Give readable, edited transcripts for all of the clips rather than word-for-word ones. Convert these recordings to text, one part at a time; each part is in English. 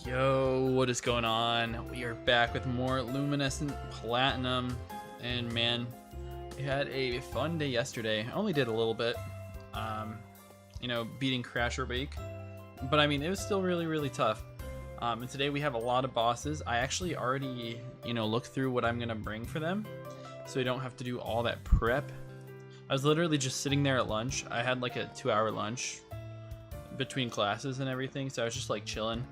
Yo, what is going on? We are back with more Luminescent Platinum, and man, we had a fun day yesterday. I only did a little bit, beating Crasher Bake, but I mean, it was still really tough. And today we have a lot of bosses. I actually already, looked through what I'm gonna bring for them, so we don't have to do all that prep. I was literally just sitting there at lunch. I had like a 2-hour lunch between classes and everything, so I was just like chilling.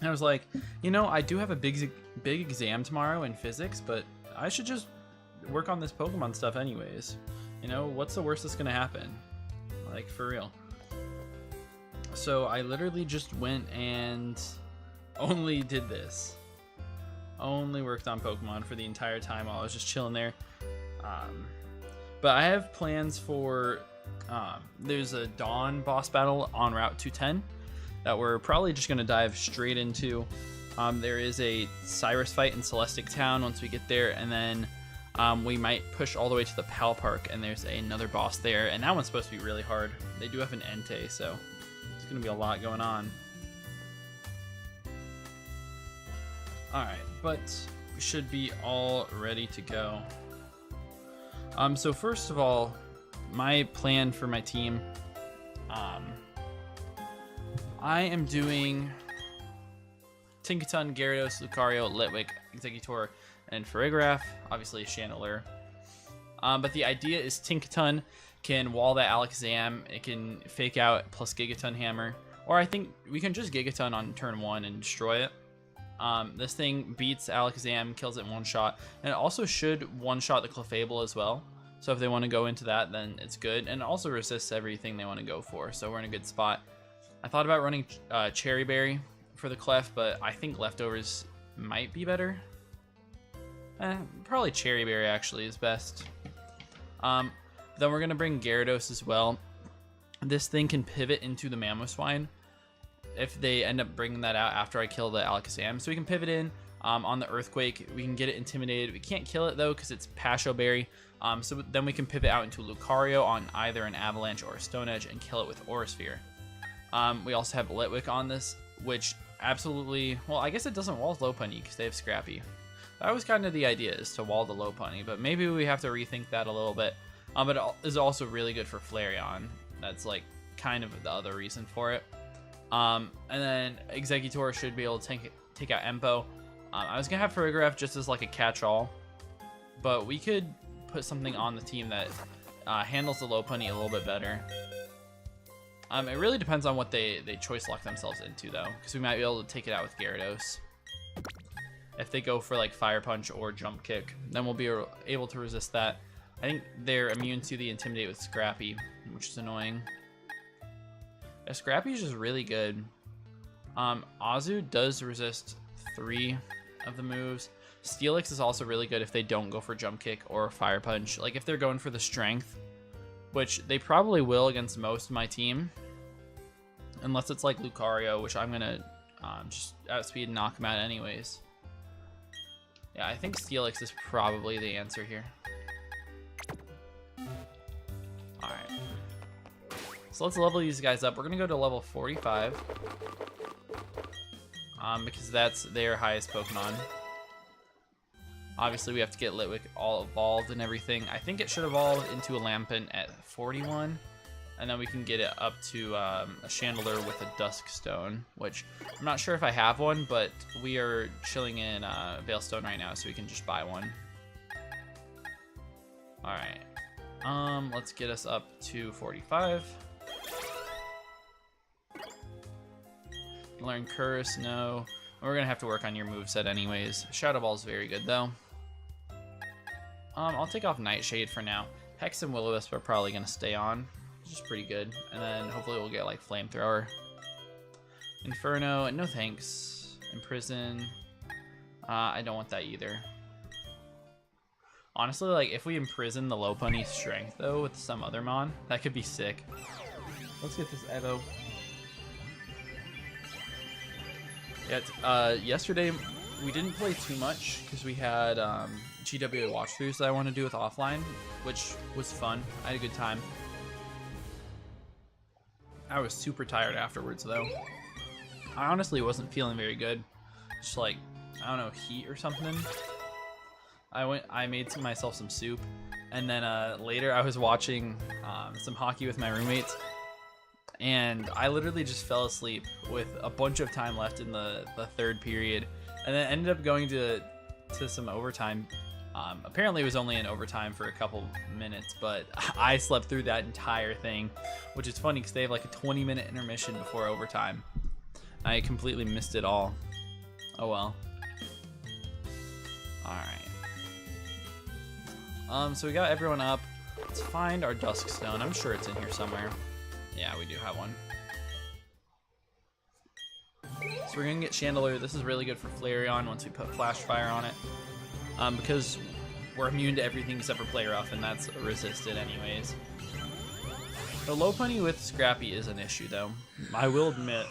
And I was like, I do have a big exam tomorrow in physics, but I should just work on this Pokemon stuff anyways. What's the worst that's gonna happen? Like, for real. So I literally just went and only did this. Only worked on Pokemon for the entire time while I was just chilling there. But I have plans for, there's a Dawn boss battle on Route 210 that we're probably just going to dive straight into. There is a Cyrus fight in Celestic Town once we get there, and then we might push all the way to the Pal Park, and there's another boss there, and that one's supposed to be really hard. They do have an Entei, so it's going to be a lot going on. Alright, but we should be all ready to go. So first of all, my plan for my team, I am doing Tinkaton, Gyarados, Lucario, Litwick, Exeggutor, and Farigiraf, obviously Chandelure. But the idea is Tinkaton can wall that Alakazam, it can fake out plus Gigaton Hammer, or I think we can just Gigaton on turn 1 and destroy it. This thing beats Alakazam, kills it in one shot, and it also should one-shot the Clefable as well. So if they want to go into that, then it's good, and it also resists everything they want to go for, so we're in a good spot. I thought about running Cherry Berry for the Clef, but I think Leftovers might be better. Probably Cherry Berry actually is best. Then we're going to bring Gyarados as well. This thing can pivot into the Mamoswine if they end up bringing that out after I kill the Alakazam. So we can pivot in on the Earthquake. We can get it intimidated. We can't kill it though because it's Pasho Berry. So then we can pivot out into Lucario on either an Avalanche or a Stone Edge and kill it with Aura Sphere. We also have Litwick on this, which absolutely, well, I guess it doesn't wall Lopunny because they have Scrappy. That was kind of the idea, is to wall the Lopunny, but maybe we have to rethink that a little bit. But it is also really good for Flareon. That's like kind of the other reason for it. And then Exeggutor should be able to take out Empo. I was gonna have Farigiraf just as like a catch-all, but we could put something on the team that handles the Lopunny a little bit better. It really depends on what they choice lock themselves into though, because we might be able to take it out with Gyarados. If they go for like Fire Punch or Jump Kick, then we'll be able to resist that. I think they're immune to the Intimidate with Scrappy, which is annoying. Yeah, Scrappy is just really good. Azu does resist 3 of the moves. Steelix is also really good if they don't go for Jump Kick or Fire Punch. Like if they're going for the Strength, which they probably will against most of my team. Unless it's like Lucario, which I'm going to just outspeed and knock him out anyways. Yeah, I think Steelix is probably the answer here. Alright. So let's level these guys up. We're going to go to level 45. Because that's their highest Pokemon. Obviously, we have to get Litwick all evolved and everything. I think it should evolve into a Lampent at 41. And then we can get it up to a Chandelure with a Dusk Stone, which I'm not sure if I have one, but we are chilling in Veilstone right now, so we can just buy one. Alright. Let's get us up to 45. Learn Curse, no. We're going to have to work on your moveset anyways. Shadow Ball is very good, though. I'll take off Nightshade for now. Hex and Will-O-Wisp are probably going to stay on, which is pretty good. And then hopefully we'll get, like, Flamethrower. Inferno, no thanks. Imprison. I don't want that either. Honestly, like, if we imprison the Lopunny's Strength, though, with some other Mon, that could be sick. Let's get this Evo. Yeah, yesterday we didn't play too much because we had GWA watch-throughs that I want to do with offline, which was fun. I had a good time. I was super tired afterwards though. I honestly wasn't feeling very good. Just like, I don't know, heat or something. I made myself some soup, and then later I was watching some hockey with my roommates, and I literally just fell asleep with a bunch of time left in the third period, and then ended up going to some overtime. Apparently it was only in overtime for a couple minutes, but I slept through that entire thing, which is funny because they have like a 20-minute intermission before overtime. I completely missed it all. Oh well. Alright. So we got everyone up. Let's find our dusk stone. I'm sure it's in here somewhere. Yeah, we do have one. So we're gonna get Chandelier. This is really good for Flareon once we put Flash Fire on it. Because we're immune to everything except for Play Rough, and that's resisted anyways. The Lopunny with Scrappy is an issue though. I will admit.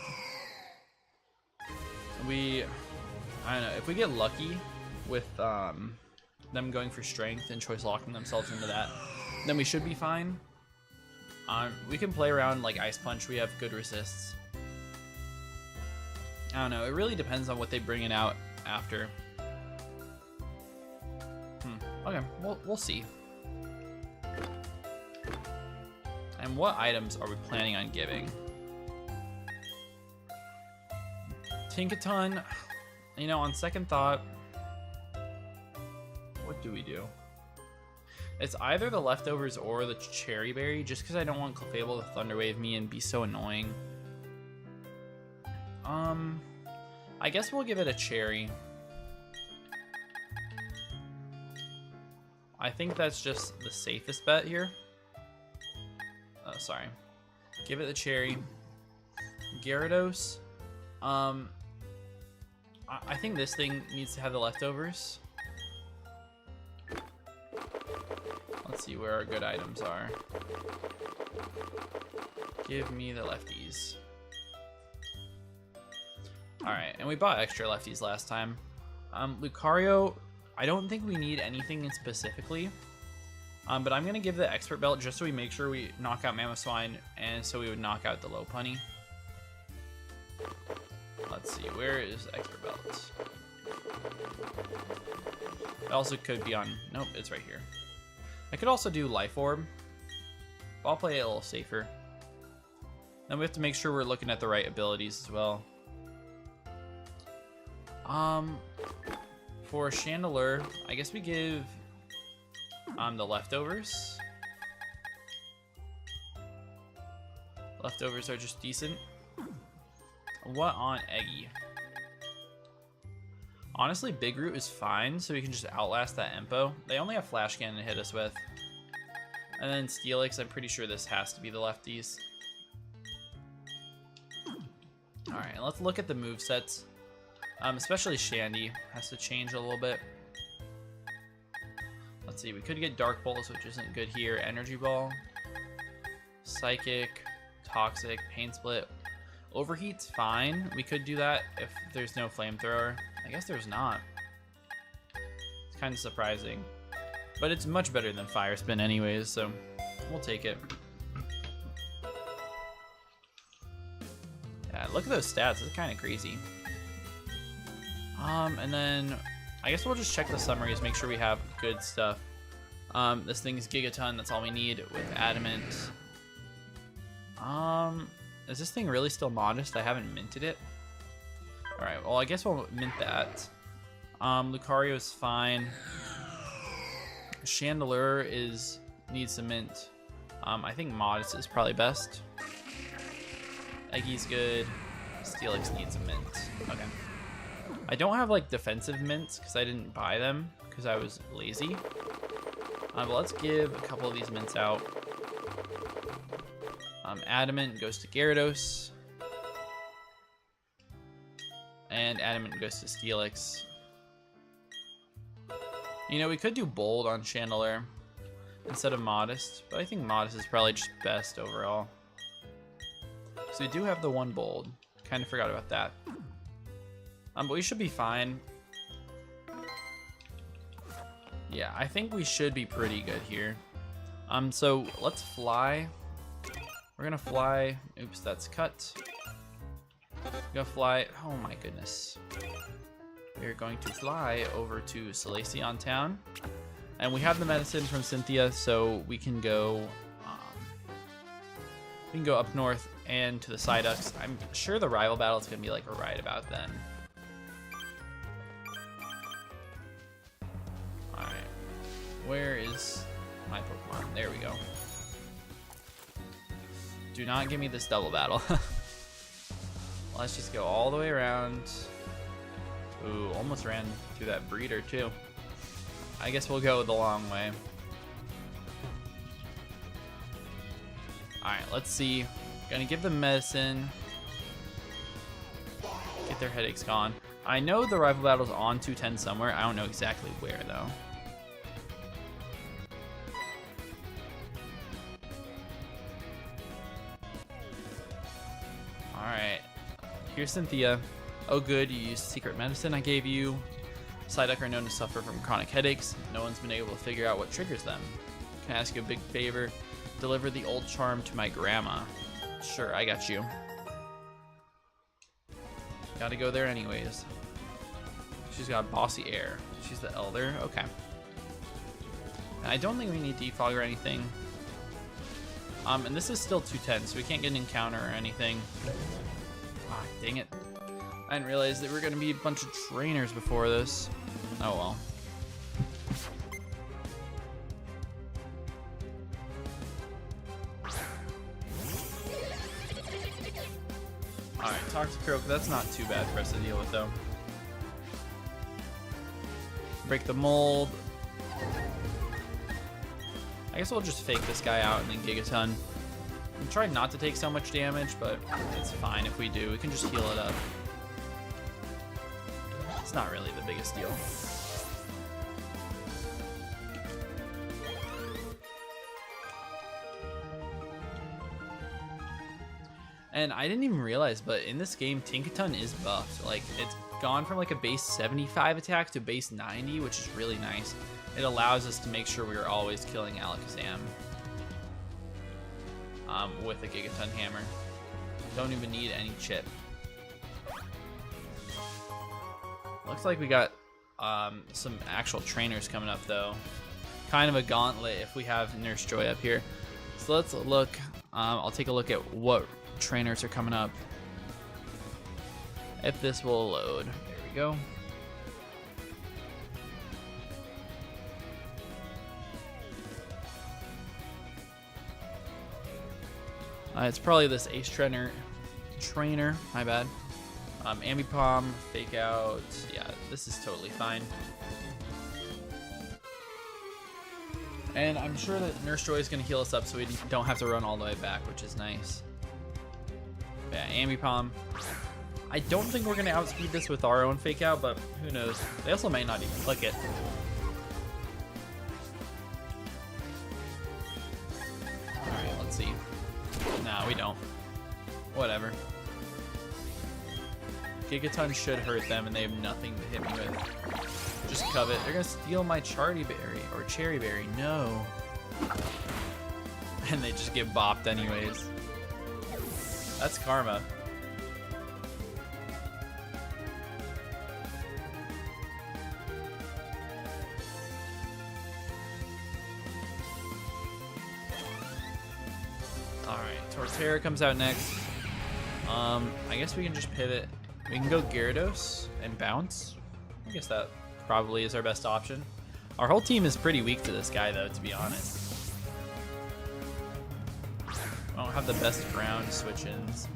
I don't know, if we get lucky with them going for strength and choice locking themselves into that, then we should be fine. We can play around like Ice Punch. We have good resists. I don't know, it really depends on what they bring it out after. Okay, we'll see. And what items are we planning on giving? Tinkaton, you know, on second thought, what do we do? It's either the leftovers or the cherry berry, just because I don't want Clefable to Thunder Wave me and be so annoying. I guess we'll give it a cherry. I think that's just the safest bet here. Oh, sorry. Give it the cherry. Gyarados. I think this thing needs to have the leftovers. Let's see where our good items are. Give me the lefties. Alright, and we bought extra lefties last time. Lucario, I don't think we need anything specifically. But I'm going to give the Expert Belt just so we make sure we knock out Mamoswine, and so we would knock out the Lopunny. Let's see, where is Expert Belt? It also could be on... Nope, it's right here. I could also do Life Orb. But I'll play it a little safer. Then we have to make sure we're looking at the right abilities as well. For Chandelure, I guess we give the leftovers. Leftovers are just decent. What on Eggy? Honestly, Big Root is fine, so we can just outlast that Empo. They only have Flash Cannon to hit us with. And then Steelix, I'm pretty sure this has to be the lefties. Alright, let's look at the movesets. Especially Shandy has to change a little bit. Let's see, we could get Dark Pulse, which isn't good here. Energy Ball, Psychic, Toxic, Pain Split. Overheat's fine. We could do that if there's no Flamethrower. I guess there's not. It's kind of surprising. But it's much better than Fire Spin anyways, so we'll take it. Yeah, look at those stats. It's kind of crazy. And then I guess we'll just check the summaries, make sure we have good stuff. This thing's Gigaton, that's all we need with Adamant. Is this thing really still modest? I haven't minted it. Alright, well I guess we'll mint that. Lucario's fine. Chandelure needs some mint. I think Modest is probably best. Eggy's good. Steelix needs a mint. Okay. I don't have like defensive mints because I didn't buy them because I was lazy. But let's give a couple of these mints out. Adamant goes to Gyarados. And Adamant goes to Steelix. You know, we could do Bold on Chandelure instead of Modest, but I think Modest is probably just best overall. So we do have the one Bold. Kind of forgot about that. But we should be fine. Yeah, I think we should be pretty good here. So let's fly. We're gonna fly. Oops, that's cut. We're gonna fly. Oh my goodness. We're going to fly over to Salacion Town. And we have the medicine from Cynthia, so we can go up north and to the Psyducks. I'm sure the rival battle is gonna be like right about then. Alright. Where is my Pokemon? There we go. Do not give me this double battle. Let's just go all the way around. Ooh, almost ran through that breeder too. I guess we'll go the long way. Alright, let's see. Gonna give them medicine. Get their headaches gone. I know the rival battle's on 210 somewhere. I don't know exactly where though. Alright. Here's Cynthia. Oh good, you used secret medicine I gave you. Psyduck are known to suffer from chronic headaches. No one's been able to figure out what triggers them. Can I ask you a big favor? Deliver the old charm to my grandma. Sure, I got you. Gotta go there anyways. She's got bossy air. She's the elder. Okay. And I don't think we need defog or anything. And this is still 210, so we can't get an encounter or anything. Ah, dang it. I didn't realize that we were going to be a bunch of trainers before this. Oh well. Alright, Toxicroak, that's not too bad for us to deal with though. Break the mold. I guess we'll just fake this guy out and then Gigaton. I'm trying not to take so much damage, but it's fine if we do. We can just heal it up. It's not really the biggest deal. And I didn't even realize, but in this game, Tinkaton is buffed. Like, it's gone from like a base 75 attack to base 90, which is really nice. It allows us to make sure we are always killing Alakazam with a Gigaton Hammer. Don't even need any chip. Looks like we got some actual trainers coming up though. Kind of a gauntlet if we have Nurse Joy up here. So let's look. I'll take a look at what trainers are coming up. If this will load. There we go. It's probably this Ace Trainer, my bad. Ambipom, Fake Out, yeah, this is totally fine. And I'm sure that Nurse Joy is going to heal us up so we don't have to run all the way back, which is nice. Yeah, Ambipom. I don't think we're going to outspeed this with our own Fake Out, but who knows. They also might not even click it. Alright, let's see. No, we don't. Whatever. Gigaton should hurt them, and they have nothing to hit me with. Just covet. They're gonna steal my Charty Berry or Cherry Berry. No. And they just get bopped anyways. That's karma. Alright, Torterra comes out next. I guess we can just pivot. We can go Gyarados and bounce. I guess that probably is our best option. Our whole team is pretty weak to this guy though, to be honest. I don't have the best ground switch-ins.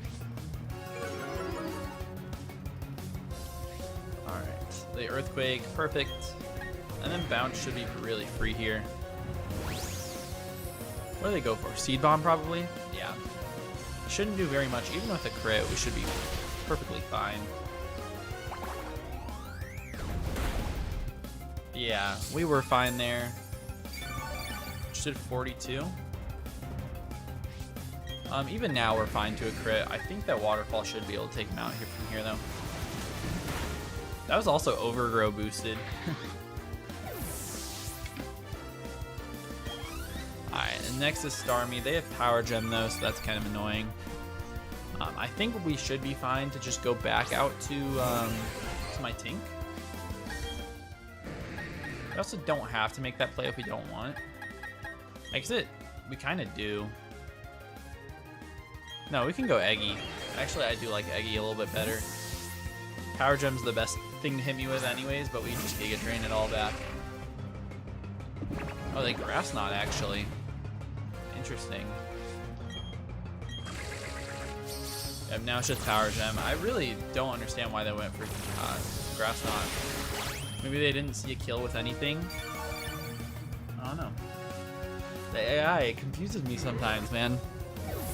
Alright, the Earthquake, perfect. And then bounce should be really free here. What do they go for? Seed Bomb probably? Yeah. Shouldn't do very much. Even with a crit, we should be perfectly fine. Yeah, we were fine there. Just did 42. Even now we're fine to a crit. I think that Waterfall should be able to take him out here from here though. That was also Overgrow boosted. Alright, and next is Starmie. They have Power Gem though, so that's kind of annoying. I think we should be fine to just go back out to my Tink. We also don't have to make that play if we don't want. Exit, we kind of do. No, we can go Eggy. Actually, I do like Eggy a little bit better. Power Gem's the best thing to hit me with anyways, but we just Giga Drain it all back. Oh, they Grass Knot, actually. Interesting. Yep, now it's just Power Gem. I really don't understand why they went for Grass Knot. Maybe they didn't see a kill with anything. I don't know. The AI, it confuses me sometimes, man.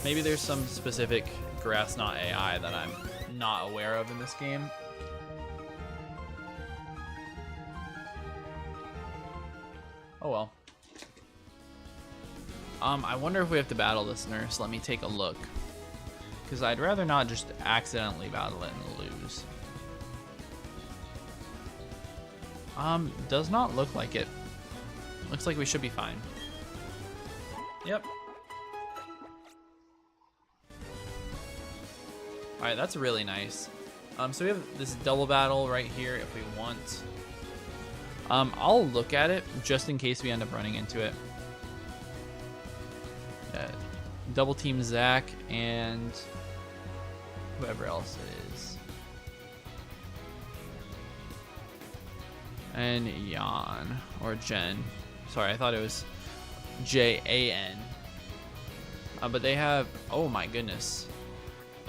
Maybe there's some specific Grass Knot AI that I'm not aware of in this game. Oh well. I wonder if we have to battle this nurse. Let me take a look. Because I'd rather not just accidentally battle it and lose. Does not look like it. Looks like we should be fine. Yep. Alright, that's really nice. So we have this double battle right here if we want. I'll look at it just in case we end up running into it. Double team Zach and whoever else it is. And Jan or Jen. Sorry, I thought it was Jan. But they have, oh my goodness,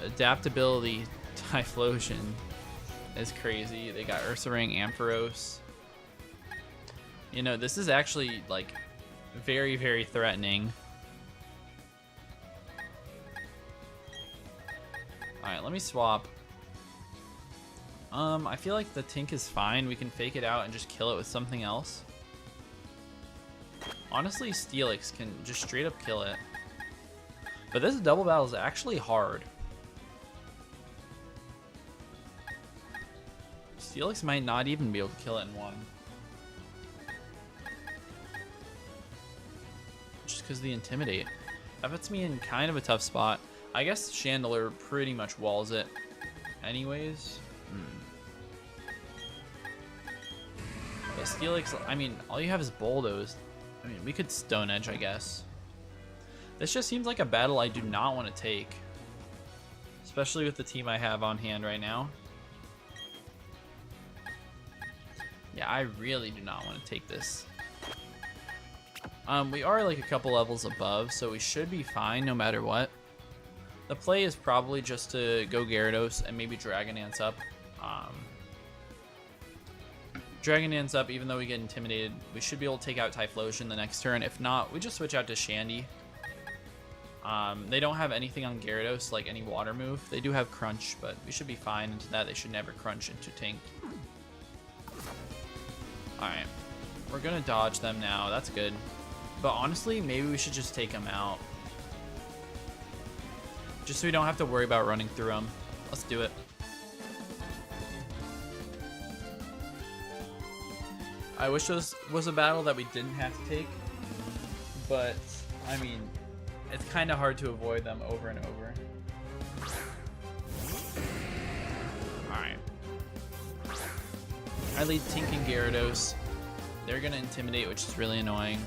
adaptability Typhlosion is crazy. They got Ursaring, Ampharos. You know, this is actually like very, very threatening. Alright, let me swap. I feel like the Tink is fine. We can fake it out and just kill it with something else. Honestly, Steelix can just straight up kill it. But this double battle is actually hard. Steelix might not even be able to kill it in one. Just because the Intimidate. That puts me in kind of a tough spot. I guess Chandler pretty much walls it anyways. But Steelix, I mean, all you have is Bulldoze. I mean, we could Stone Edge, I guess. This just seems like a battle I do not want to take. Especially with the team I have on hand right now. Yeah, I really do not want to take this. We are like a couple levels above, so we should be fine no matter what. The play is probably just to go Gyarados and maybe Dragon Dance up. Dragon Dance up, even though we get intimidated, we should be able to take out Typhlosion the next turn. If not, we just switch out to Shandy. They don't have anything on Gyarados, like any water move. They do have Crunch, but we should be fine into that. They should never Crunch into Tink. Alright. We're going to dodge them now. That's good. But honestly, maybe we should just take them out. Just so we don't have to worry about running through them. Let's do it. I wish this was a battle that we didn't have to take. But, I mean, it's kind of hard to avoid them over and over. Alright. I lead Tink and Gyarados. They're going to Intimidate, which is really annoying.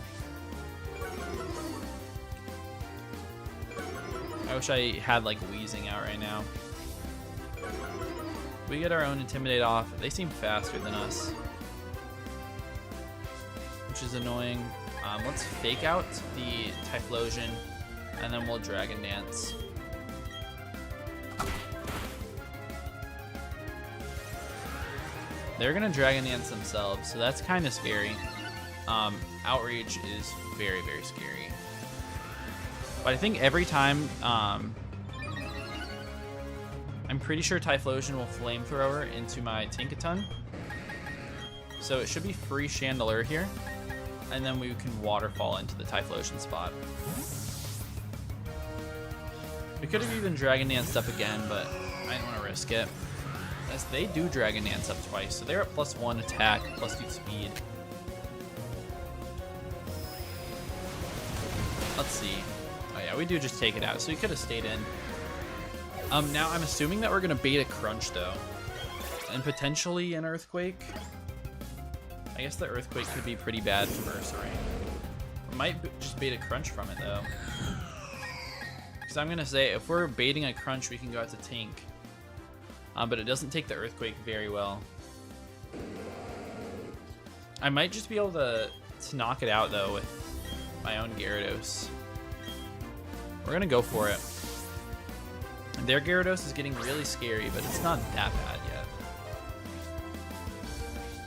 I wish I had like Wheezing out right now. We get our own Intimidate off. They seem faster than us, which is annoying. Let's fake out the Typhlosion, and then we'll Dragon Dance. They're gonna Dragon Dance themselves, so that's kind of scary. Outrage is very, very scary. But I think every time, I'm pretty sure Typhlosion will Flamethrower into my Tinkaton. So it should be free Chandelure here. And then we can Waterfall into the Typhlosion spot. We could have even Dragon Danced up again, but I didn't want to risk it. As they do Dragon Dance up twice, so they're at +1 attack, +2 speed. Let's see. Oh yeah, we do just take it out, so we could have stayed in. Now I'm assuming that we're gonna bait a crunch though, and potentially an earthquake. I guess the earthquake could be pretty bad from Ursaring. We might just bait a crunch from it though. Because I'm gonna say if we're baiting a crunch, we can go out to Tink. But it doesn't take the earthquake very well. I might just be able to knock it out though with my own Gyarados. We're gonna go for it. Their Gyarados is getting really scary, but it's not that bad yet.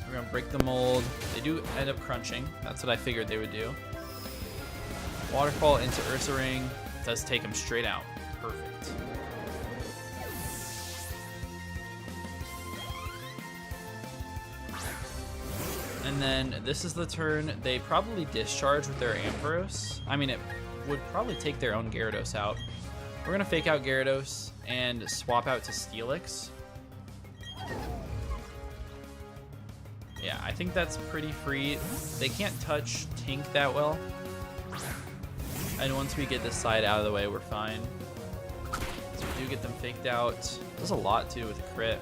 We're gonna break the mold. They do end up crunching. That's what I figured they would do. Waterfall into Ursaring. Does take him straight out. Perfect. And then this is the turn they probably discharge with their Ampharos. I mean, it would probably take their own Gyarados out. We're gonna fake out Gyarados and swap out to Steelix. Yeah, I think that's pretty free. They can't touch Tink that well. And once we get this side out of the way, we're fine. So we do get them faked out. Does a lot too with a crit.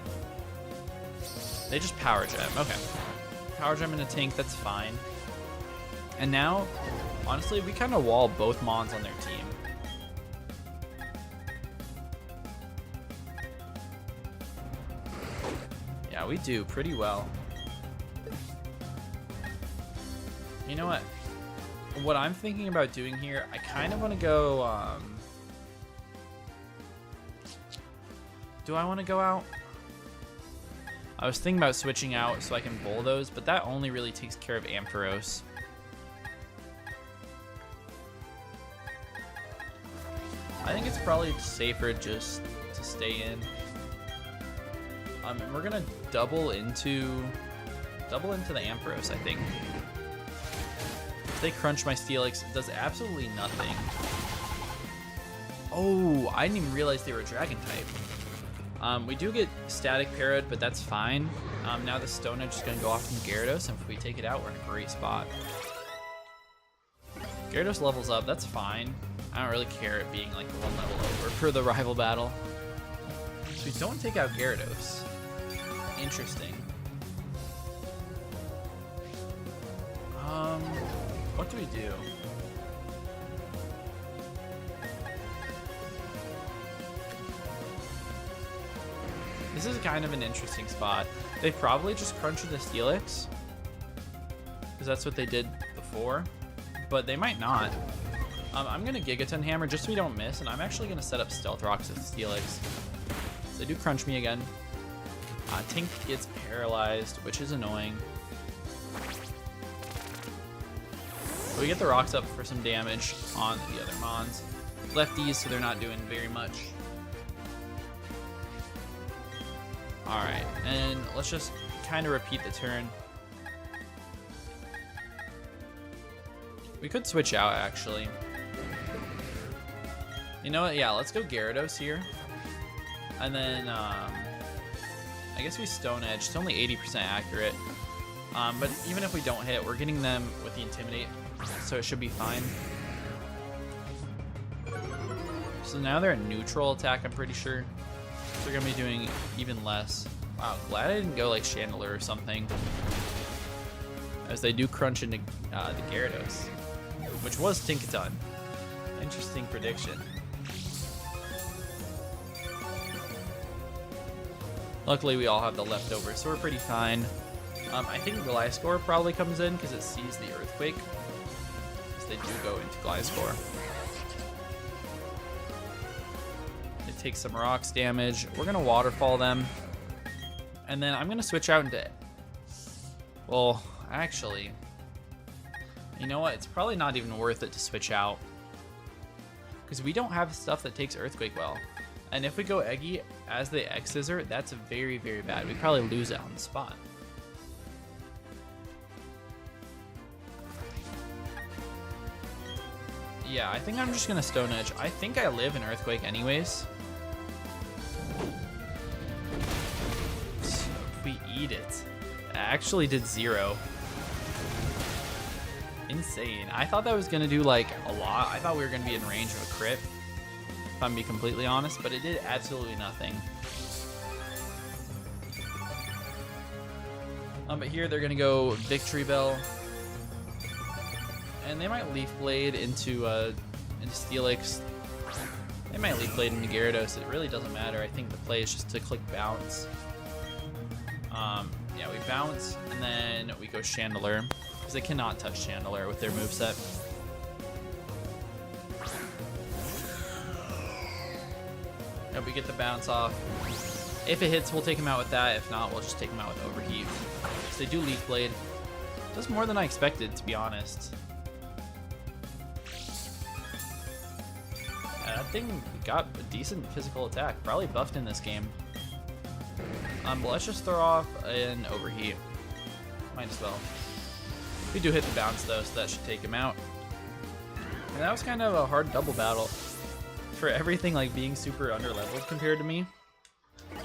They just Power Gem. Okay. Power Gem into Tink, that's fine. And now, honestly, we kind of wall both Mons on their team. Yeah, we do pretty well. You know what? What I'm thinking about doing here, I kind of want to go, do I want to go out? I was thinking about switching out so I can bulldoze, but that only really takes care of Ampharos. I think it's probably safer just to stay in. And we're gonna double into the Ampharos, I think. If they crunch my Steelix, it does absolutely nothing. Oh, I didn't even realize they were Dragon type. We do get Static Parrot, but that's fine. Now the Stone Edge is gonna go off from Gyarados, and if we take it out, we're in a great spot. Gyarados levels up, that's fine. I don't really care it being like one level over for the rival battle. So we don't take out Gyarados. Interesting. What do we do? This is kind of an interesting spot. They probably just crunch with the Steelix, because that's what they did before, but they might not. I'm gonna Gigaton Hammer just so we don't miss, and I'm actually gonna set up Stealth Rocks with Steelix. So they do crunch me again. Tink gets paralyzed, which is annoying. We get the rocks up for some damage on the other Mons. Lefties, so they're not doing very much. Alright, and let's just kind of repeat the turn. We could switch out, actually. You know what? Yeah, let's go Gyarados here. And then, I guess we Stone Edge. It's only 80% accurate. But even if we don't hit, we're getting them with the Intimidate, so it should be fine. So now they're a neutral attack, I'm pretty sure. So they're going to be doing even less. Wow, glad I didn't go like Chandler or something, as they do crunch into the Gyarados, which was Tinkaton. Interesting prediction. Luckily, we all have the leftovers, so we're pretty fine. I think Gliscor probably comes in because it sees the Earthquake, because they do go into Gliscor. It takes some rocks damage. We're going to Waterfall them. And then I'm going to switch out into... Well, actually... You know what? It's probably not even worth it to switch out, because we don't have stuff that takes Earthquake well. And if we go Eggy as the X-Scissor, that's very, very bad. We probably lose it on the spot. Yeah, I think I'm just going to Stone Edge. I think I live in Earthquake anyways. So if we eat it. It actually did 0. Insane. I thought that was going to do like a lot. I thought we were going to be in range of a crit. if I'm being completely honest, but it did absolutely nothing. But here they're gonna go Victory Bell, and they might Leaf Blade into Steelix. They might Leaf Blade into Gyarados. It really doesn't matter. I think the play is just to click bounce. Yeah, we bounce, and then we go Chandelure, because they cannot touch Chandelure with their moveset. Yep, we get the bounce off. If it hits, we'll take him out with that. If not, we'll just take him out with Overheat. So they do Leaf Blade. Does more than I expected, to be honest. That thing got a decent physical attack. Probably buffed in this game. But let's just throw off an Overheat. Might as well. We do hit the bounce though, so that should take him out. And that was kind of a hard double battle. For everything like being super under-leveled compared to me.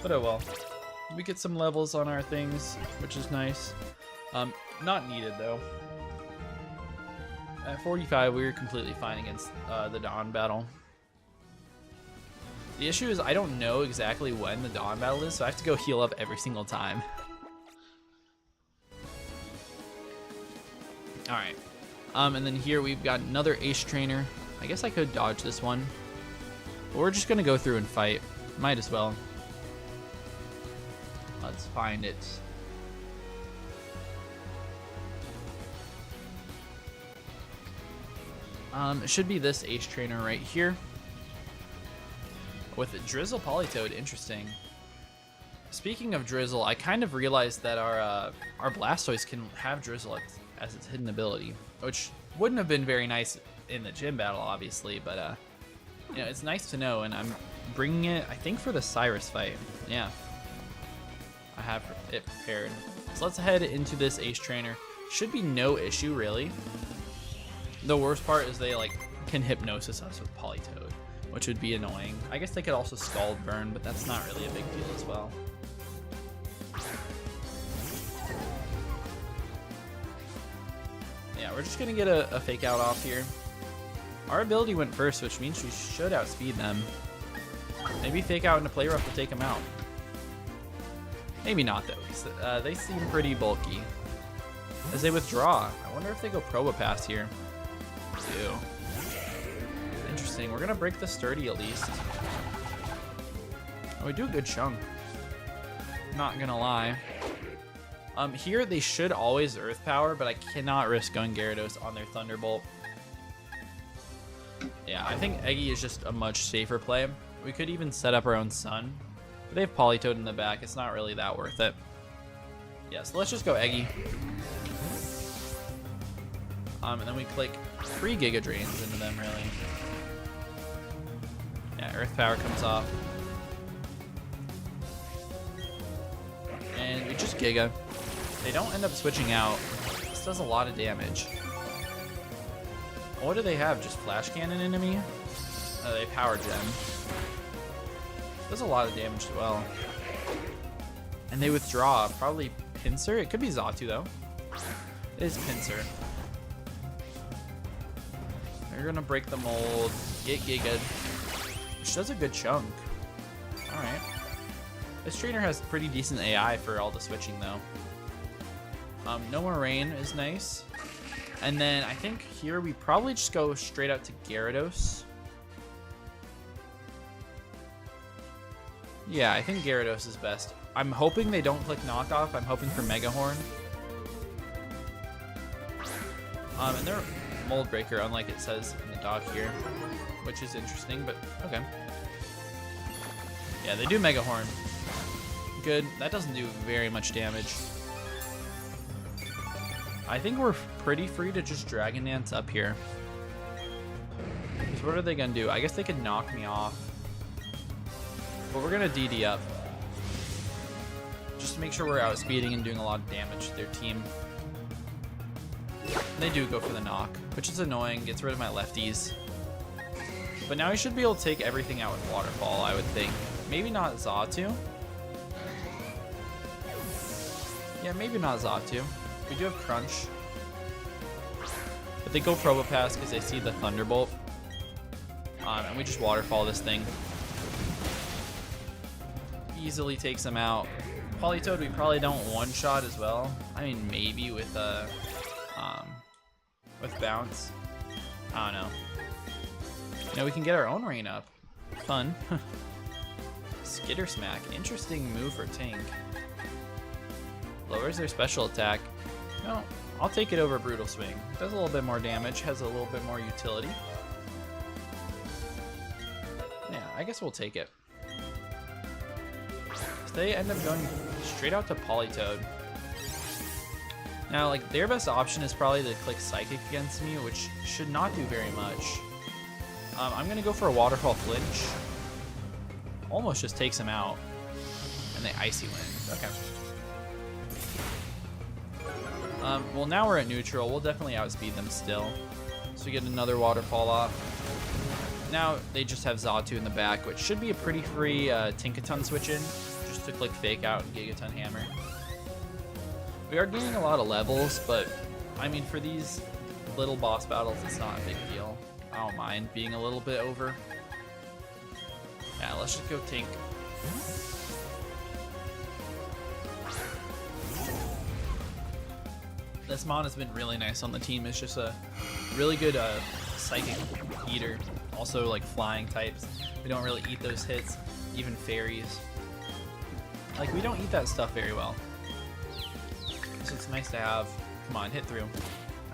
But oh well. We get some levels on our things, which is nice. Not needed though. At 45, we were completely fine against the Dawn battle. The issue is I don't know exactly when the Dawn battle is, so I have to go heal up every single time. Alright. And then here we've got another Ace Trainer. I guess I could dodge this one. But we're just going to go through and fight. Might as well. Let's find it. It should be this Ace Trainer right here. With a Drizzle Politoed, interesting. Speaking of Drizzle, I kind of realized that our Blastoise can have Drizzle as its hidden ability, which wouldn't have been very nice in the gym battle, obviously, but you know, it's nice to know, and I'm bringing it, I think, for the Cyrus fight. Yeah, I have it prepared. So let's head into this Ace Trainer. Should be no issue, really. The worst part is they like can Hypnosis us with Politoed, which would be annoying. I guess they could also Scald Burn, but that's not really a big deal as well. Yeah, we're just gonna get a Fake Out off here. Our ability went first, which means we should outspeed them. Maybe Fake Out into Play Rough will take them out. Maybe not though. They seem pretty bulky. As they withdraw, I wonder if they go Probopass here. They do. Interesting. We're gonna break the Sturdy at least. Oh, we do a good chunk. Not gonna lie. Here they should always Earth Power, but I cannot risk going Gyarados on their Thunderbolt. Yeah, I think Eggy is just a much safer play. We could even set up our own Sun, but they have Politoed in the back. It's not really that worth it. Yeah, so let's just go Eggy. And then we click 3 Giga Drains into them, really. Yeah, Earth Power comes off. And we just Giga. They don't end up switching out. This does a lot of damage. What do they have? Just Flash Cannon into me? Oh, they Power Gem. Does a lot of damage as well. And they withdraw. Probably Pinsir. It could be Xatu though. It is Pinsir. They're gonna break the mold. Get Giga. Which does a good chunk. Alright. This trainer has pretty decent AI for all the switching though. No more rain is nice. And then I think here we probably just go straight out to Gyarados. Yeah, I think Gyarados is best. I'm hoping they don't click knockoff. I'm hoping for Mega Horn. And they're Mold Breaker, unlike it says in the doc here, which is interesting, but okay. Yeah, they do Mega Horn. Good. That doesn't do very much damage. I think we're pretty free to just Dragon Dance up here. Because what are they going to do? I guess they could knock me off. But we're going to DD up. Just to make sure we're outspeeding and doing a lot of damage to their team. And they do go for the knock, which is annoying. Gets rid of my lefties. But now we should be able to take everything out with Waterfall, I would think. Maybe not Xatu. Yeah, maybe not Xatu. We do have Crunch. But they go Probopass because they see the Thunderbolt. And we just waterfall this thing. Easily takes him out. Politoed we probably don't one-shot as well. I mean, maybe with bounce. I don't know. You know, we can get our own rain up. Fun. Skitter Smack. Interesting move for tank. Lowers their special attack. No, I'll take it over Brutal Swing. Does a little bit more damage, has a little bit more utility. Yeah, I guess we'll take it. So they end up going straight out to Politoed. Now, like, their best option is probably to click Psychic against me, which should not do very much. I'm gonna go for a Waterfall Flinch. Almost just takes him out. And they Icy Wind. Okay. Well, now we're at neutral. We'll definitely outspeed them still. So we get another Waterfall off. Now they just have Xatu in the back, which should be a pretty free Tinkaton switch in. Just to click Fake Out and Gigaton Hammer. We are gaining a lot of levels, but I mean, for these little boss battles, it's not a big deal. I don't mind being a little bit over. Yeah, let's just go Tink. This mon has been really nice on the team. It's just a really good psychic eater. Also, like, flying types. We don't really eat those hits. Even fairies. Like, we don't eat that stuff very well. So it's nice to have. Come on, hit through.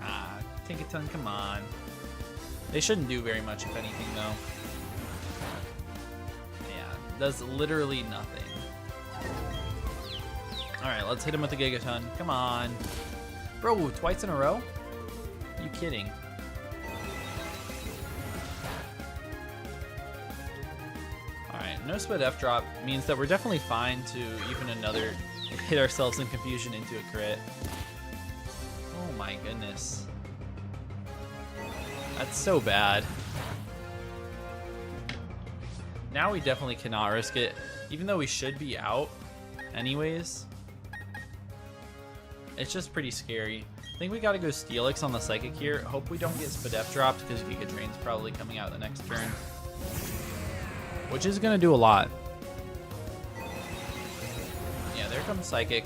Ah, Tinkaton, come on. They shouldn't do very much, if anything, though. Yeah, does literally nothing. Alright, let's hit him with the Gigaton. Come on. Bro, twice in a row? Are you kidding? Alright, no split F drop means that we're definitely fine to even another hit ourselves in confusion into a crit. Oh my goodness. That's so bad. Now we definitely cannot risk it, even though we should be out anyways. It's just pretty scary. I think we gotta go Steelix on the Psychic here. Hope we don't get Spadef dropped because Giga Drain's probably coming out the next turn. Which is gonna do a lot. Yeah, there comes Psychic.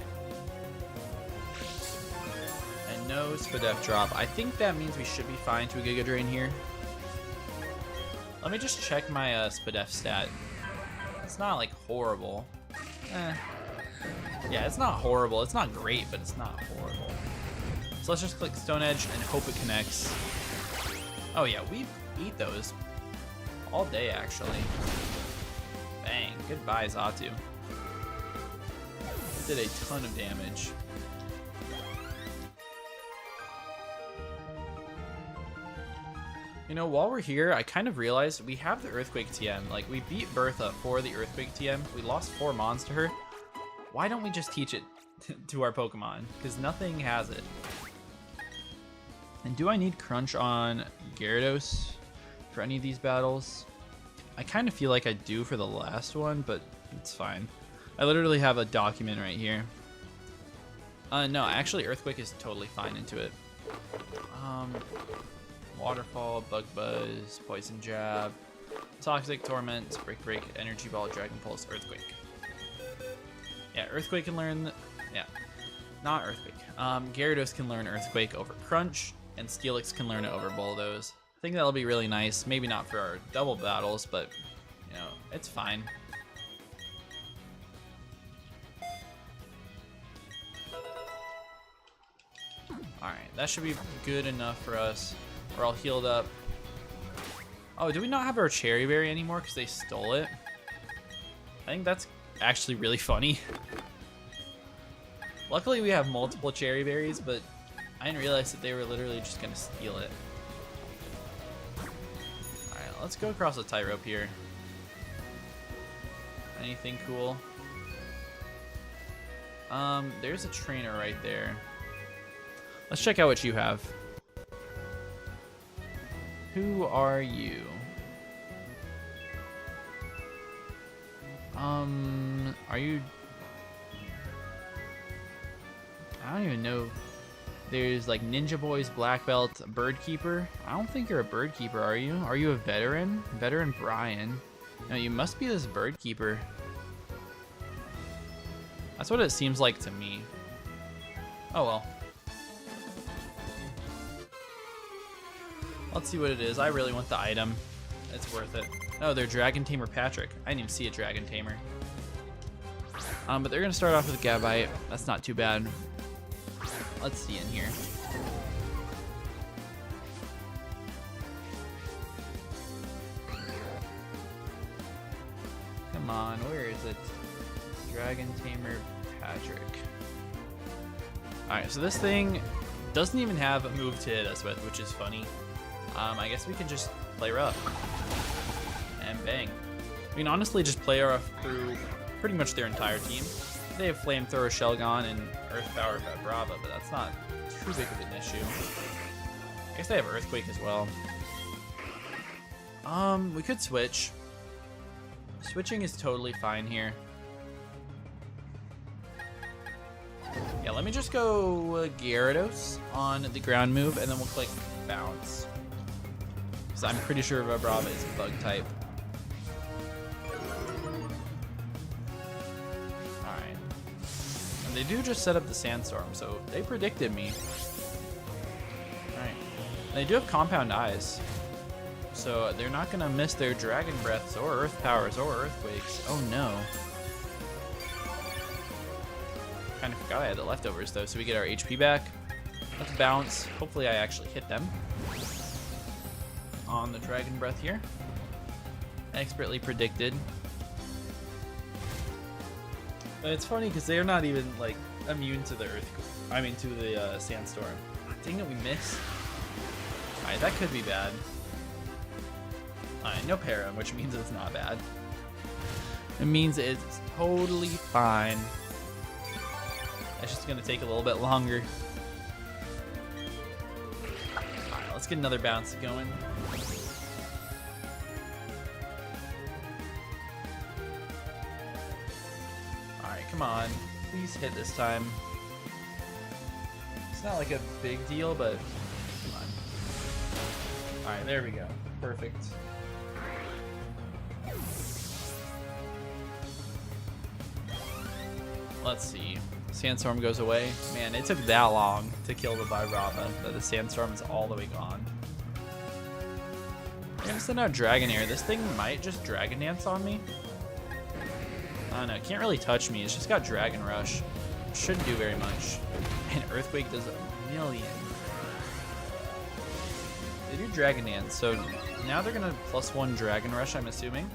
And no Spadef drop. I think that means we should be fine to a Giga Drain here. Let me just check my Spadef stat. It's not like horrible. Yeah, it's not horrible. It's not great, but it's not horrible. So let's just click Stone Edge and hope it connects. Oh yeah, we eat those all day, actually. Bang. Goodbye, Xatu. Did a ton of damage. You know, while we're here, I kind of realized we have the Earthquake TM. Like, we beat Bertha for the Earthquake TM. We lost 4 mons to her. Why don't we just teach it to our Pokemon? Because nothing has it. And do I need Crunch on Gyarados for any of these battles? I kind of feel like I do for the last one, but it's fine. I literally have a document right here. No, actually Earthquake is totally fine into it. Waterfall, Bug Buzz, Poison Jab, Toxic, Torment, Break Break, Energy Ball, Dragon Pulse, Earthquake. Yeah, Earthquake can learn... Yeah, not Earthquake. Gyarados can learn Earthquake over Crunch, and Steelix can learn it over Bulldoze. I think that'll be really nice. Maybe not for our double battles, but, you know, it's fine. Alright, that should be good enough for us. We're all healed up. Oh, do we not have our Cherry Berry anymore because they stole it? I think that's actually really funny. Luckily we have multiple Cherry Berries, but I didn't realize that they were literally just gonna steal it. Alright, let's go across the tightrope here. Anything cool? There's a trainer right there. Let's check out what you have. Who are you? Are you... I don't even know. There's like Ninja Boys, Black Belt, Bird Keeper. I don't think you're a Bird Keeper, are you? Are you a veteran? Veteran Brian. No, you must be this Bird Keeper. That's what it seems like to me. Oh well. Let's see what it is. I really want the item. It's worth it. Oh, they're Dragon Tamer Patrick. I didn't even see a Dragon Tamer. But they're gonna start off with Gabite. That's not too bad. Let's see in here. Come on, where is it? Dragon Tamer Patrick. Alright, so this thing doesn't even have a move to hit us with, which is funny. I guess we can just play rough. And bang. We can honestly just play rough through pretty much their entire team. They have Flamethrower, Shelgon, and Earth Power Brava, but that's not too big of an issue. I guess they have Earthquake as well. We could switch. Switching is totally fine here. Yeah, let me just go Gyarados on the ground move, and then we'll click Bounce. Because I'm pretty sure Brava is a bug type. Alright. And they do just set up the Sandstorm, so they predicted me. Alright. They do have Compound Eyes. So they're not going to miss their Dragon Breaths or Earth Powers or Earthquakes. Oh no. Kind of forgot I had the leftovers though, so we get our HP back. Let's bounce. Hopefully I actually hit them on the Dragon Breath here. Expertly predicted. But it's funny because they're not even like immune to the to the Sandstorm. Dang it, we missed. Alright, that could be bad. Alright, no para, which means it's not bad. It means it's totally fine. It's just gonna take a little bit longer. Alright, let's get another bounce going. Alright, come on. Please hit this time. It's not like a big deal, but come on. Alright, there we go. Perfect. Let's see. Sandstorm goes away. Man, it took that long to kill the Vibrava that the Sandstorm is all the way gone. I'm gonna send out Dragonair. This thing might just Dragon Dance on me. I don't know. It can't really touch me. It's just got Dragon Rush. Shouldn't do very much. And Earthquake does a million. They do Dragon Dance, so now they're gonna +1 Dragon Rush, I'm assuming.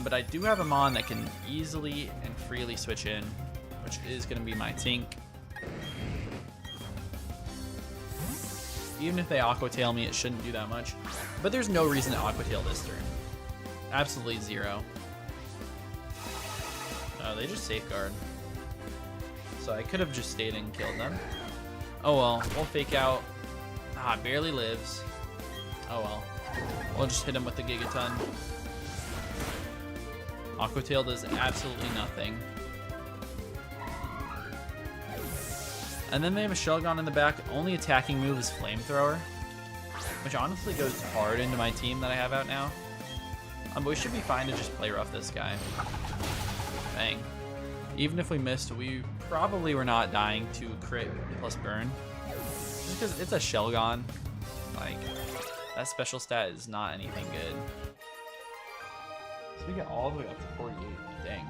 But I do have a Mon that can easily and freely switch in, which is going to be my Tink. Even if they Aqua Tail me, it shouldn't do that much. But there's no reason to Aqua Tail this turn. Absolutely zero. They just Safeguard. So I could have just stayed and killed them. Oh well, we'll Fake Out. Ah, barely lives. Oh well. We'll just hit him with the Gigaton. Aqua Tail does absolutely nothing. And then they have a Shelgon in the back. Only attacking move is Flamethrower, which honestly goes hard into my team that I have out now. But we should be fine to just play rough this guy. Bang. Even if we missed, we probably were not dying to crit plus burn. Just because it's a Shelgon. Like, that special stat is not anything good. So we get all the way up to 48. Dang.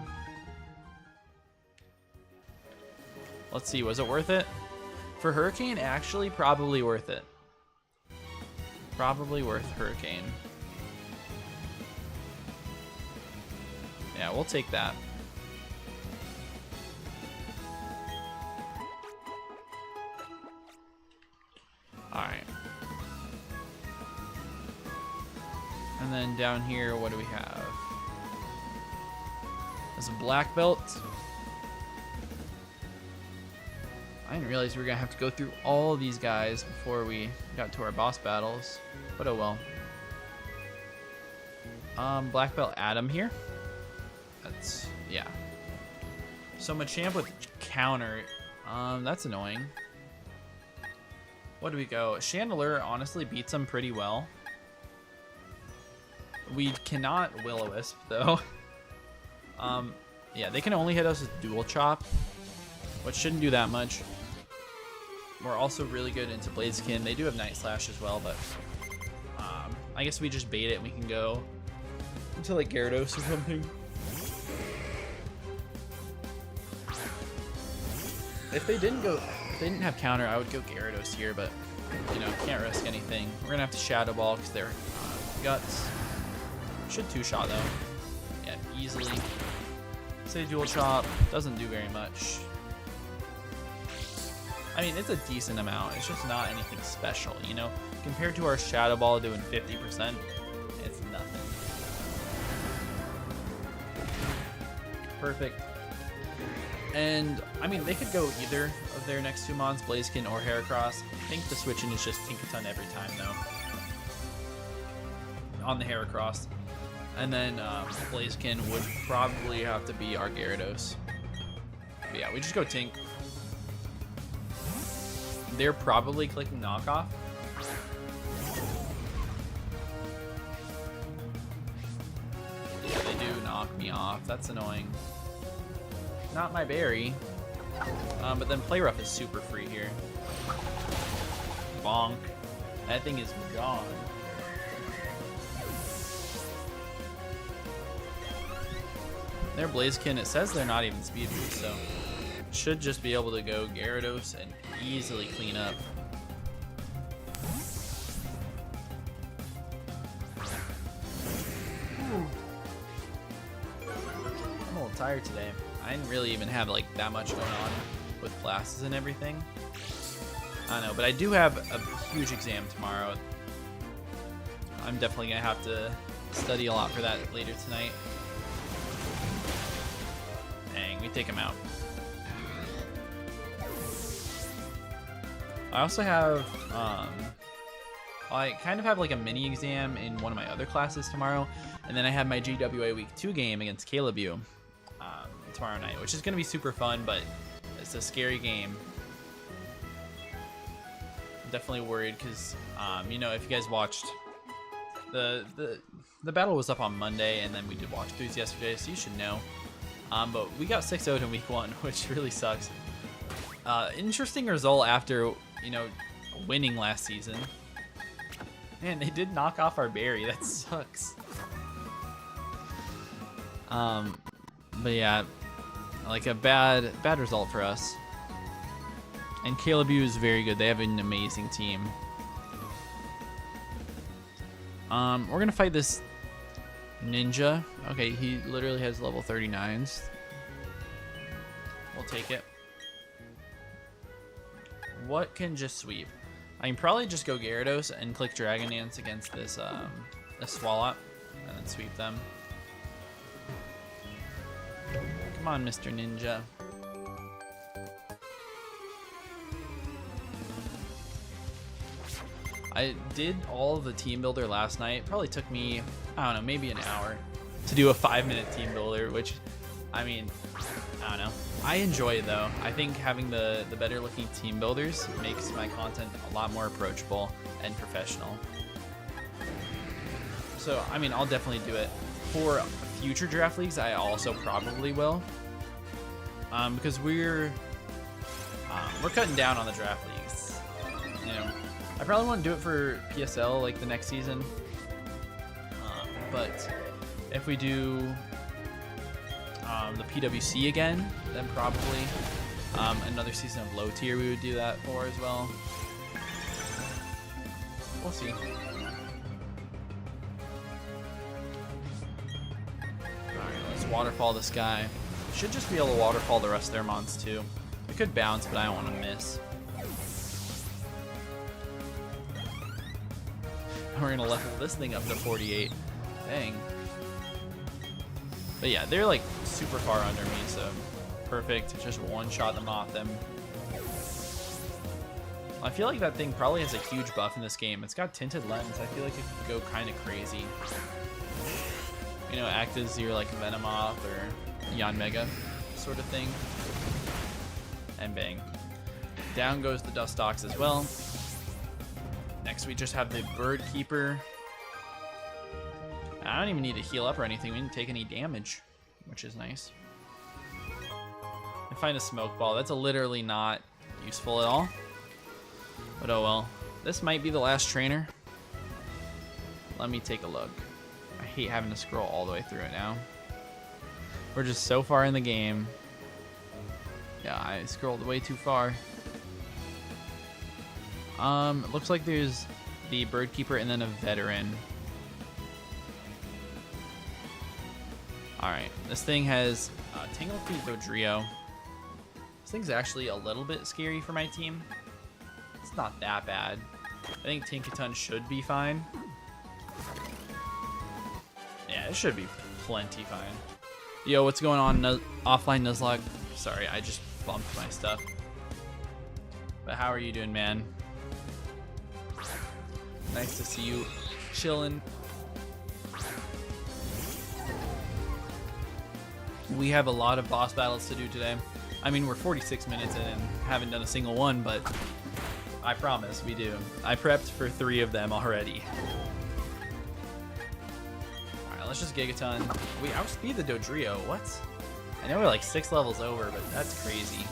Let's see, was it worth it? For Hurricane, actually, probably worth it. Probably worth Hurricane. Yeah, we'll take that. Alright. And then down here, what do we have? There's a Black Belt. I didn't realize we were going to have to go through all of these guys before we got to our boss battles. But oh well. Black Belt Adam here. That's, yeah. So Machamp with counter That's annoying. What do we go? Chandelier honestly beats them pretty well. We cannot Will-O-Wisp though. Yeah, they can only hit us with dual chop, which shouldn't do that much. We're also really good into Blaziken. They do have Night Slash as well, but I guess we just bait it and we can go into like Gyarados or something. If they didn't have counter, I would go Gyarados here, but you know, can't risk anything. We're gonna have to Shadow Ball because they're guts. Should two-shot though. Yeah, easily. Say dual chop, doesn't do very much. I mean, it's a decent amount. It's just not anything special, you know? Compared to our Shadow Ball doing 50%, it's nothing. Perfect. And, I mean, they could go either of their next two mons, Blaziken or Heracross. I think the switching is just Tinkaton every time, though. On the Heracross. And then Blaziken would probably have to be our Gyarados. But yeah, we just go Tink. They're probably clicking knockoff. Yeah, they do knock me off. That's annoying. Not my berry. But then Play Rough is super free here. Bonk. That thing is gone. Their Blaziken, it says they're not even speed boost, so should just be able to go Gyarados and easily clean up. I'm a little tired today. I didn't really even have like that much going on with classes and everything. I don't know, but I do have a huge exam tomorrow. I'm definitely gonna have to study a lot for that later tonight. Dang, we take him out. I also have, I kind of have like a mini exam in one of my other classes tomorrow, and then I have my GWA Week 2 game against Caleb U tomorrow night, which is going to be super fun, but it's a scary game. I'm definitely worried because, you know, if you guys watched, the battle was up on Monday, and then we did walkthroughs yesterday, so you should know. But we got 6-0'd in Week 1, which really sucks. Interesting result after, you know, winning last season. Man, they did knock off our berry. That sucks. But yeah, like a bad result for us. And Caleb U is very good. They have an amazing team. We're gonna fight this Ninja. Okay, he literally has level 39s. We'll take it. What can just sweep? I can probably just go Gyarados and click Dragon Dance against this Swallow and then sweep them. Come on, Mr. Ninja. I did all of the team builder last night. It probably took me, I don't know, maybe an hour to do a 5-minute team builder, which, I mean, I don't know. I enjoy it though. I think having the better looking team builders makes my content a lot more approachable and professional. So, I mean, I'll definitely do it. For future draft leagues, I also probably will. Because we're cutting down on the draft leagues. You know, I probably won't do it for PSL like the next season. But if we do the PWC again, then probably another season of low tier we would do that for as well. We'll see. Alright, let's waterfall this guy. Should just be able to waterfall the rest of their mons too. We could bounce, but I don't want to miss. We're gonna level this thing up to 48. Dang. But yeah, they're like super far under me, so perfect. Just one-shot them off them. I feel like that thing probably has a huge buff in this game. It's got tinted lens. I feel like it could go kind of crazy. You know, act as your like Venomoth or Yanmega sort of thing. And bang. Down goes the Dustox as well. Next, we just have the Bird Keeper. I don't even need to heal up or anything. We didn't take any damage, which is nice. I find a Smoke Ball. That's literally not useful at all. But oh well. This might be the last trainer. Let me take a look. I hate having to scroll all the way through it now. We're just so far in the game. Yeah, I scrolled way too far. It looks like there's the Bird Keeper and then a Veteran. Alright, this thing has Tanglefeet Dodrio. This thing's actually a little bit scary for my team. It's not that bad. I think Tinkaton should be fine. Yeah, it should be plenty fine. Yo, what's going on, offline Nuzlocke? Sorry, I just bumped my stuff. But how are you doing, man? Nice to see you chilling. We have a lot of boss battles to do today. I mean, we're 46 minutes in and haven't done a single one, but I promise we do. I prepped for 3 of them already. Alright, let's just Gigaton. We outspeed the Dodrio. What? I know we're like 6 levels over, but that's crazy.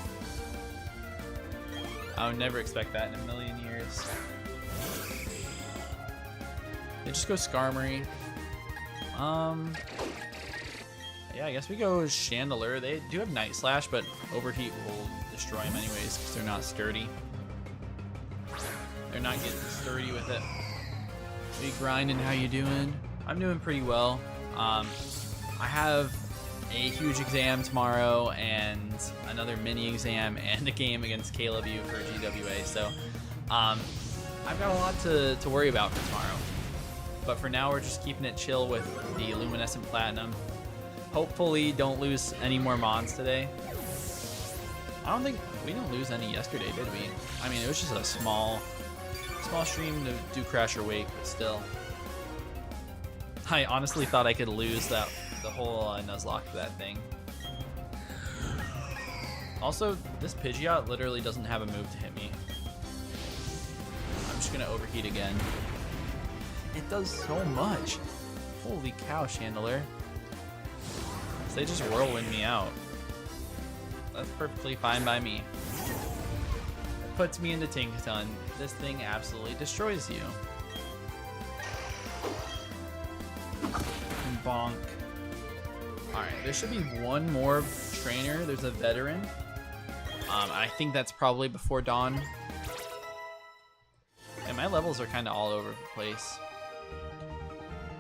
I would never expect that in a million years. They just go Skarmory. Yeah, I guess we go Chandelure. They do have Night Slash, but Overheat will destroy them anyways because they're not sturdy. They're not getting sturdy with it. Be grinding. How you doing? I'm doing pretty well. I have a huge exam tomorrow and another mini exam and a game against Caleb U for GWA. So I've got a lot to worry about for tomorrow. But for now, we're just keeping it chill with the Luminescent Platinum. Hopefully, don't lose any more mons today. I don't think we didn't lose any yesterday, did we? I mean, it was just a small stream to do Crash or Wake, but still. I honestly thought I could lose the whole Nuzlocke to that thing. Also, this Pidgeot literally doesn't have a move to hit me. I'm just gonna Overheat again. It does so much. Holy cow, Chandelure. They just whirlwind me out. That's perfectly fine by me. It puts me into Tinkaton. This thing absolutely destroys you. Bonk. Alright, there should be one more trainer. There's a Veteran. I think that's probably before Dawn. And my levels are kind of all over the place.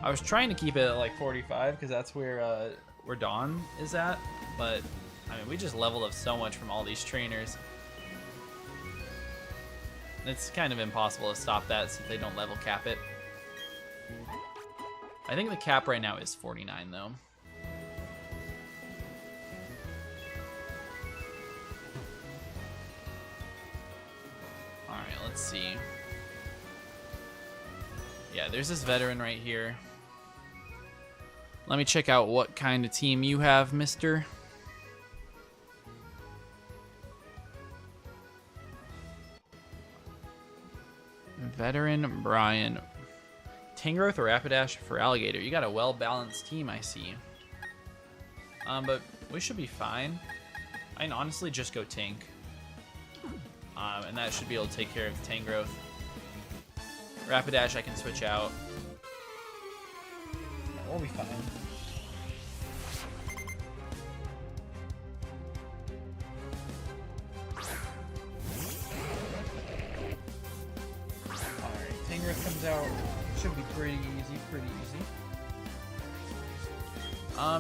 I was trying to keep it at like 45 because that's where Dawn is at, but I mean, we just leveled up so much from all these trainers. It's kind of impossible to stop that since they don't level cap it. I think the cap right now is 49 though. Alright, let's see. Yeah, there's this Veteran right here. Let me check out what kind of team you have, mister. Veteran Brian. Tangrowth or Rapidash for Alligator. You got a well-balanced team, I see. But we should be fine. I can honestly just go Tank. And that should be able to take care of the Tangrowth. Rapidash I can switch out. We'll be fine. Alright, Tangrowth comes out. Should be pretty easy,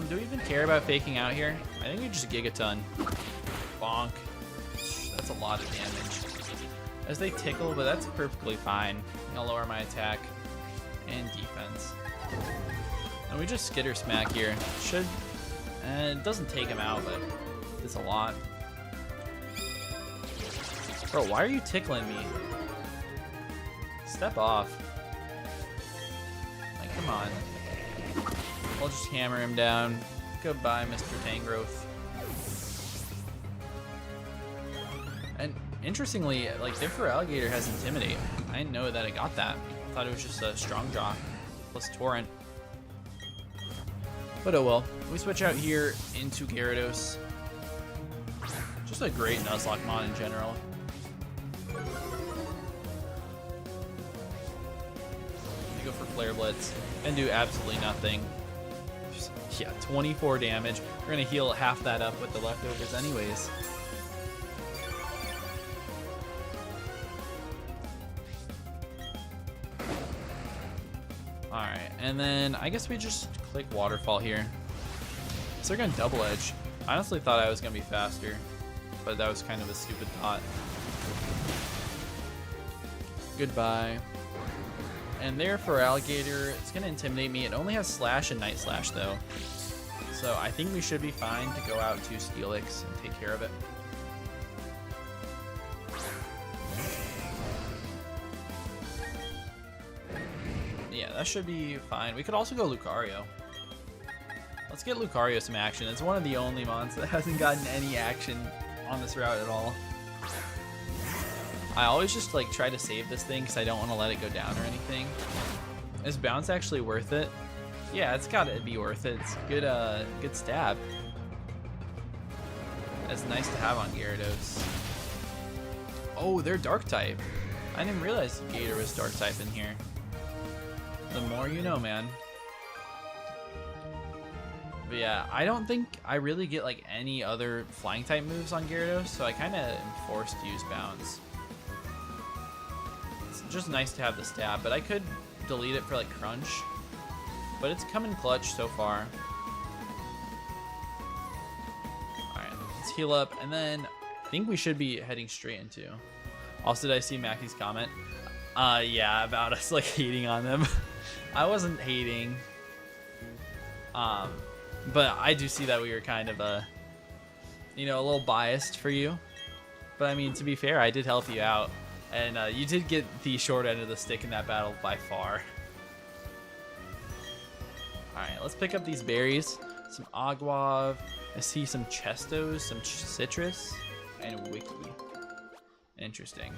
Do we even care about faking out here? I think we just Gigaton. Bonk. That's a lot of damage. As they tickle, but that's perfectly fine. I'll lower my attack and defense. And we just Skitter Smack here. Should, it doesn't take him out, but it's a lot. Bro, why are you tickling me? Step off. Like, come on. We'll just hammer him down. Goodbye, Mr. Tangrowth. And Interestingly, like their for alligator has Intimidate. I didn't know that it got that. I thought it was just a strong jaw plus Torrent. But oh well. We switch out here into Gyarados. Just a great Nuzlocke mod in general. We go for Flare Blitz and do absolutely nothing. Just, yeah, 24 damage. We're gonna heal half that up with the leftovers anyways. Alright, and then I guess we just click Waterfall here. So they're gonna double edge. I honestly thought I was gonna be faster, but that was kind of a stupid thought. Goodbye. And there for alligator, it's gonna intimidate me. It only has Slash and Night Slash though. So I think we should be fine to go out to Steelix and take care of it. Yeah, that should be fine. We could also go Lucario. Let's get Lucario some action. It's one of the only mons that hasn't gotten any action on this route at all. I always just like try to save this thing because I don't want to let it go down or anything. Is bounce actually worth it? Yeah, it's gotta be worth it. It's good, good stab. That's nice to have on Gyarados. Oh, they're Dark type. I didn't realize Gator was Dark type in here. The more you know, man. But yeah, I don't think I really get like any other flying type moves on Gyarados, so I kind of am forced to use bounce. It's just nice to have the stab, but I could delete it for like crunch. But it's coming clutch so far. Alright, let's heal up, and then I think we should be heading straight into. Also, did I see Mackey's comment? Yeah, about us like hating on them. I wasn't hating. But I do see that we were kind of you know, a little biased for you. But I mean, to be fair, I did help you out, and you did get the short end of the stick in that battle by far. All right, let's pick up these berries. Some Aguav. I see some Chestos, some Citrus, and Wiki. Interesting.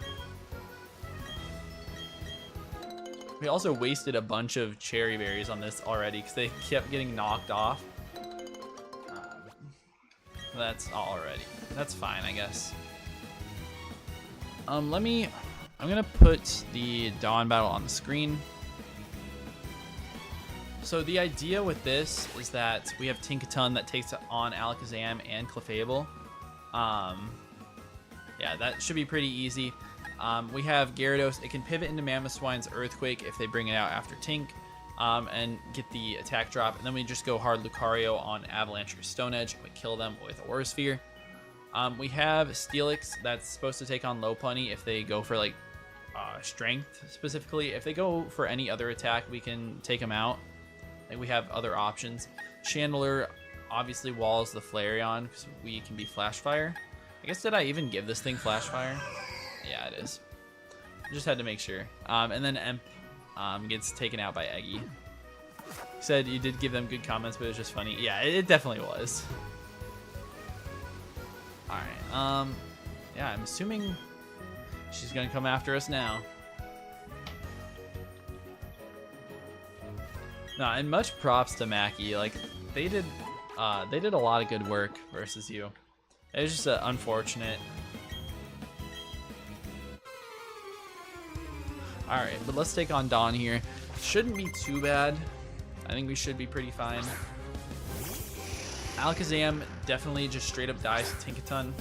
We also wasted a bunch of cherry berries on this already because they kept getting knocked off. That's already. That's fine, I guess. I'm gonna put the Dawn battle on the screen. So the idea with this is that we have Tinkaton that takes on Alakazam and Clefable. Yeah, that should be pretty easy. We have Gyarados. It can pivot into Mamoswine's Earthquake if they bring it out after Tink, and get the attack drop. And then we just go hard Lucario on Avalanche or Stone Edge. We kill them with Aura Sphere. We have Steelix that's supposed to take on Lopunny if they go for like Strength specifically. If they go for any other attack, we can take them out. Like we have other options. Chandler obviously walls the Flareon because we can be Flash Fire. I guess, did I even give this thing Flash Fire? Yeah, it is. Just had to make sure. And then Emp gets taken out by Eggy. He said you did give them good comments, but it was just funny. Yeah, it definitely was. Alright, yeah, I'm assuming she's gonna come after us now. No, and much props to Mackie. Like, they did a lot of good work versus you. It was just unfortunate. Alright, but let's take on Dawn here. Shouldn't be too bad. I think we should be pretty fine. Alakazam definitely just straight up dies to Tinkaton.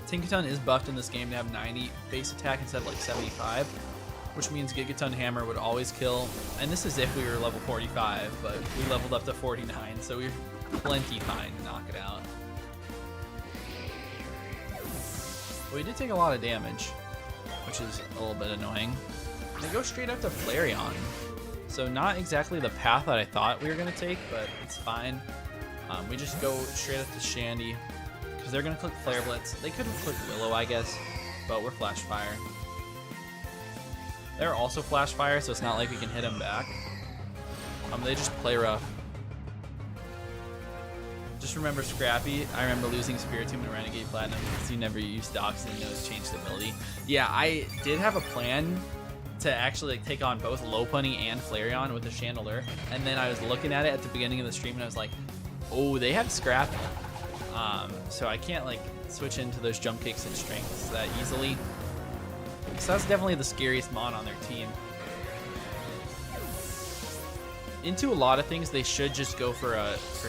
Tinkaton is buffed in this game to have 90 base attack instead of like 75, which means Gigaton Hammer would always kill. And this is if we were level 45, but we leveled up to 49, so we're plenty fine to knock it out. But we did take a lot of damage, which is a little bit annoying. They go straight up to Flareon. So not exactly the path that I thought we were going to take, but it's fine. We just go straight up to Shandy, because they're going to click Flare Blitz. They could have clicked Willow, I guess, but we're Flash Fire. They're also Flash Fire, so it's not like we can hit them back. They just play rough. Just remember Scrappy. I remember losing Spiritomb and Renegade Platinum because you never used Dox and those changed ability. Yeah, I did have a plan to actually like take on both Lopunny and Flareon with the Chandelure, and then I was looking at it at the beginning of the stream and I was like, oh, they have Scrappy, so I can't like switch into those jump kicks and strengths that easily. So that's definitely the scariest mon on their team. Into a lot of things, they should just go for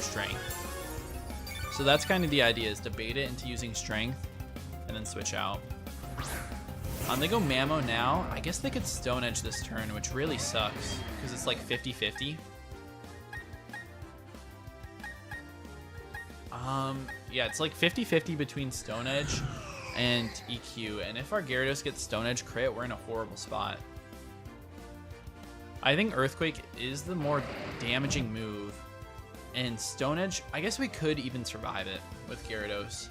strength. So that's kind of the idea, is to bait it into using strength and then switch out. They go Mammo now. I guess they could Stone Edge this turn, which really sucks because it's like 50-50. Yeah, it's like 50-50 between Stone Edge and EQ. And if our Gyarados gets Stone Edge crit, we're in a horrible spot. I think Earthquake is the more damaging move. And Stone Edge, I guess we could even survive it with Gyarados.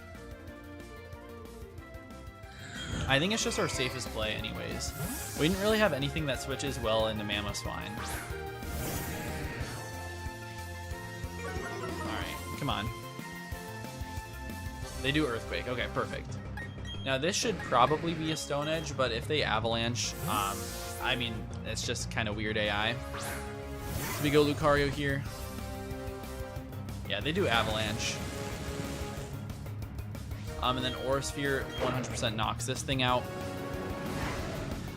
I think it's just our safest play anyways. We didn't really have anything that switches well into Mamoswine. Alright, come on. They do Earthquake. Okay, perfect. Now this should probably be a Stone Edge, but if they Avalanche, I mean, it's just kind of weird AI. So we go Lucario here. Yeah, they do Avalanche. And then Aura Sphere 100% knocks this thing out.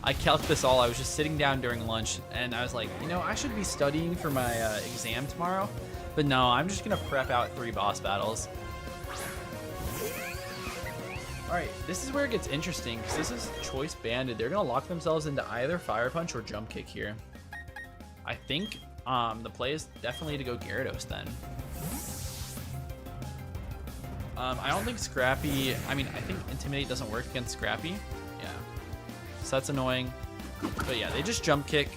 I calced this all. I was just sitting down during lunch, and I was like, you know, I should be studying for my exam tomorrow. But no, I'm just going to prep out 3 boss battles. Alright, this is where it gets interesting, because this is Choice Banded. They're going to lock themselves into either Fire Punch or Jump Kick here. I think the play is definitely to go Gyarados then. I don't think Scrappy... I mean, I think Intimidate doesn't work against Scrappy. Yeah. So that's annoying. But yeah, they just Jump Kick.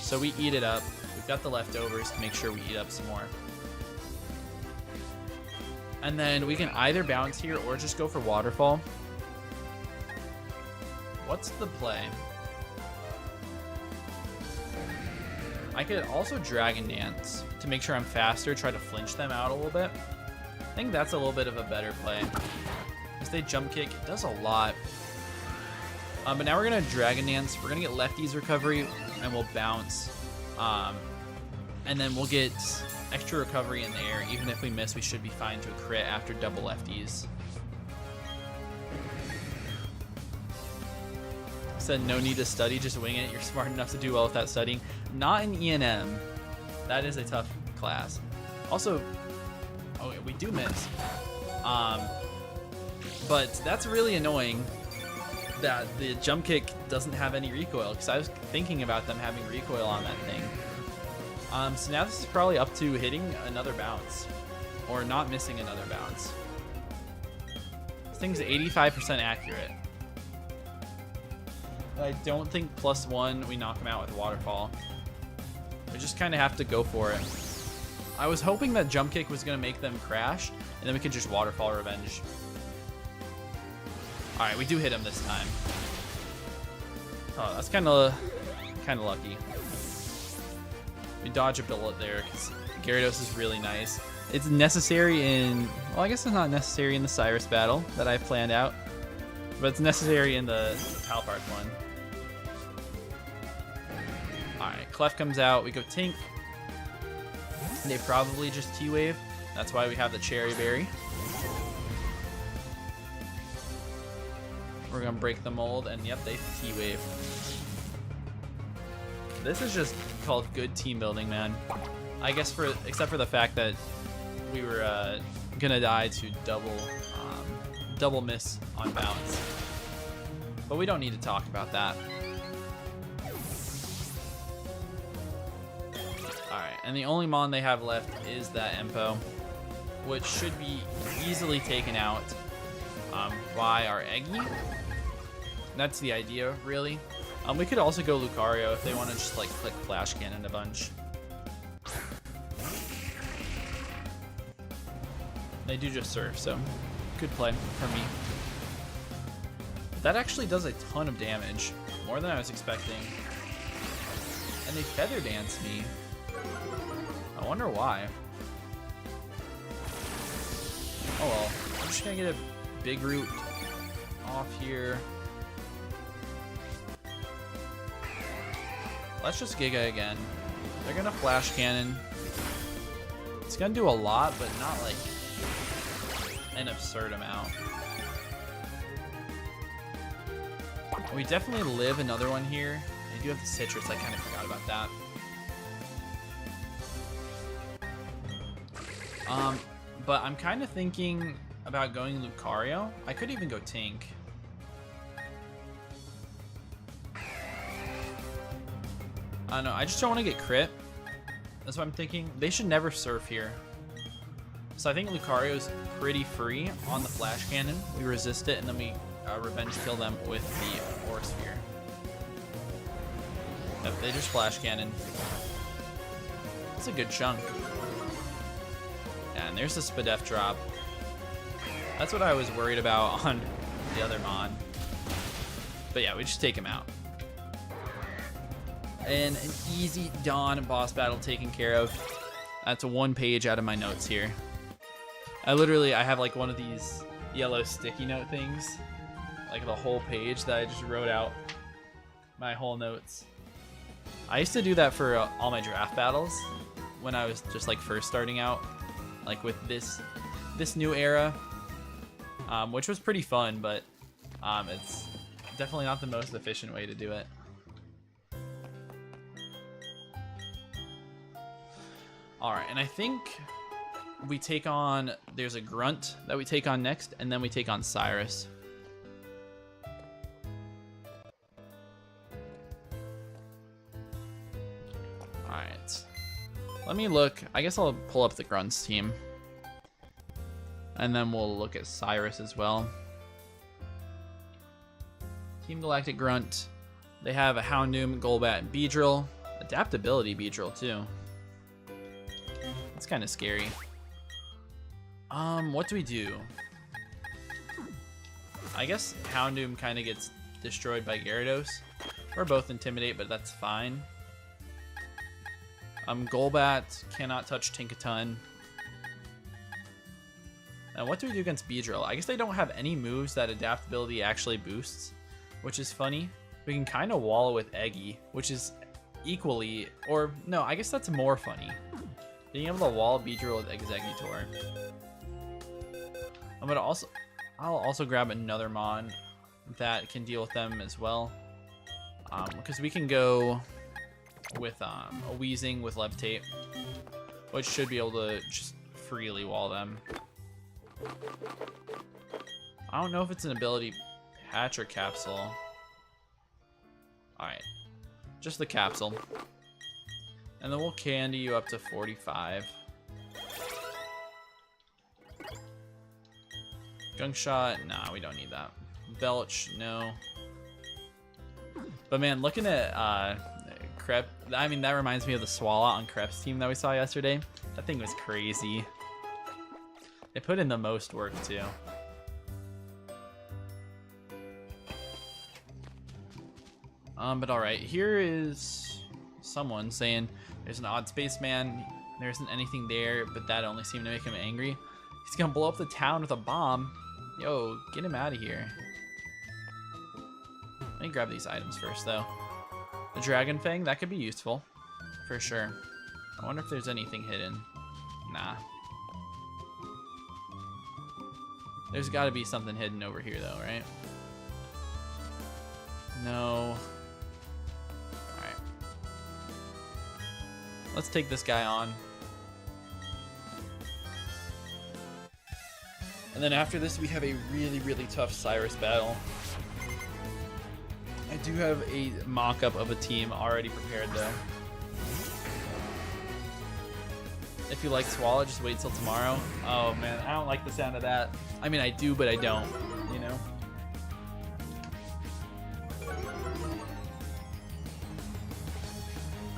So we eat it up. We've got the leftovers to make sure we eat up some more. And then we can either bounce here or just go for Waterfall. What's the play? I could also Dragon Dance to make sure I'm faster, try to flinch them out a little bit. I think that's a little bit of a better play. Because they Jump Kick, it does a lot. But now we're going to Dragon Dance. We're going to get Lefty's Recovery, and we'll bounce. And then we'll get extra recovery in the air. Even if we miss, we should be fine to a crit after double Lefties. Said no need to study, just wing it. You're smart enough to do well without studying. Not in ENM. That is a tough class. Also, oh, we do miss. But that's really annoying that the Jump Kick doesn't have any recoil, because I was thinking about them having recoil on that thing. So now this is probably up to hitting another bounce, or not missing another bounce. This thing's 85% accurate. I don't think +1 we knock him out with Waterfall. We just kind of have to go for it. I was hoping that Jump Kick was going to make them crash, and then we could just Waterfall Revenge. Alright, we do hit him this time. Oh, that's kind of lucky. We dodge a bullet there, because Gyarados is really nice. It's necessary in... Well, I guess it's not necessary in the Cyrus battle that I've planned out. But it's necessary in the Palpark one. Alright, Clef comes out. We go Tink. They probably just T-Wave. That's why we have the Cherry Berry. We're going to break the mold, and yep, they T-Wave. This is just called good team building, man. I guess except for the fact that we were going to die to double miss on bounce. But we don't need to talk about that. Alright, and the only mon they have left is that Empo, which should be easily taken out by our Eggy. That's the idea, really. We could also go Lucario if they want to just like click Flash Cannon a bunch. They do just Surf, so good play for me. That actually does a ton of damage, more than I was expecting. And they Feather Dance me. I wonder why. just gonna get a big root off here. Let's just Giga again. They're gonna flash cannon. It's gonna do a lot, but not like an absurd amount. We definitely live another one here. I do have the citrus, I kind of forgot about that. But I'm kind of thinking about going Lucario. I could even go Tink. I don't know, I just don't want to get crit. That's what I'm thinking. They should never surf here. So I think Lucario's pretty free on the flash cannon. We resist it and then we revenge kill them with the Aura Sphere. Yep, they just flash cannon. That's a good chunk. And there's the Spadef drop. That's what I was worried about on the other Mon. But yeah, we just take him out. And an easy Dawn boss battle taken care of. That's one page out of my notes here. I have like one of these yellow sticky note things. Like the whole page that I just wrote out my whole notes. I used to do that for all my draft battles when I was just like first starting out. Like with this new era, which was pretty fun, but it's definitely not the most efficient way to do it. All right, and I think we take on, there's a Grunt that we take on next, and then we take on Cyrus. All right. Let me look. I guess I'll pull up the Grunts team. And then we'll look at Cyrus as well. Team Galactic Grunt. They have a Houndoom, Golbat, and Beedrill. Adaptability Beedrill too. That's kind of scary. What do we do? I guess Houndoom kind of gets destroyed by Gyarados. We're both Intimidate, but that's fine. Golbat cannot touch Tinkaton. And what do we do against Beedrill? I guess they don't have any moves that adaptability actually boosts, which is funny. We can kind of wall with Eggy, which is equally, or no, I guess that's more funny. Being able to wall Beedrill with Exeggutor. I'll also grab another Mon that can deal with them as well. Because we can go with a Weezing with Levitate, which should be able to just freely wall them. I don't know if it's an ability patch or capsule. Alright, just the capsule. And then we'll candy you up to 45. Gunk Shot, nah, we don't need that. Belch, no. But man, looking at Crep, I mean, that reminds me of the Swallow on Crep's team that we saw yesterday. That thing was crazy. They put in the most work too. But alright, here is someone saying there's an odd spaceman, there isn't anything there, but that only seemed to make him angry. He's gonna blow up the town with a bomb. Yo, get him out of here. Let me grab these items first though. The Dragon Fang, that could be useful, for sure. I wonder if there's anything hidden. Nah. There's gotta be something hidden over here though, right? No. Alright. Let's take this guy on. And then after this, we have a really, really tough Cyrus battle. I do have a mock-up of a team already prepared though. If you like Swallow, just wait till tomorrow. Oh man, I don't like the sound of that. I mean, I do, but I don't, you know?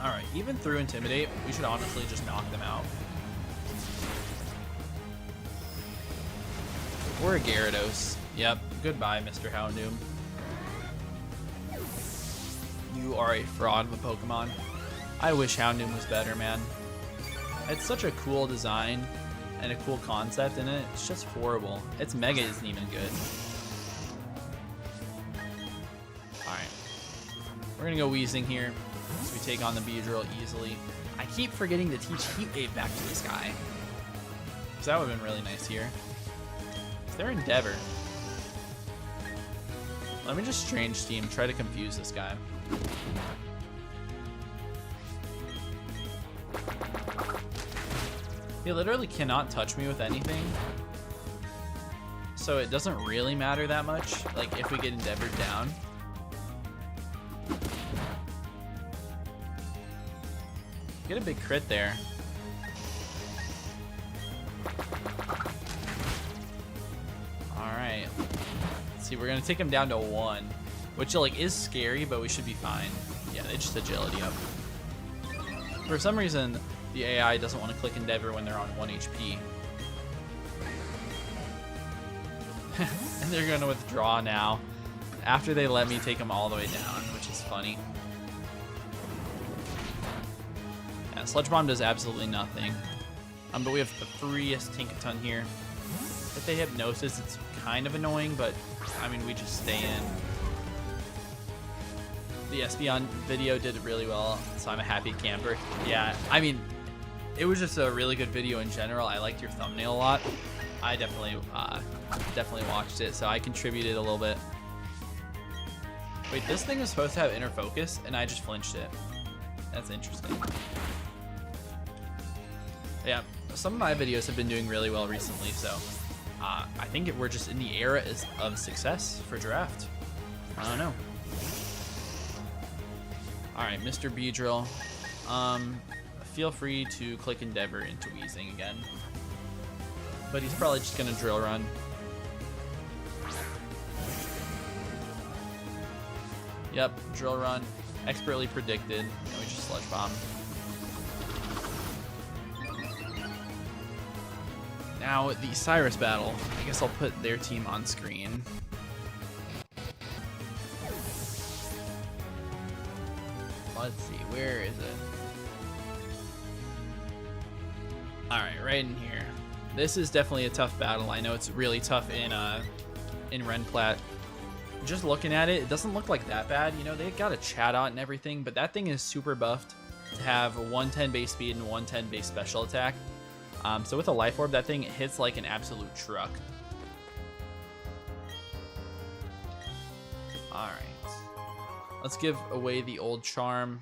Alright, even through Intimidate, we should honestly just knock them out. We're a Gyarados. Yep, goodbye, Mr. Houndoom. You are a fraud of a Pokemon. I wish Houndoom was better, man. It's such a cool design, and a cool concept in it. It's just horrible. Its mega isn't even good. Alright. We're gonna go Wheezing here. So we take on the Beedrill easily. I keep forgetting to teach Heat Wave back to this guy. Because that would have been really nice here. Is there Endeavor? Let me just Strange Team, try to confuse this guy. He literally cannot touch me with anything. So it doesn't really matter that much, like if we get Endeavored down. Get a big crit there. Alright. Let's see, we're gonna take him down to 1. Which like is scary, but we should be fine. Yeah, they just agility up. For some reason, the AI doesn't want to click Endeavor when they're on 1 HP. And they're gonna withdraw now. After they let me take them all the way down, which is funny. Yeah, Sludge Bomb does absolutely nothing. But we have the freest Tinkaton here. If they Hypnosis, it's kind of annoying, but I mean, we just stay in. The Espeon video did really well, so I'm a happy camper. Yeah, I mean, it was just a really good video in general. I liked your thumbnail a lot. I definitely watched it, so I contributed a little bit. Wait, this thing was supposed to have inner focus, and I just flinched it. That's interesting. Yeah, some of my videos have been doing really well recently, so I think we're just in the era of success for draft. I don't know. Alright, Mr. Beedrill. Feel free to click Endeavor into Wheezing again. But he's probably just gonna Drill Run. Yep, Drill Run. Expertly predicted. And we just Sludge Bomb. Now, the Cyrus battle. I guess I'll put their team on screen. Let's see, where is it? Alright, right in here. This is definitely a tough battle. I know it's really tough in Renplat. Just looking at it, it doesn't look like that bad. You know, they got a chat out and everything, but that thing is super buffed to have 110 base speed and 110 base special attack. So with a Life Orb, that thing hits like an absolute truck. Alright. Let's give away the old charm.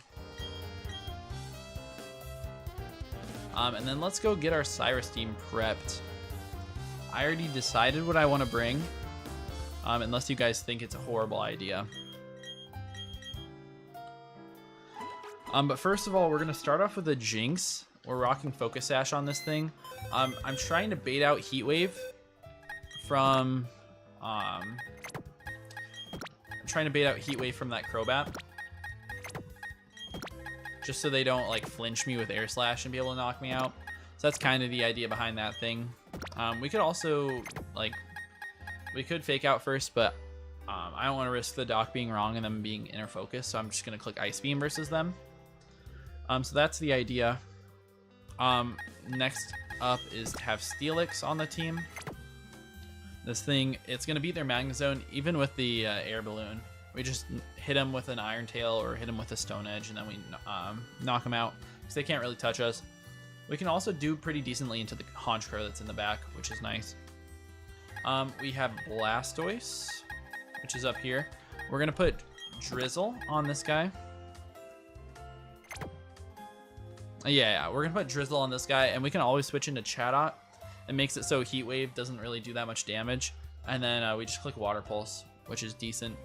And then let's go get our Cyrus team prepped. I already decided what I want to bring. Unless you guys think it's a horrible idea. But first of all, we're going to start off with a Jinx. We're rocking Focus Sash on this thing. I'm trying to bait out Heat Wave from... I'm trying to bait out Heat Wave from that Crobat. Just so they don't like flinch me with Air Slash and be able to knock me out. So that's kind of the idea behind that thing. We could also like... We could Fake Out first, but I don't want to risk the Doc being wrong and them being inner focus, so I'm just going to click Ice Beam versus them. So that's the idea. Next up is to have Steelix on the team. This thing, it's going to beat their Magnet Zone, even with the Air Balloon. We just hit them with an Iron Tail or hit them with a Stone Edge, and then we knock them out, because they can't really touch us. We can also do pretty decently into the Honchkrow that's in the back, which is nice. We have Blastoise, which is up here. We're going to put Drizzle on this guy. Yeah, we're going to put Drizzle on this guy, and we can always switch into Chatot. It makes it so Heat Wave doesn't really do that much damage. And then we just click Water Pulse, which is decent.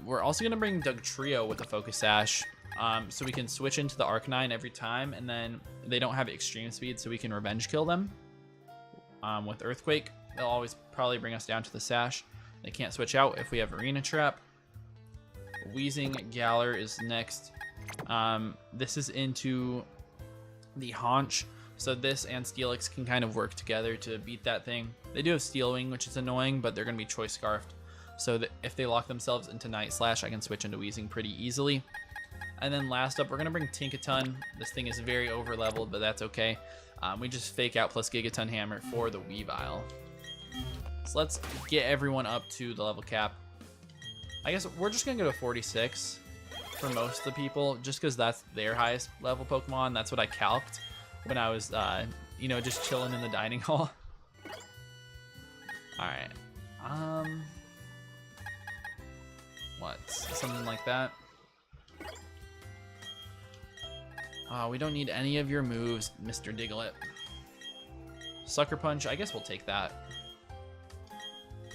We're also going to bring Dugtrio with a Focus Sash, so we can switch into the Arcanine every time, and then they don't have extreme speed, so we can Revenge Kill them. With Earthquake, they'll always probably bring us down to the Sash. They can't switch out if we have Arena Trap. Wheezing Galar is next. This is into the Haunch, so this and Steelix can kind of work together to beat that thing. They do have Steel Wing, which is annoying, but they're going to be Choice Scarfed, so that if they lock themselves into Night Slash, I can switch into Wheezing pretty easily. And then last up, we're going to bring Tinkaton. This thing is very over leveled, but that's okay. We just fake out plus Gigaton Hammer for the Weavile. So let's get everyone up to the level cap. I guess we're just going to go to 46 for most of the people, just because that's their highest level Pokemon. That's what I calced when I was, you know, just chilling in the dining hall. All right. What? Something like that. We don't need any of your moves, Mr. Diglett. Sucker Punch, I guess we'll take that.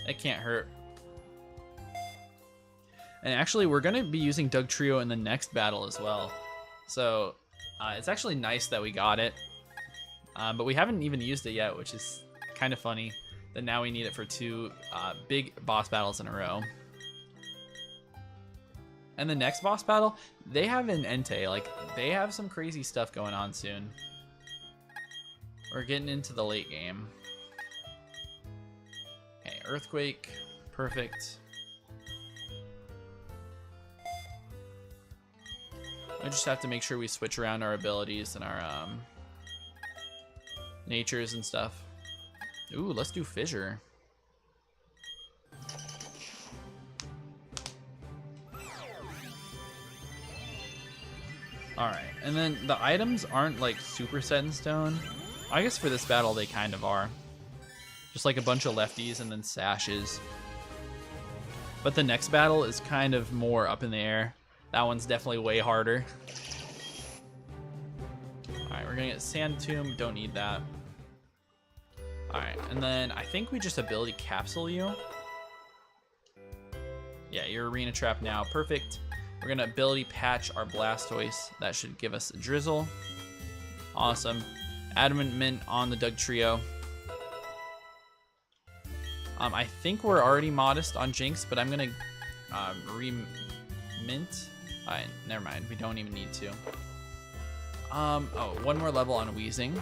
It can't hurt. And actually, we're going to be using Dugtrio in the next battle as well. So, it's actually nice that we got it. But we haven't even used it yet, which is kind of funny that now we need it for 2 big boss battles in a row. And the next boss battle, they have an Entei. Like, they have some crazy stuff going on soon. We're getting into the late game. Okay, Earthquake. Perfect. I just have to make sure we switch around our abilities and our natures and stuff. Ooh, let's do Fissure. Alright, and then the items aren't like super set in stone. I guess for this battle they kind of are. Just like a bunch of lefties and then sashes. But the next battle is kind of more up in the air. That one's definitely way harder. Alright, we're gonna get Sand Tomb, don't need that. Alright, and then I think we just ability capsule you. Yeah, you're Arena Trap now, perfect. We're gonna ability patch our Blastoise. That should give us a Drizzle. Awesome. Adamant Mint on the Dugtrio. I think we're already modest on Jinx, but I'm gonna re-mint. Alright, never mind. We don't even need to. Oh, 1 more level on Weezing.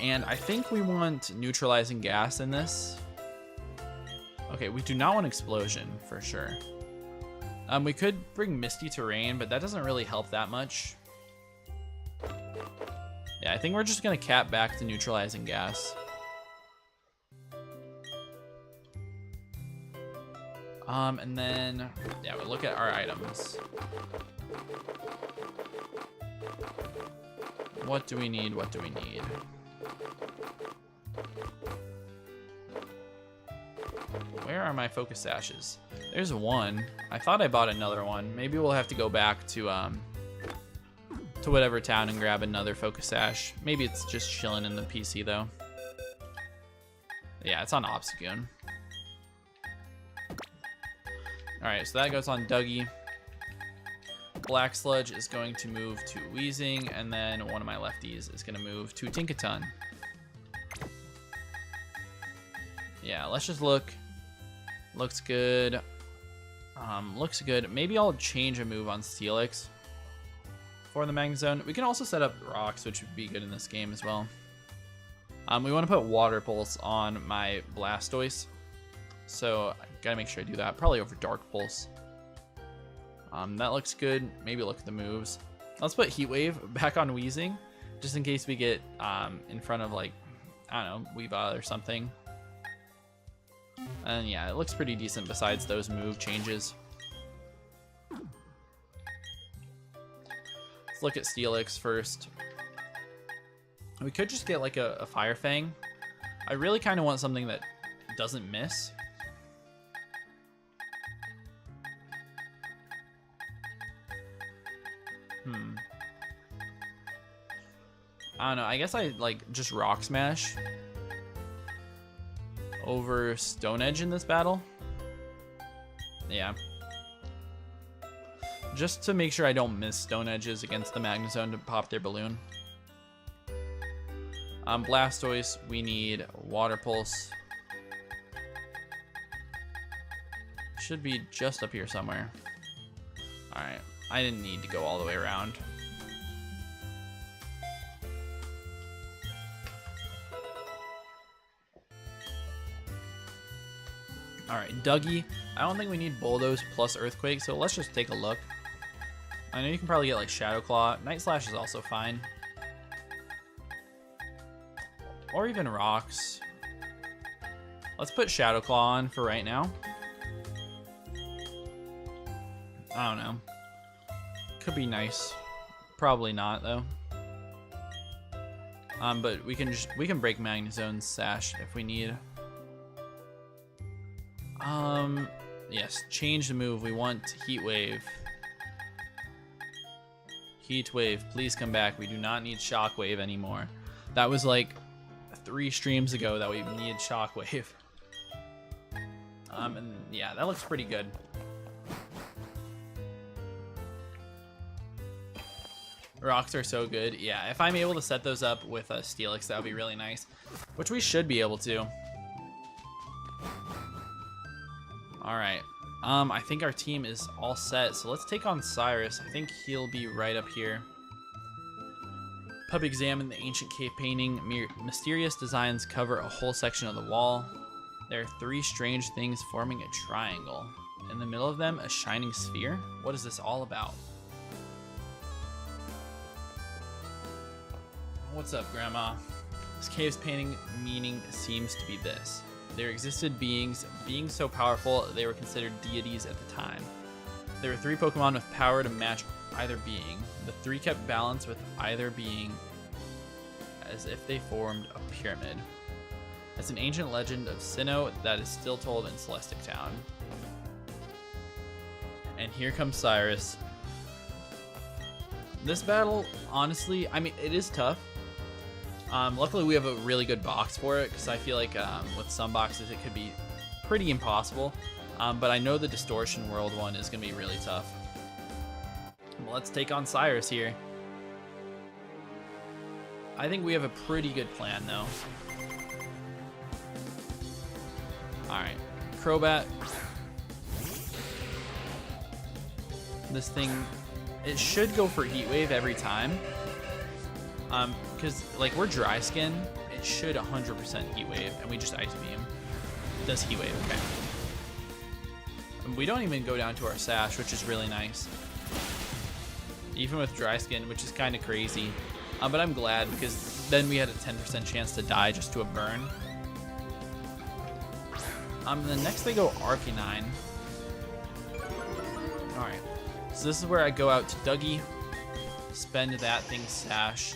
And I think we want Neutralizing Gas in this. Okay, we do not want Explosion, for sure. We could bring Misty Terrain, but that doesn't really help that much. Yeah, I think we're just gonna cap back to Neutralizing Gas. And then, yeah, we'll look at our items. What do we need? What do we need? Where are my focus sashes? There's one. I thought I bought another one. Maybe we'll have to go back to whatever town and grab another focus sash. Maybe it's just chilling in the PC though. Yeah, it's on Obstagoon. Alright, so that goes on Dougie. Black Sludge is going to move to Weezing, and then one of my lefties is going to move to Tinkaton. Yeah, let's just look. Looks good. Looks good. Maybe I'll change a move on Steelix for the Magnezone. We can also set up rocks, which would be good in this game as well. We want to put Water Pulse on my Blastoise, so I gotta make sure I do that. Probably over Dark Pulse. That looks good. Maybe look at the moves. Let's put Heat Wave back on Weezing, just in case we get in front of, like, I don't know, Weavile or something. And yeah, it looks pretty decent besides those move changes. Let's look at Steelix first. We could just get like a Fire Fang. I really kind of want something that doesn't miss. I don't know. I guess I like just Rock Smash over Stone Edge in this battle. Yeah. Just to make sure I don't miss Stone Edges against the Magnezone to pop their balloon. Blastoise, we need Water Pulse. Should be just up here somewhere. Alright, I didn't need to go all the way around. Alright, Dougie. I don't think we need Bulldoze plus Earthquake, so let's just take a look. I know you can probably get like Shadow Claw. Night Slash is also fine. Or even Rocks. Let's put Shadow Claw on for right now. I don't know. Could be nice. Probably not though. But we can break Magnezone's Sash if we need. Yes, change the move. We want Heat Wave. Heat Wave, please come back. We do not need Shockwave anymore. That was like 3 streams ago that we needed Shockwave. And yeah, that looks pretty good. Rocks are so good. Yeah, if I'm able to set those up with a Steelix, that would be really nice. Which we should be able to. Alright. I think our team is all set, so let's take on Cyrus. I think he'll be right up here. Pub examine the ancient cave painting. Mysterious designs cover a whole section of the wall. There are 3 strange things forming a triangle. In the middle of them, a shining sphere. What is this all about? What's up, Grandma? This cave's painting meaning seems to be this. There existed beings so powerful they were considered deities at the time. There were 3 Pokemon with power to match either being. The 3 kept balance with either being as if they formed a pyramid. It's an ancient legend of Sinnoh that is still told in Celestic Town. And here comes Cyrus. This battle, honestly, I mean, it is tough. Luckily, we have a really good box for it, because I feel like with some boxes it could be pretty impossible. But I know the Distortion World one is going to be really tough. Well, let's take on Cyrus here. I think we have a pretty good plan, though. Alright, Crobat. This thing, it should go for Heat Wave every time. Because, like, we're Dry Skin, it should 100% Heat Wave, and we just Ice Beam. It does Heat Wave, okay. And we don't even go down to our Sash, which is really nice. Even with Dry Skin, which is kind of crazy. But I'm glad, because then we had a 10% chance to die just to a burn. Then next they go Arcanine. Alright, so this is where I go out to Dougie, spend that thing's Sash.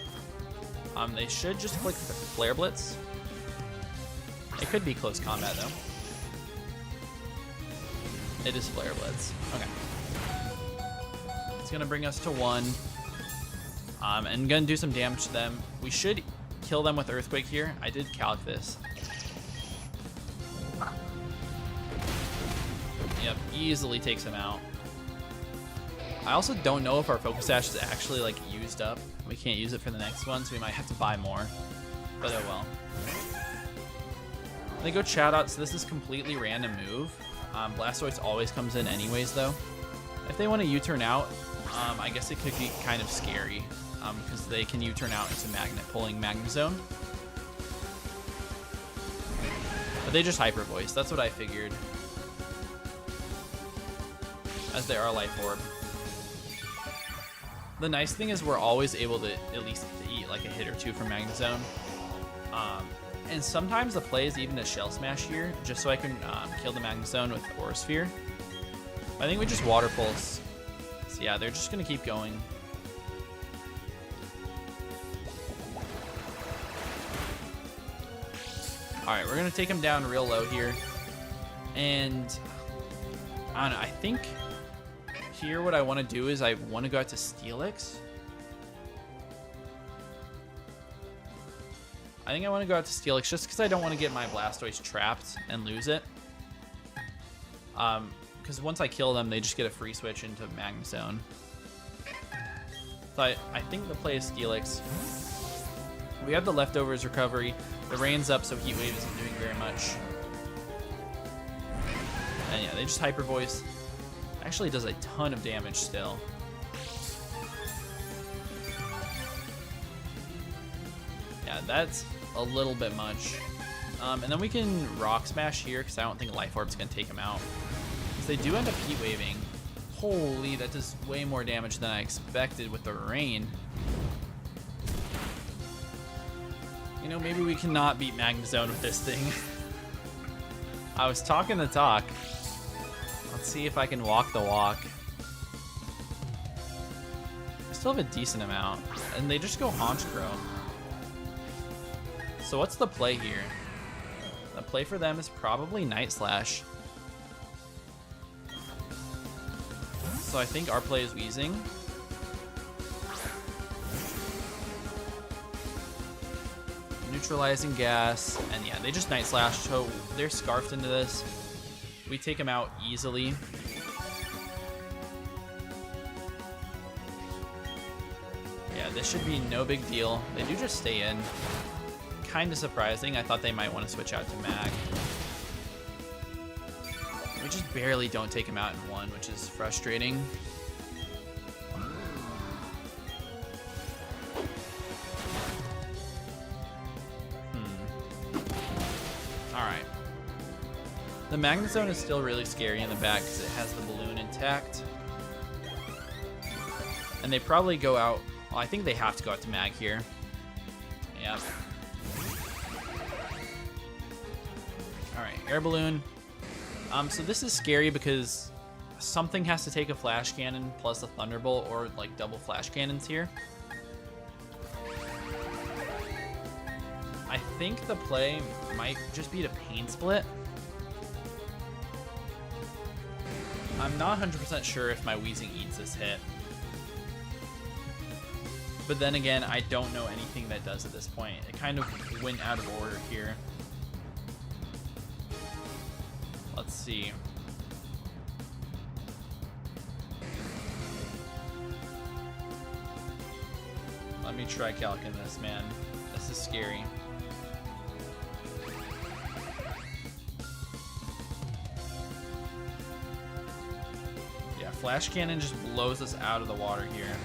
They should just click the Flare Blitz. It could be close combat though. It is Flare Blitz. Okay. It's gonna bring us to 1. And gonna do some damage to them. We should kill them with Earthquake here. I did calc this. Yep, easily takes him out. I also don't know if our Focus Sash is actually like used up. We can't use it for the next one, so we might have to buy more. But oh well. They go Chatot, so this is completely random move. Blastoise always comes in anyways though. If they want to U-turn out, I guess it could be kind of scary. Because they can U-turn out into pulling Magnezone. But they just Hyper Voice, that's what I figured. As they are Life Orb. The nice thing is we're always able to at least eat like a hit or 2 from Magnezone. And sometimes the play is even a Shell Smash here, just so I can kill the Magnezone with Aura Sphere. I think we just Water Pulse. So yeah, they're just gonna keep going. Alright, we're gonna take him down real low here. And I don't know, I think here what I want to do is I want to go out to Steelix. I think I want to go out to Steelix just because I don't want to get my Blastoise trapped and lose it. Because once I kill them, they just get a free switch into Magnezone. So I think the play is Steelix. We have the Leftovers recovery. The rain's up, so Heat Wave isn't doing very much. And yeah, they just Hyper Voice. Actually does a ton of damage still. Yeah, that's a little bit much. And then we can Rock Smash here because I don't think Life Orb's going to take him out. Because they do end up Heat Waving. Holy, that does way more damage than I expected with the rain. You know, maybe we cannot beat Magnezone with this thing. I was talking the talk. Let's see if I can walk the walk. I still have a decent amount. And they just go Honchkrow. So what's the play here? The play for them is probably Night Slash. So I think our play is Weezing. Neutralizing Gas, and yeah, they just Night Slash, so they're scarfed into this. We take them out easily. Yeah, this should be no big deal. They do just stay in. Kind of surprising. I thought they might want to switch out to Mag. We just barely don't take him out in one, which is frustrating. Alright. The Magnezone is still really scary in the back because it has the balloon intact. And they probably go out... Well, I think they have to go out to Mag here. Yep. Alright, Air Balloon. So this is scary because something has to take a Flash Cannon plus a Thunderbolt or like double Flash Cannons here. I think the play might just be to Pain Split. I'm not 100% sure if my Weezing eats this hit. But then again, I don't know anything that does at this point. It kind of went out of order here. Let's see. Let me try calcing this, man. This is scary. Yeah, Flash Cannon just blows us out of the water here.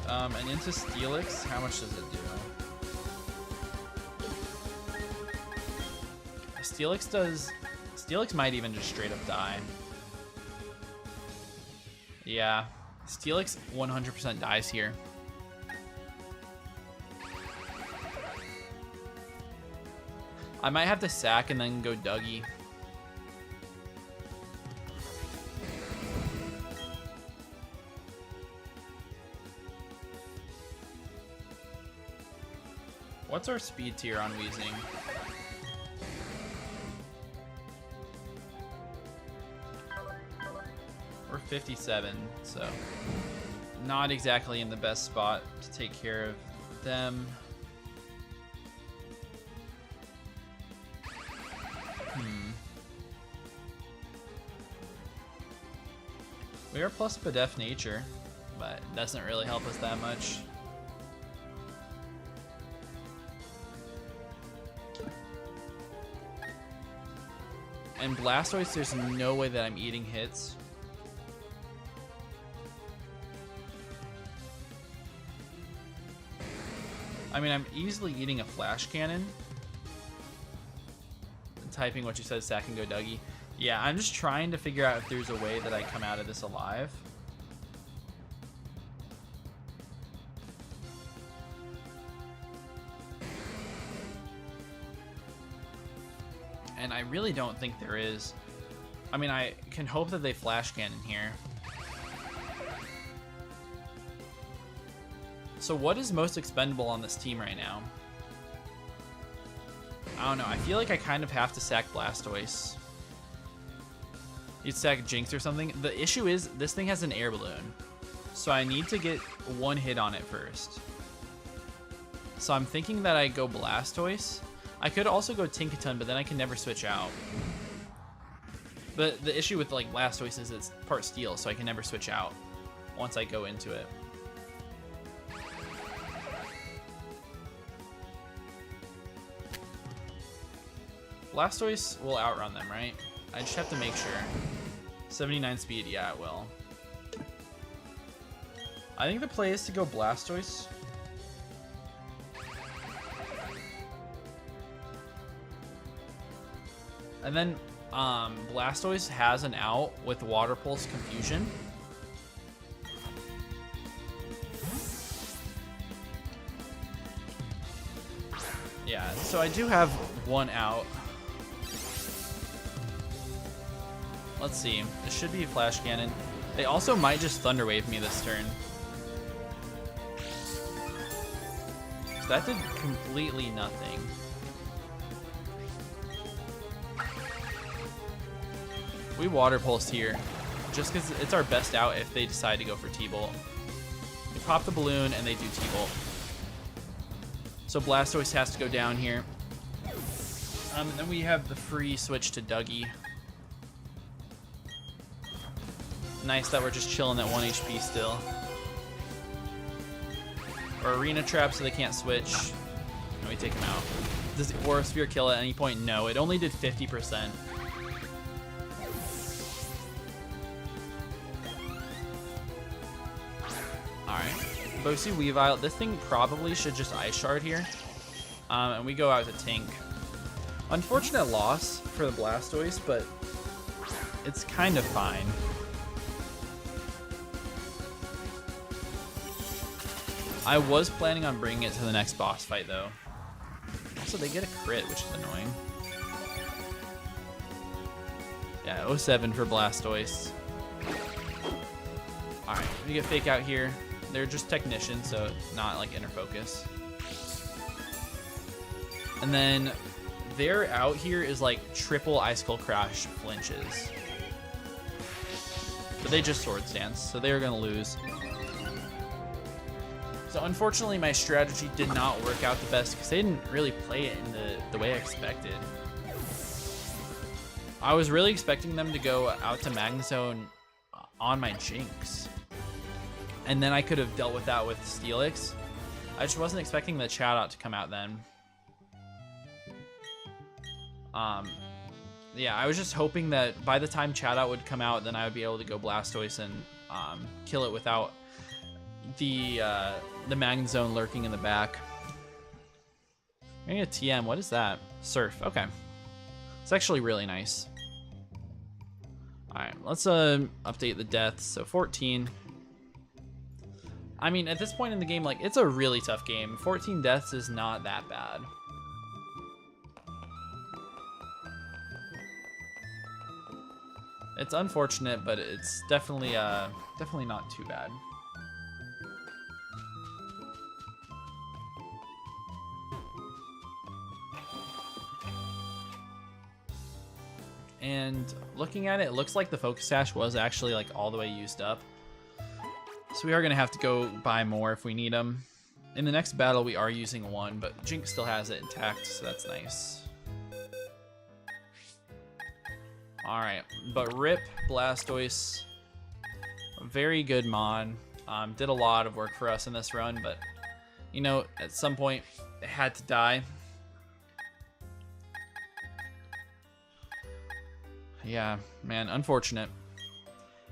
And into Steelix, how much does it do? Steelix might even just straight up die. Yeah, Steelix 100% dies here. I might have to sack and then go Dougie. What's our speed tier on Weezing? We're 57, so not exactly in the best spot to take care of them. We are plus Pedef Nature, but it doesn't really help us that much. And Blastoise, there's no way that I'm eating hits. I mean, I'm easily eating a Flash Cannon. Typing what you said, sack and go Dougie. Yeah, I'm just trying to figure out if there's a way that I come out of this alive. And I really don't think there is. I mean, I can hope that they Flash Cannon here. So what is most expendable on this team right now? I don't know. I feel like I kind of have to sack Blastoise. You'd sack Jinx or something. The issue is this thing has an air balloon. So I need to get one hit on it first. So I'm thinking that I go Blastoise. I could also go Tinkaton, but then I can never switch out. But the issue with like Blastoise is it's part steel, so I can never switch out once I go into it. Blastoise will outrun them, right? I just have to make sure. 79 speed, yeah, it will. I think the play is to go Blastoise. And then Blastoise has an out with Water Pulse Confusion. Yeah, so I do have one out. Let's see. This should be Flash Cannon. They also might just Thunder Wave me this turn. So that did completely nothing. We Water Pulsed here, just because it's our best out if they decide to go for T-Bolt. We pop the balloon and they do T-Bolt. So Blastoise has to go down here. And then we have the free switch to Dougie. Nice that we're just chilling at 1 HP still. Or Arena Trap so they can't switch. And we take them out. Does the Aura Sphere kill at any point? No, it only did 50%. Alright. Bosu Weavile. This thing probably should just Ice Shard here. And we go out to Tank. Unfortunate loss for the Blastoise, but it's kind of fine. I was planning on bringing it to the next boss fight, though. Also, they get a crit, which is annoying. Yeah, 07 for Blastoise. Alright, we get Fake Out here. They're just technicians, so not like inner focus. And then their out here is like triple Icicle Crash flinches. But they just Sword Stance, so they're gonna lose. So unfortunately my strategy did not work out the best because they didn't really play it in the way I expected. I was really expecting them to go out to Magnezone on my Jinx. And then I could have dealt with that with Steelix. I just wasn't expecting the Chat Out to come out then. Yeah, I was just hoping that by the time Chat Out would come out, then I would be able to go Blastoise and kill it without the Magnezone lurking in the back. I need a TM. What is that? Surf. Okay. It's actually really nice. Alright, let's update the deaths. So 14. I mean, at this point in the game, like, it's a really tough game. 14 deaths is not that bad. It's unfortunate, but it's definitely not too bad. And looking at it, it looks like the Focus Sash was actually like all the way used up. So we are gonna have to go buy more if we need them. In the next battle, we are using one, but Jinx still has it intact, so that's nice. All right, but RIP Blastoise, very good mon. Did a lot of work for us in this run, but you know, at some point it had to die. Yeah, man, unfortunate.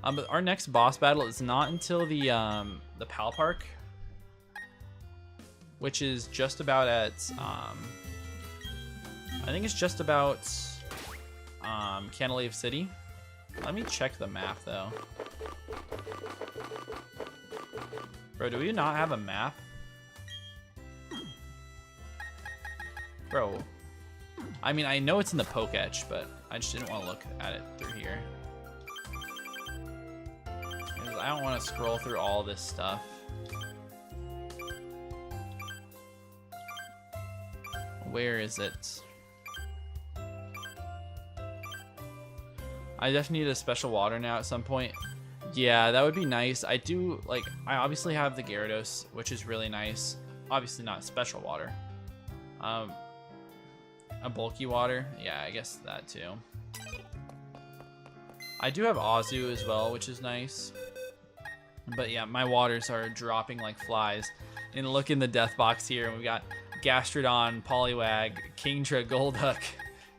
But our next boss battle is not until the Pal Park, which is just about at I think it's just about Canalave City. Let me check the map though. Bro, do we not have a map? Bro, I mean, I know it's in the Pokétch, but I just didn't want to look at it through here. Because I don't want to scroll through all this stuff. Where is it? I definitely need a special water now at some point. Yeah, that would be nice. I do, like, I obviously have the Gyarados, which is really nice. Obviously not special water. A bulky water? Yeah, I guess that too. I do have Azu as well, which is nice. But yeah, my waters are dropping like flies. And look in the death box here, and we've got Gastrodon, Poliwag, Kingdra, Golduck,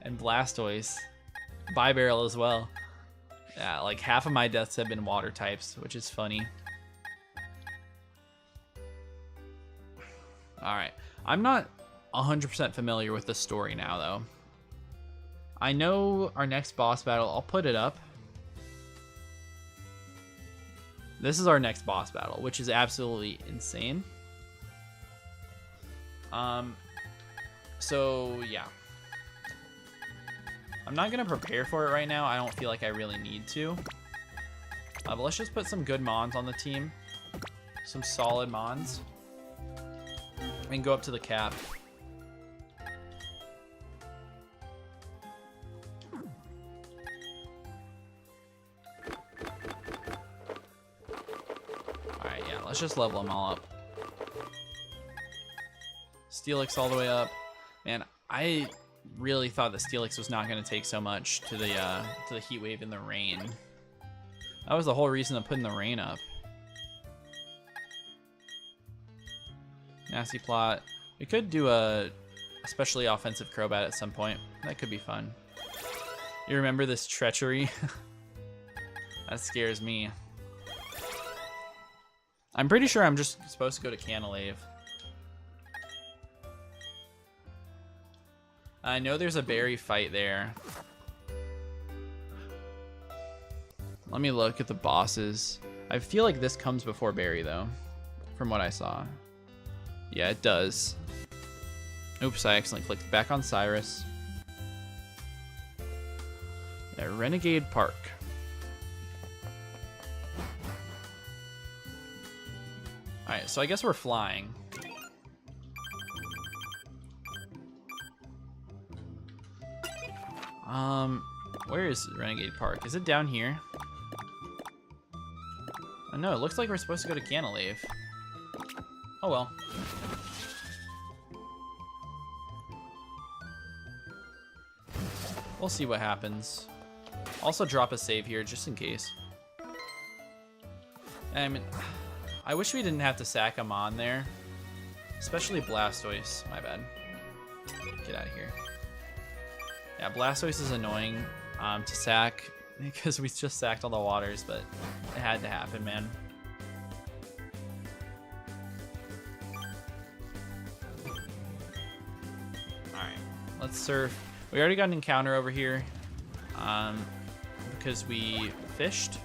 and Blastoise. Bibarel as well. Yeah, like half of my deaths have been water types, which is funny. Alright. I'm not 100% familiar with the story now, though. I know our next boss battle. I'll put it up. This is our next boss battle, which is absolutely insane. So, yeah. I'm not going to prepare for it right now. I don't feel like I really need to. But let's just put some good mons on the team. Some solid mons. And go up to the cap. Alright, yeah, let's just level them all up. Steelix all the way up. Man, I really thought that Steelix was not going to take so much to the heat wave in the rain. That was the whole reason of putting the rain up. Nasty plot. We could do a especially offensive Crobat at some point. That could be fun. You remember this treachery? That scares me. I'm pretty sure I'm just supposed to go to Canalave. I know there's a berry fight there. Let me look at the bosses. I feel like this comes before berry though, from what I saw. Yeah, it does. Oops, I accidentally clicked back on Cyrus. Yeah, Renegade Park. Alright, so I guess we're flying. Where is Renegade Park? Is it down here? Oh, no, it looks like we're supposed to go to Canalave. Oh well. We'll see what happens. Also drop a save here just in case. I mean, I wish we didn't have to sack him on there. Especially Blastoise. My bad. Get out of here. Yeah, Blastoise is annoying to sack because we just sacked all the waters, but it had to happen, man. Alright, let's surf. We already got an encounter over here because we fished.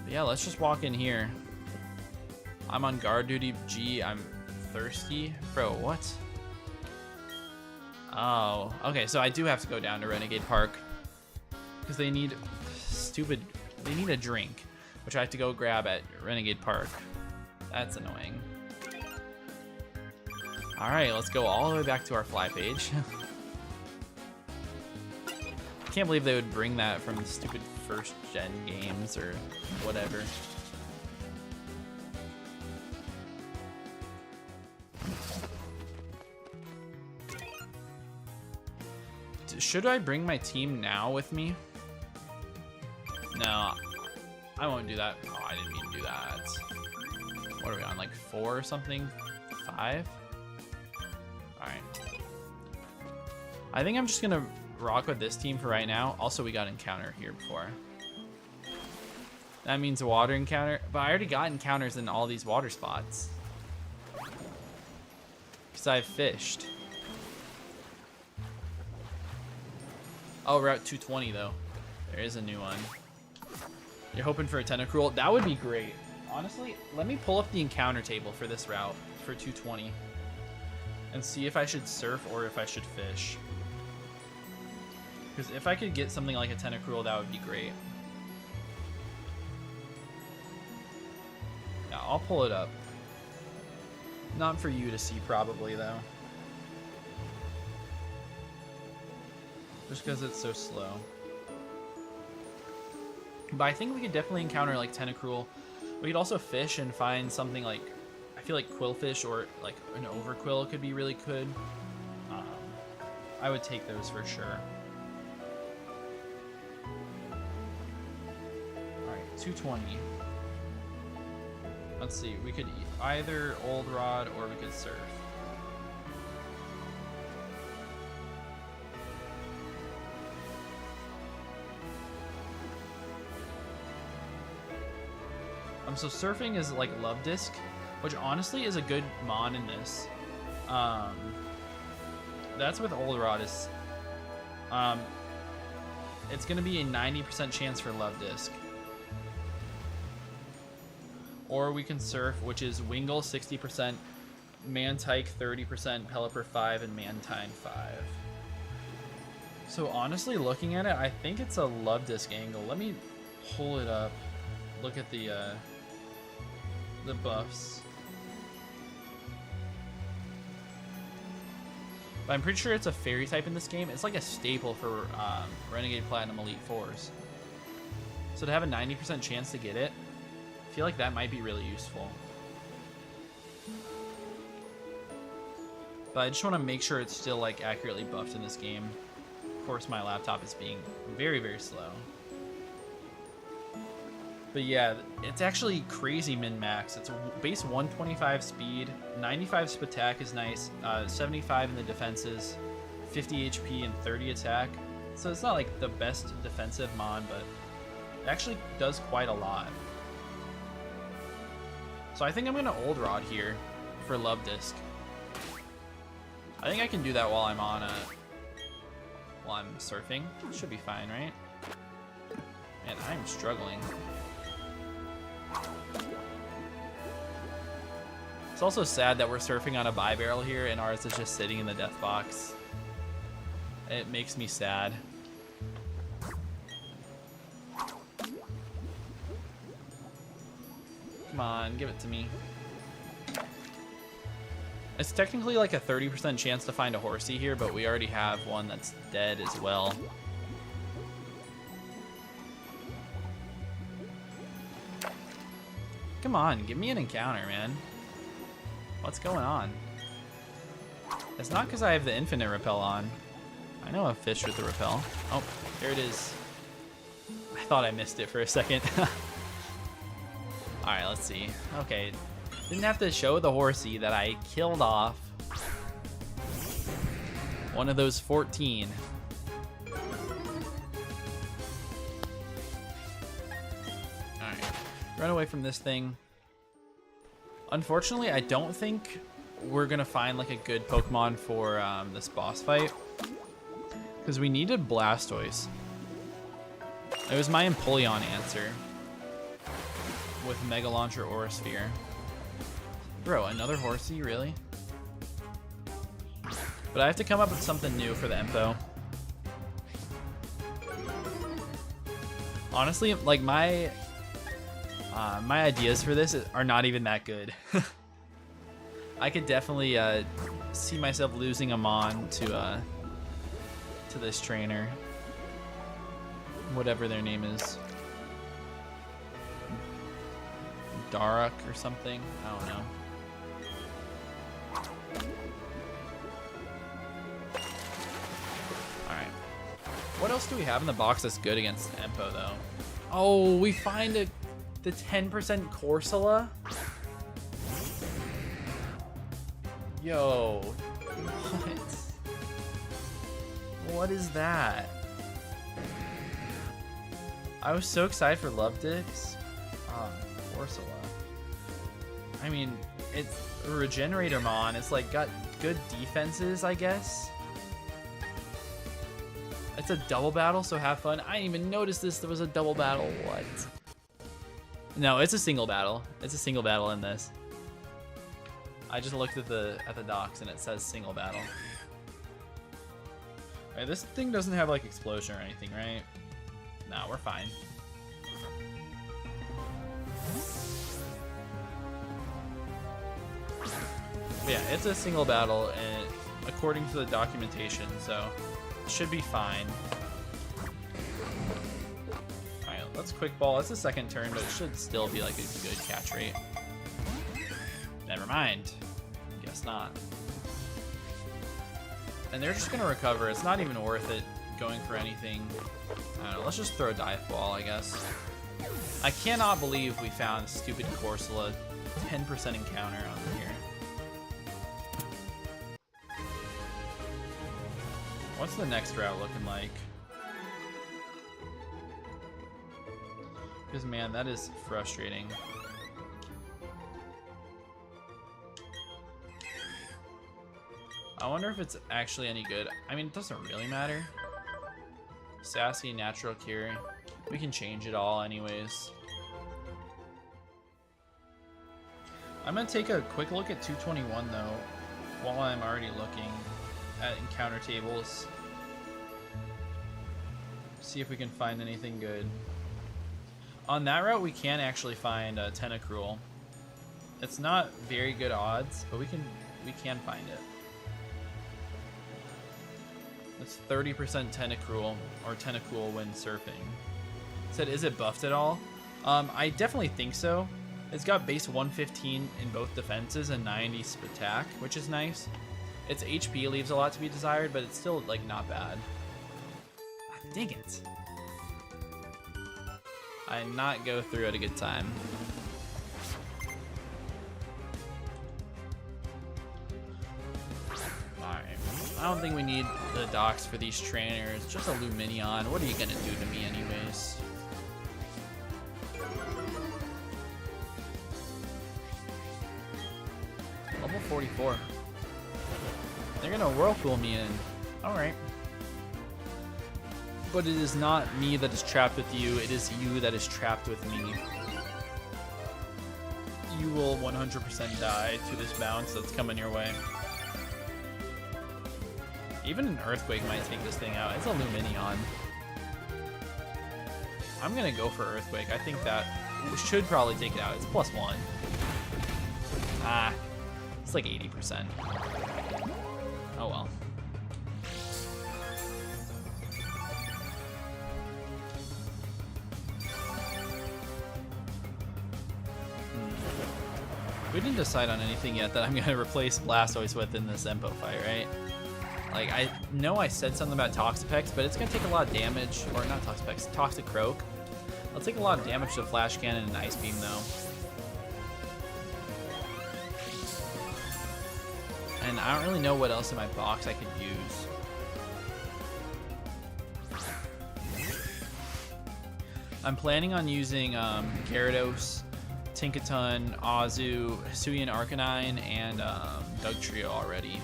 But yeah, let's just walk in here. I'm on guard duty. Gee, I'm thirsty. Bro, what? Oh, okay, so I do have to go down to Renegade Park because they need they need a drink, which I have to go grab at Renegade Park. That's annoying. All right, let's go all the way back to our fly page. I can't believe they would bring that from the stupid first gen games or whatever. Should I bring my team now with me? No, I won't do that. Oh, I didn't mean to do that. What are we on, like 4 or something? 5? Alright. I think I'm just gonna rock with this team for right now. Also, we got encounter here before. That means a water encounter, but I already got encounters in all these water spots. Because I've fished. Oh, Route 220 though. There is a new one. You're hoping for a Tentacruel? That would be great. Honestly, let me pull up the encounter table for this route, for 220. And see if I should surf or if I should fish. Because if I could get something like a Tentacruel, that would be great. Yeah, I'll pull it up. Not for you to see probably though. Just because it's so slow. But I think we could definitely encounter like Tentacruel. We could also fish and find something like, I feel like Quillfish or like an Overquill could be really good. I would take those for sure. Alright, 220. Let's see, we could either Old Rod or we could surf. So surfing is like Love Disc, which honestly is a good mon in this. That's with Old Rod. It's gonna be a 90% chance for Love Disc. Or we can surf, which is Wingull 60%, Mantike 30%, Pelipper 5, and Mantine 5. So honestly, looking at it, I think it's a Love Disc angle. Let me pull it up. Look at the buffs. But I'm pretty sure it's a fairy type in this game. It's like a staple for Renegade Platinum Elite 4s. So to have a 90% chance to get it, I feel like that might be really useful. But I just want to make sure it's still like accurately buffed in this game. Of course, my laptop is being very, very slow. But yeah, it's actually crazy min-max. It's a base 125 speed, 95 attack is nice, 75 in the defenses, 50 HP and 30 attack. So it's not like the best defensive mon, but it actually does quite a lot. So I think I'm gonna Old Rod here for Love Disc. I think I can do that while I'm on while I'm surfing. Should be fine, right? Man, I'm struggling. It's also sad that we're surfing on a bi-barrel here and ours is just sitting in the death box. It makes me sad. Come on, give it to me. It's technically like a 30% chance to find a horsey here, but we already have one that's dead as well. Come on, give me an encounter, man. What's going on? It's not because I have the infinite repel on. I know a fish with the repel. Oh, there it is. I thought I missed it for a second. Alright, let's see. Okay. Didn't have to show the horsey that I killed off one of those 14. Alright. Run away from this thing. Unfortunately, I don't think we're gonna find like a good Pokemon for this boss fight, because we needed Blastoise. It was my Empoleon answer with Mega Launcher or a Sphere. Bro, another horsey, really? But I have to come up with something new for the Empo. Honestly, like my ideas for this are not even that good. I could definitely see myself losing a Mon to this trainer, whatever their name is, Daruk or something. I don't know. All right. What else do we have in the box that's good against Empo though? Oh, we find the 10% Corsola. Yo, what? What is that? I was so excited for Love Disc. Corsola. I mean, it's a Regenerator Mon. It's like got good defenses, I guess. It's a double battle, so have fun. I didn't even notice there was a double battle. What? No, it's a single battle. It's a single battle in this. I just looked at the docs and it says single battle. Alright, this thing doesn't have like explosion or anything, right? No, we're fine. But yeah, it's a single battle and according to the documentation, so it should be fine. Alright, let's quick ball. It's the second turn, but it should still be like a good catch rate. Never mind. Guess not. And they're just gonna recover. It's not even worth it going for anything. I don't know. Let's just throw a dive ball, I guess. I cannot believe we found stupid Corsola 10% encounter on here. What's the next route looking like? Because man, that is frustrating. I wonder if it's actually any good. I mean, it doesn't really matter. Sassy, natural cure. We can change it all anyways. I'm gonna take a quick look at 221 though, while I'm already looking at encounter tables. See if we can find anything good. On that route, we can actually find a Tentacruel. It's not very good odds, but we can find it. It's 30% Tentacruel or Tentacool when surfing. It said, is it buffed at all? I definitely think so. It's got base 115 in both defenses and 90 attack, which is nice. Its HP leaves a lot to be desired, but it's still like not bad. Dang it. I did not go through at a good time. Alright. I don't think we need the docks for these trainers. Just a Luminion. What are you gonna do to me anyways? Level 44. They're gonna Whirlpool me in. Alright. But it is not me that is trapped with you, it is you that is trapped with me. You will 100% die to this bounce that's coming your way. Even an Earthquake might take this thing out. It's a Luminion. I'm gonna go for Earthquake. I think that should probably take it out. It's +1. Ah, it's like 80%. Oh well. We didn't decide on anything yet that I'm going to replace Blastoise with in this Empo fight, right? Like, I know I said something about Toxapex, but it's going to take a lot of damage, or not Toxapex, Toxicroak. It'll take a lot of damage to Flash Cannon and Ice Beam, though. And I don't really know what else in my box I could use. I'm planning on using Gyarados, Tinkaton, Azu, Hisuian Arcanine, and Dugtrio already.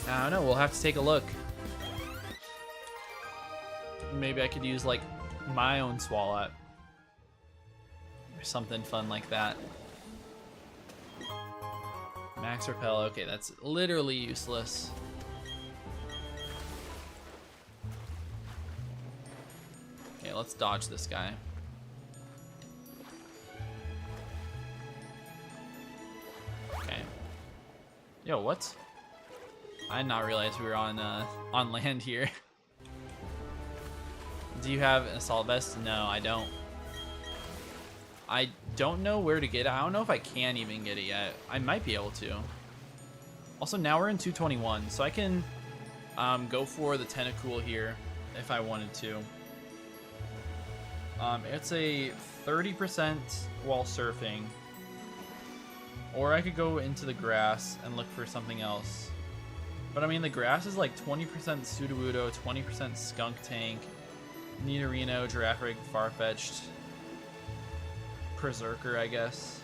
I don't know, we'll have to take a look. Maybe I could use like my own Swalot or something fun like that. Max Repel, okay, that's literally useless. Okay, let's dodge this guy. Okay. Yo, what? I did not realize we were on land here. Do you have an Assault Vest? No, I don't. I don't know where to get it. I don't know if I can even get it yet. I might be able to. Also, now we're in 221, so I can go for the Tentacool here if I wanted to. It's a 30% while surfing. Or I could go into the grass and look for something else. But I mean, the grass is like 20% Sudowoodo, 20% Skunk Tank, Nidorino, Girafarig, Farfetch'd, Berserker, I guess.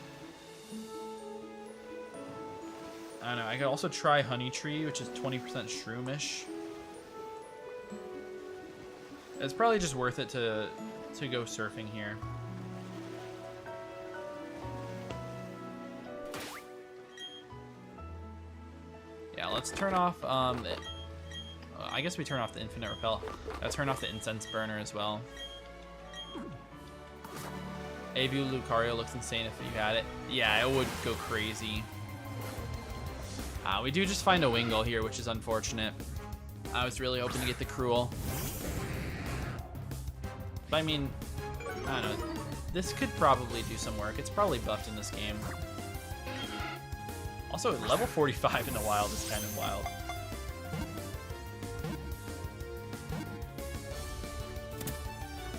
I don't know. I could also try Honey Tree, which is 20% Shroomish. It's probably just worth it to go surfing here. Yeah, let's turn off. I guess we turn off the Infinite Repel. I'll turn off the Incense Burner as well. Avu Lucario looks insane if you had it. Yeah, it would go crazy. We do just find a Wingull here, which is unfortunate. I was really hoping to get the Cruel. But I mean, I don't know. This could probably do some work. It's probably buffed in this game. Also, level 45 in the wild is kind of wild.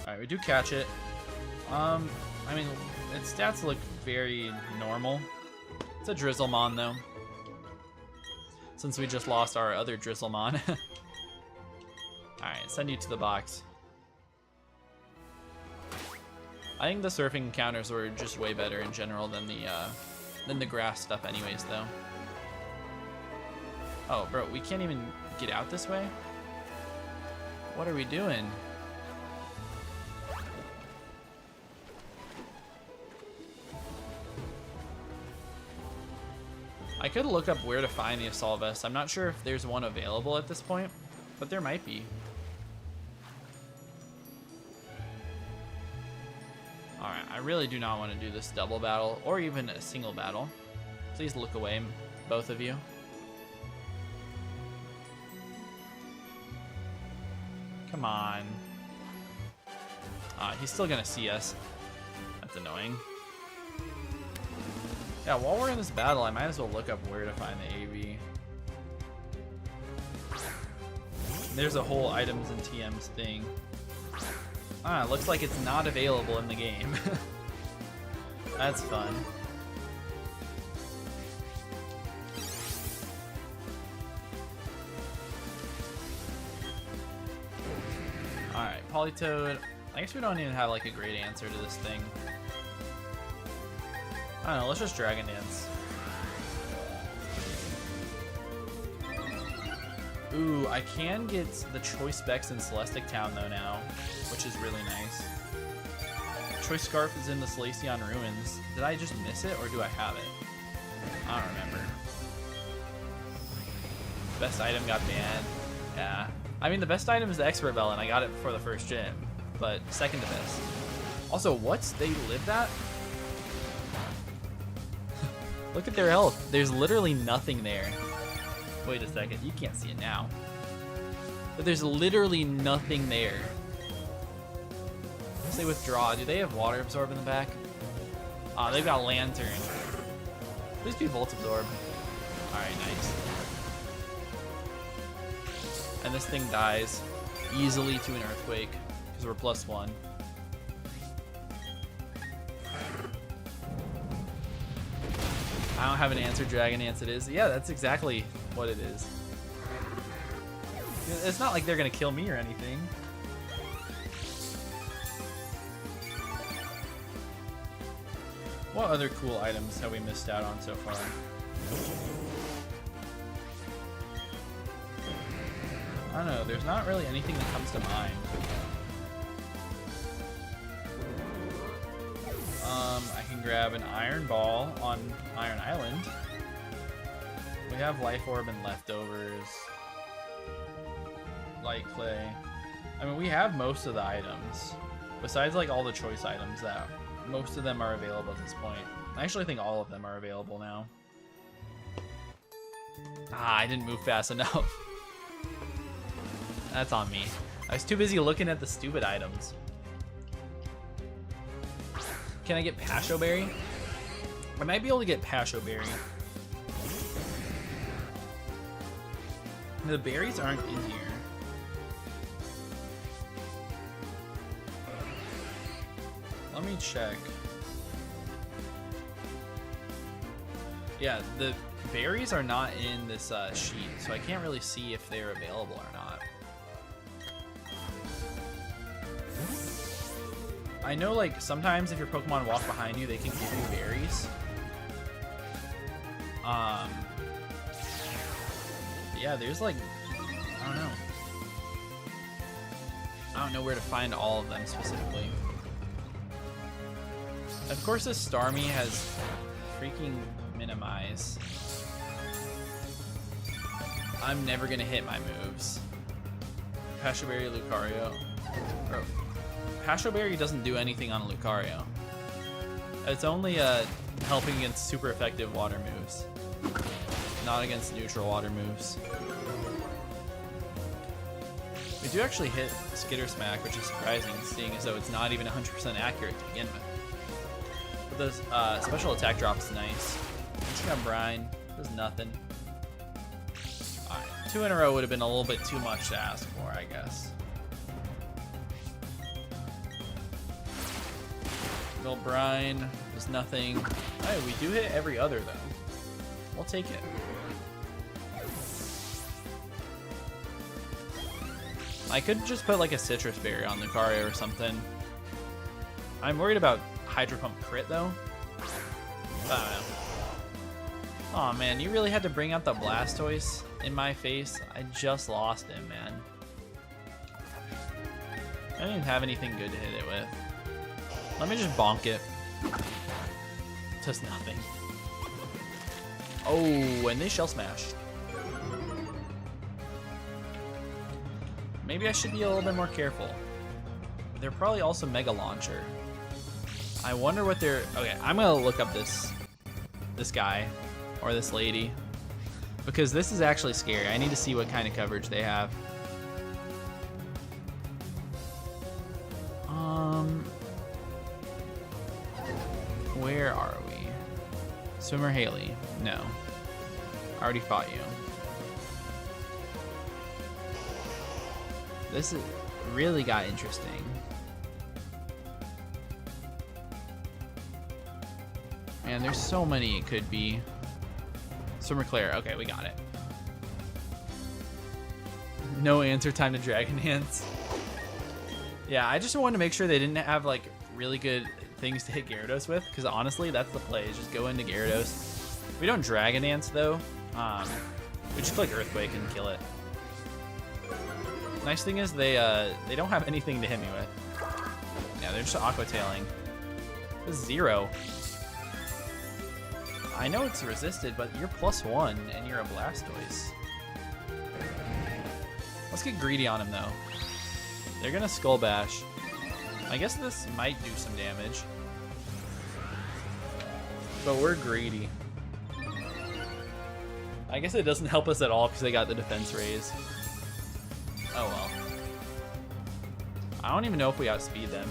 Alright, we do catch it. I mean, its stats look very normal. It's a Drizzlemon, though. Since we just lost our other Drizzlemon. Alright, send you to the box. I think the surfing encounters were just way better in general than the grass stuff anyways, though. Oh, bro, we can't even get out this way? What are we doing? I could look up where to find the assault vest. I'm not sure if there's one available at this point, but there might be. Alright, I really do not want to do this double battle, or even a single battle. Please look away, both of you. Come on. He's still gonna see us. That's annoying. Yeah, while we're in this battle, I might as well look up where to find the AV. There's a whole items and TMs thing. It looks like it's not available in the game. That's fun. Alright, Politoed. I guess we don't even have like a great answer to this thing. I don't know, let's just Dragon Dance. Ooh, I can get the choice specs in Celestic Town though now, which is really nice. Choice Scarf is in the Salacion Ruins. Did I just miss it or do I have it? I don't remember. Best item got banned. Yeah. I mean, the best item is the Expert Bell and I got it before the first gym, but second to best. Also, what's they lived at? Look at their health. There's literally nothing there. Wait a second. You can't see it now. But there's literally nothing there. Once they withdraw, do they have Water Absorb in the back? They've got Lantern. Please be Volt Absorb. Alright, nice. And this thing dies easily to an Earthquake because we're +1. I don't have an answer, Dragon Dance it is. Yeah, that's exactly what it is. It's not like they're gonna kill me or anything. What other cool items have we missed out on so far? I don't know, there's not really anything that comes to mind. I can grab an Iron Ball on Iron Island. We have Life Orb and Leftovers. Light Clay. I mean, we have most of the items. Besides, like, all the choice items that most of them are available at this point. I actually think all of them are available now. I didn't move fast enough. That's on me. I was too busy looking at the stupid items. Can I get Pasho Berry? I might be able to get Pasho Berry. The berries aren't in here. Let me check. Yeah, the berries are not in this sheet, so I can't really see if they're available or not. I know, like, sometimes if your Pokemon walk behind you, they can give you berries. Yeah, there's, like, I don't know. I don't know where to find all of them specifically. Of course, this Starmie has freaking Minimize. I'm never gonna hit my moves. Pasho Berry, Lucario. Bro. Pasho Berry doesn't do anything on Lucario. It's only helping against super effective water moves, not against neutral water moves. We do actually hit Skitter Smack, which is surprising, seeing as though it's not even 100% accurate to begin with. But the special attack drop is nice. Just got Brine, does nothing. Alright, 2 in a row would have been a little bit too much to ask for, I guess. Go Brine, there's nothing. Hey, we do hit every other though. We'll take it. I could just put like a Citrus Berry on Lucario or something. I'm worried about Hydro Pump crit though. I don't know. Oh man, you really had to bring out the Blastoise in my face. I just lost him, man. I don't even have anything good to hit it with. Let me just bonk it. Just nothing. Oh, and they Shell Smash. Maybe I should be a little bit more careful. They're probably also Mega Launcher. I wonder what they're... Okay, I'm gonna look up this guy or this lady because this is actually scary. I need to see what kind of coverage they have. Where are we? Swimmer Haley. No. I already fought you. This is really got interesting. Man, there's so many it could be. Swimmer Claire. Okay, we got it. No answer time to Dragon Dance. Yeah, I just wanted to make sure they didn't have like really good things to hit Gyarados with, because honestly, that's the play, is just go into Gyarados. If we don't Dragon Dance though, we just like Earthquake and kill it. Nice thing is they don't have anything to hit me with. Yeah, they're just Aqua Tailing. This is 0. I know it's resisted, but you're +1 and you're a Blastoise. Let's get greedy on him though. They're gonna Skull Bash. I guess this might do some damage. But we're greedy. I guess it doesn't help us at all because they got the defense raise. Oh well. I don't even know if we outspeed them.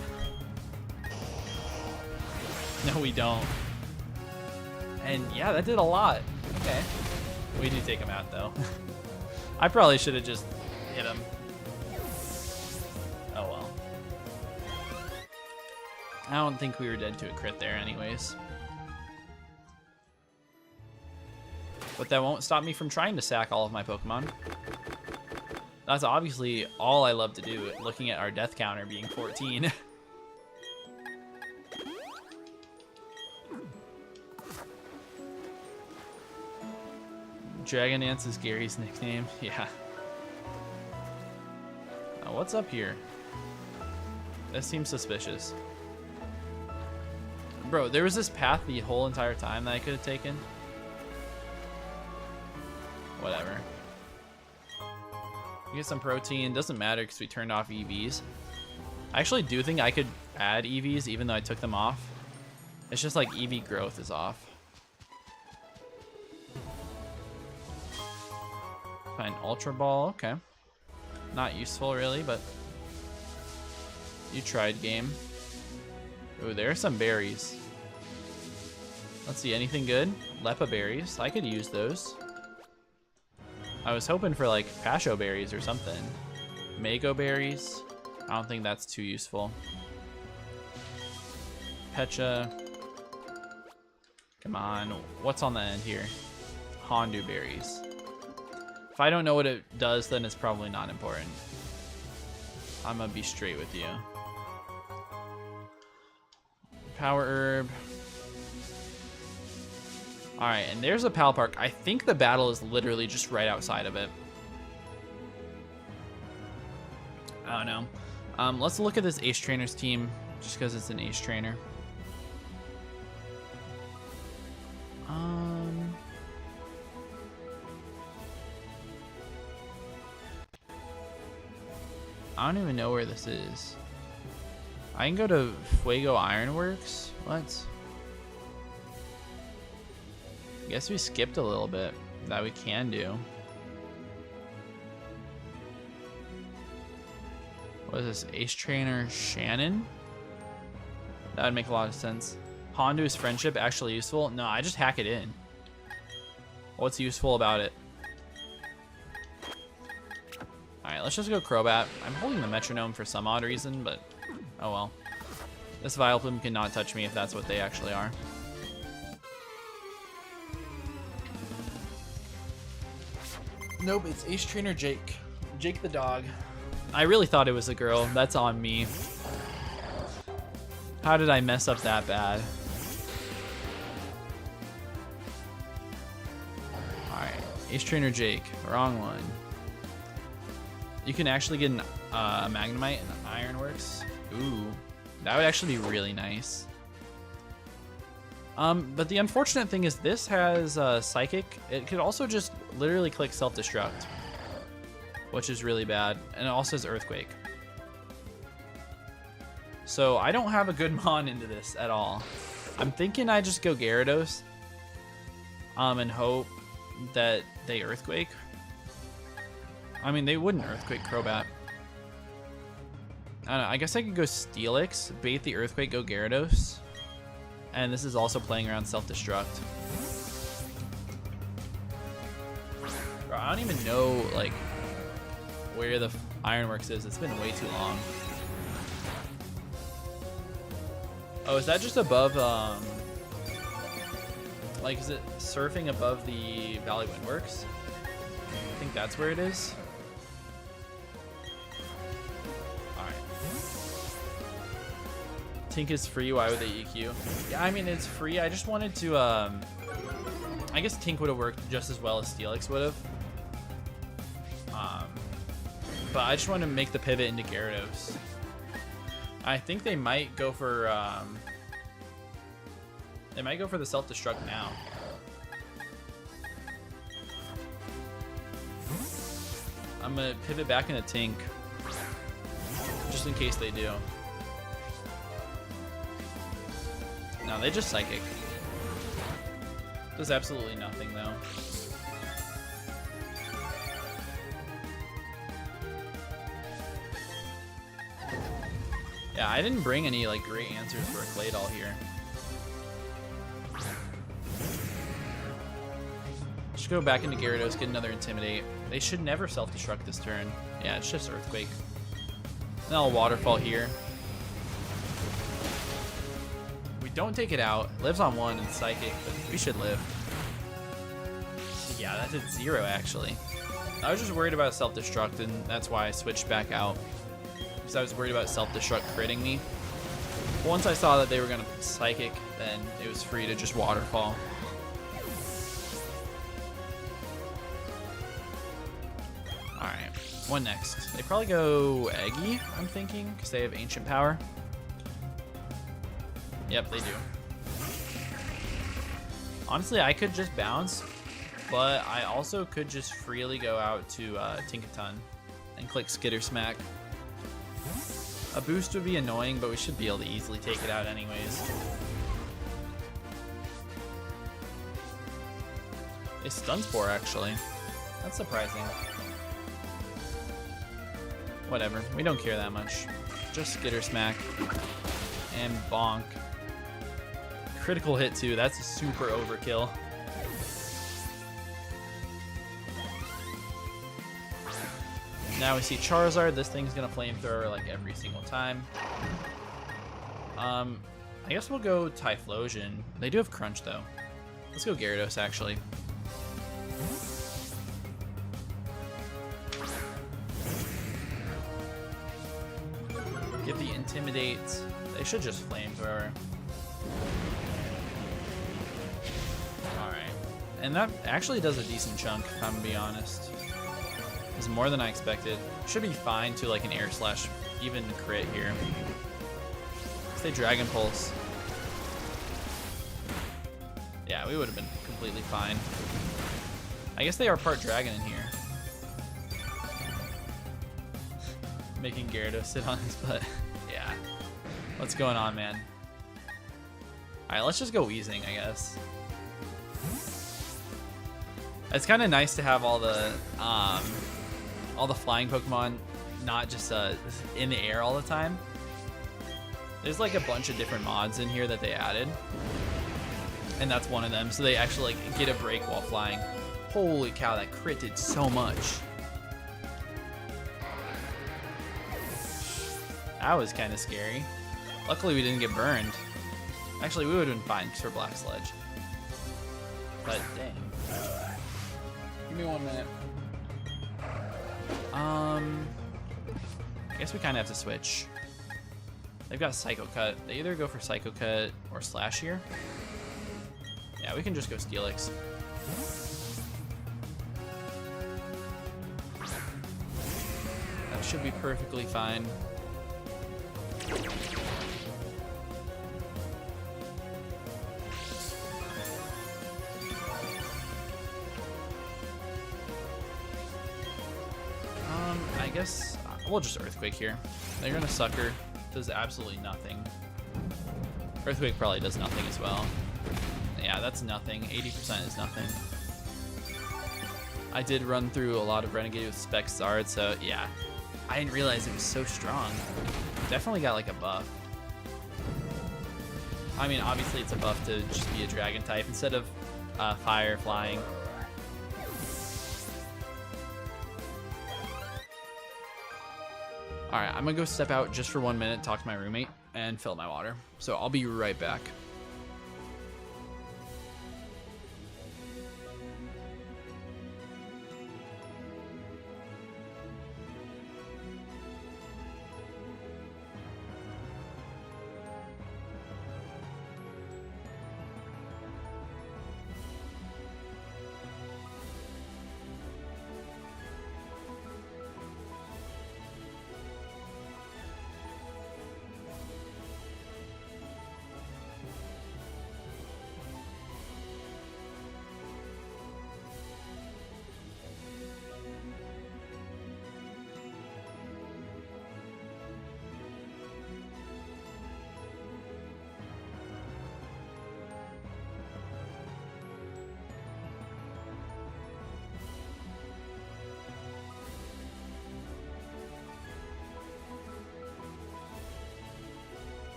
No, we don't. And yeah, that did a lot. Okay. We do take him out though. I probably should have just hit him. Oh well. I don't think we were dead to a crit there anyways. But that won't stop me from trying to sack all of my Pokemon. That's obviously all I love to do, looking at our death counter being 14. Dragon Dance is Gary's nickname. Yeah. What's up here? That seems suspicious. Bro, there was this path the whole entire time that I could have taken. Whatever. We get some protein. Doesn't matter because we turned off EVs. I actually do think I could add EVs even though I took them off. It's just like EV growth is off. Fine, Ultra Ball. Okay. Not useful really, but you tried, game. Ooh, there are some berries. Let's see, anything good? Lepa berries. I could use those. I was hoping for like Pasho berries or something. Mako berries. I don't think that's too useful. Pecha. Come on. What's on the end here? Hondu berries. If I don't know what it does, then it's probably not important. I'm gonna be straight with you. Power Herb. Alright, and there's a Pal Park. I think the battle is literally just right outside of it. I don't know. Let's look at this Ace Trainer's team, just because it's an Ace Trainer. I don't even know where this is. I can go to Fuego Ironworks. What? I guess we skipped a little bit. That we can do. What is this? Ace Trainer Shannon? That would make a lot of sense. Hondu's Friendship actually useful? No, I just hack it in. What's useful about it? Alright, let's just go Crobat. I'm holding the Metronome for some odd reason, but oh well. This Vileplume cannot touch me if that's what they actually are. Nope, it's Ace Trainer Jake. Jake the dog. I really thought it was a girl. That's on me. How did I mess up that bad? Alright. Ace Trainer Jake. Wrong one. You can actually get an Magnemite and Ironworks. Ooh. That would actually be really nice. But the unfortunate thing is this has Psychic. It could also just literally click Self-Destruct, which is really bad. And it also has Earthquake. So I don't have a good Mon into this at all. I'm thinking I just go Gyarados and hope that they Earthquake. I mean, they wouldn't Earthquake Crobat. I don't know, I guess I could go Steelix, bait the Earthquake, go Gyarados. And this is also playing around Self-Destruct. Bro, I don't even know, like, where the Ironworks is. It's been way too long. Oh, is that just above, like, is it surfing above the Valley Windworks? I think that's where it is. Alright. Tink is free, why would they EQ? Yeah, I mean, it's free. I just wanted to, I guess Tink would have worked just as well as Steelix would have. But I just want to make the pivot into Gyarados. I think they might go for the Self-Destruct now. I'm gonna pivot back into Tink, just in case they do. No, they just Psychic. Does absolutely nothing though. Yeah, I didn't bring any like great answers for a Claydol here. Just go back into Gyarados, get another Intimidate. They should never Self-Destruct this turn. Yeah, it's just Earthquake. And I'll Waterfall here. We don't take it out. It lives on 1 and Psychic, but we should live. Yeah, that did 0 actually. I was just worried about Self-Destruct, and that's why I switched back out. Because I was worried about Self-Destruct critting me. Once I saw that they were going to Psychic, then it was free to just Waterfall. Alright, one next. They probably go Eggy, I'm thinking, because they have Ancient Power. Yep, they do. Honestly, I could just bounce, but I also could just freely go out to Tinkaton and click Skitter Smack. A boost would be annoying, but we should be able to easily take it out anyways. They Stun Spore, actually. That's surprising. Whatever, we don't care that much. Just Skitter Smack and bonk. Critical hit too, that's a super overkill. Now we see Charizard. This thing's gonna Flamethrower like every single time. I guess we'll go Typhlosion. They do have Crunch though. Let's go Gyarados actually. Get the Intimidate. They should just Flamethrower. Alright. And that actually does a decent chunk, if I'm gonna be honest. It's more than I expected. Should be fine to like an Air Slash, even crit here. Let's say Dragon Pulse. Yeah, we would have been completely fine. I guess they are part Dragon in here. Making Gyarados sit on his butt. Yeah. What's going on, man? Alright, let's just go Weezing, I guess. It's kind of nice to have all the flying Pokemon not just in the air all the time. There's like a bunch of different mods in here that they added, and that's one of them. So they actually like get a break while flying. Holy cow, that crit did so much. That was kind of scary. Luckily we didn't get burned. Actually, we would have been fine for Black Sledge. But dang. Give me 1 minute. I guess we kind of have to switch. They've got Psycho Cut. They either go for Psycho Cut or Slash here. Yeah, we can just go Steelix. That should be perfectly fine. I guess we'll just Earthquake here. They're gonna Sucker. Does absolutely nothing. Earthquake probably does nothing as well. Yeah, that's nothing. 80% is nothing. I did run through a lot of Renegade with Spec Zard, so yeah. I didn't realize it was so strong. Definitely got like a buff. I mean, obviously it's a buff to just be a dragon type instead of fire, flying. Alright, I'm gonna go step out just for 1 minute, talk to my roommate, and fill my water. So I'll be right back.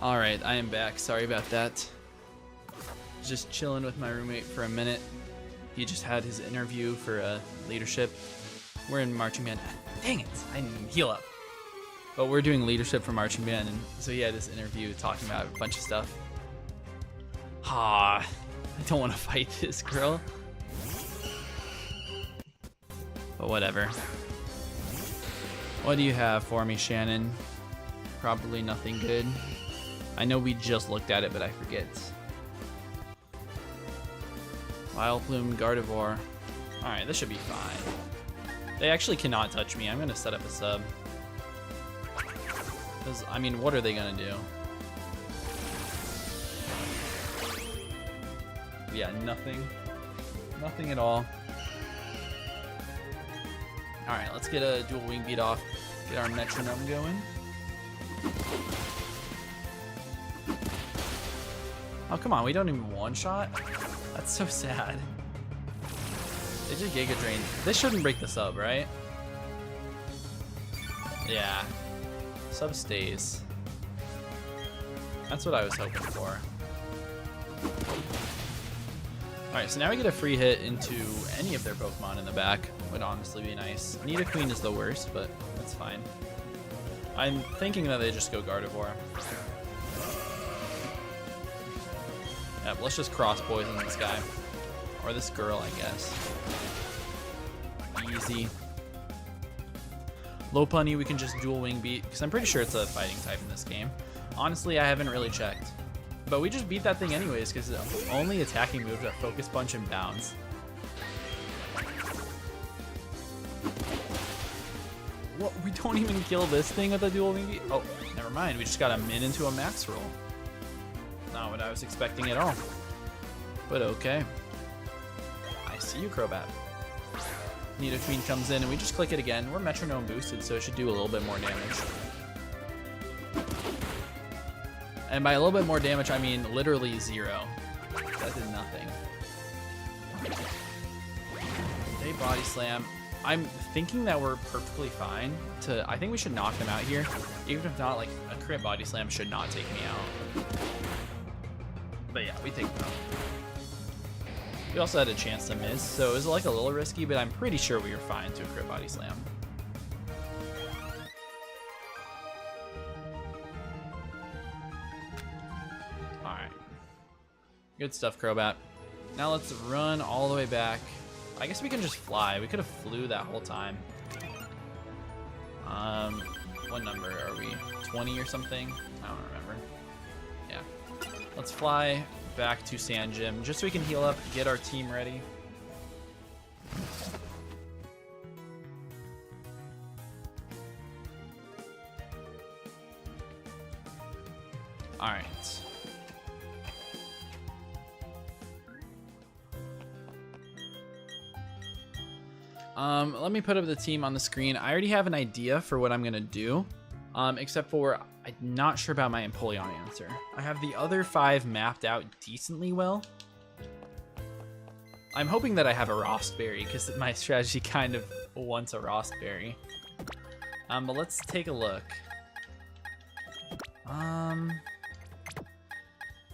Alright, I am back. Sorry about that. Just chilling with my roommate for a minute. He just had his interview for leadership. We're in marching band. Dang it, I didn't even heal up. But we're doing leadership for marching band, and so he had this interview talking about a bunch of stuff. Ah, I don't want to fight this girl. But whatever. What do you have for me, Shannon? Probably nothing good. I know we just looked at it, but I forget. Vileplume, Gardevoir. Alright, this should be fine. They actually cannot touch me. I'm going to set up a sub. Because, I mean, what are they going to do? Yeah, nothing. Nothing at all. Alright, let's get a dual wing beat off. Get our metronome going. Oh, come on. We don't even one-shot? That's so sad. They just Giga Drain. This shouldn't break the sub, right? Yeah. Sub stays. That's what I was hoping for. Alright, so now we get a free hit into any of their Pokemon in the back. Would honestly be nice. Nidoqueen is the worst, but that's fine. I'm thinking that they just go Gardevoir. Yeah, but let's just cross poison this guy. Or this girl, I guess. Easy. Lopunny, we can just dual wing beat, because I'm pretty sure it's a fighting type in this game. Honestly, I haven't really checked. But we just beat that thing anyways, because it's only attacking moves are Focus Punch and Bounce. What? We don't even kill this thing with a dual wing beat? Oh, never mind. We just got a min into a max roll. Not what I was expecting at all. But okay. I see you, Crobat. Nidoqueen comes in and we just click it again. We're metronome boosted, so it should do a little bit more damage. And by a little bit more damage, I mean literally 0. That did nothing. They body slam. I'm thinking that we're perfectly fine to... I think we should knock them out here. Even if not, like, a crit body slam should not take me out. But yeah, we take them out. We also had a chance to miss, so it was like a little risky, but I'm pretty sure we were fine to a crit body slam. Alright. Good stuff, Crobat. Now let's run all the way back. I guess we can just fly. We could have flew that whole time. What number are we? 20 or something? I don't remember. Yeah. Let's fly back to Sand Gym just so we can heal up, get our team ready. All right. Let me put up the team on the screen. I already have an idea for what I'm gonna do, except for I'm not sure about my Empoleon answer. I have the other 5 mapped out decently well. I'm hoping that I have a Rostberry because my strategy kind of wants a Rostberry. But let's take a look.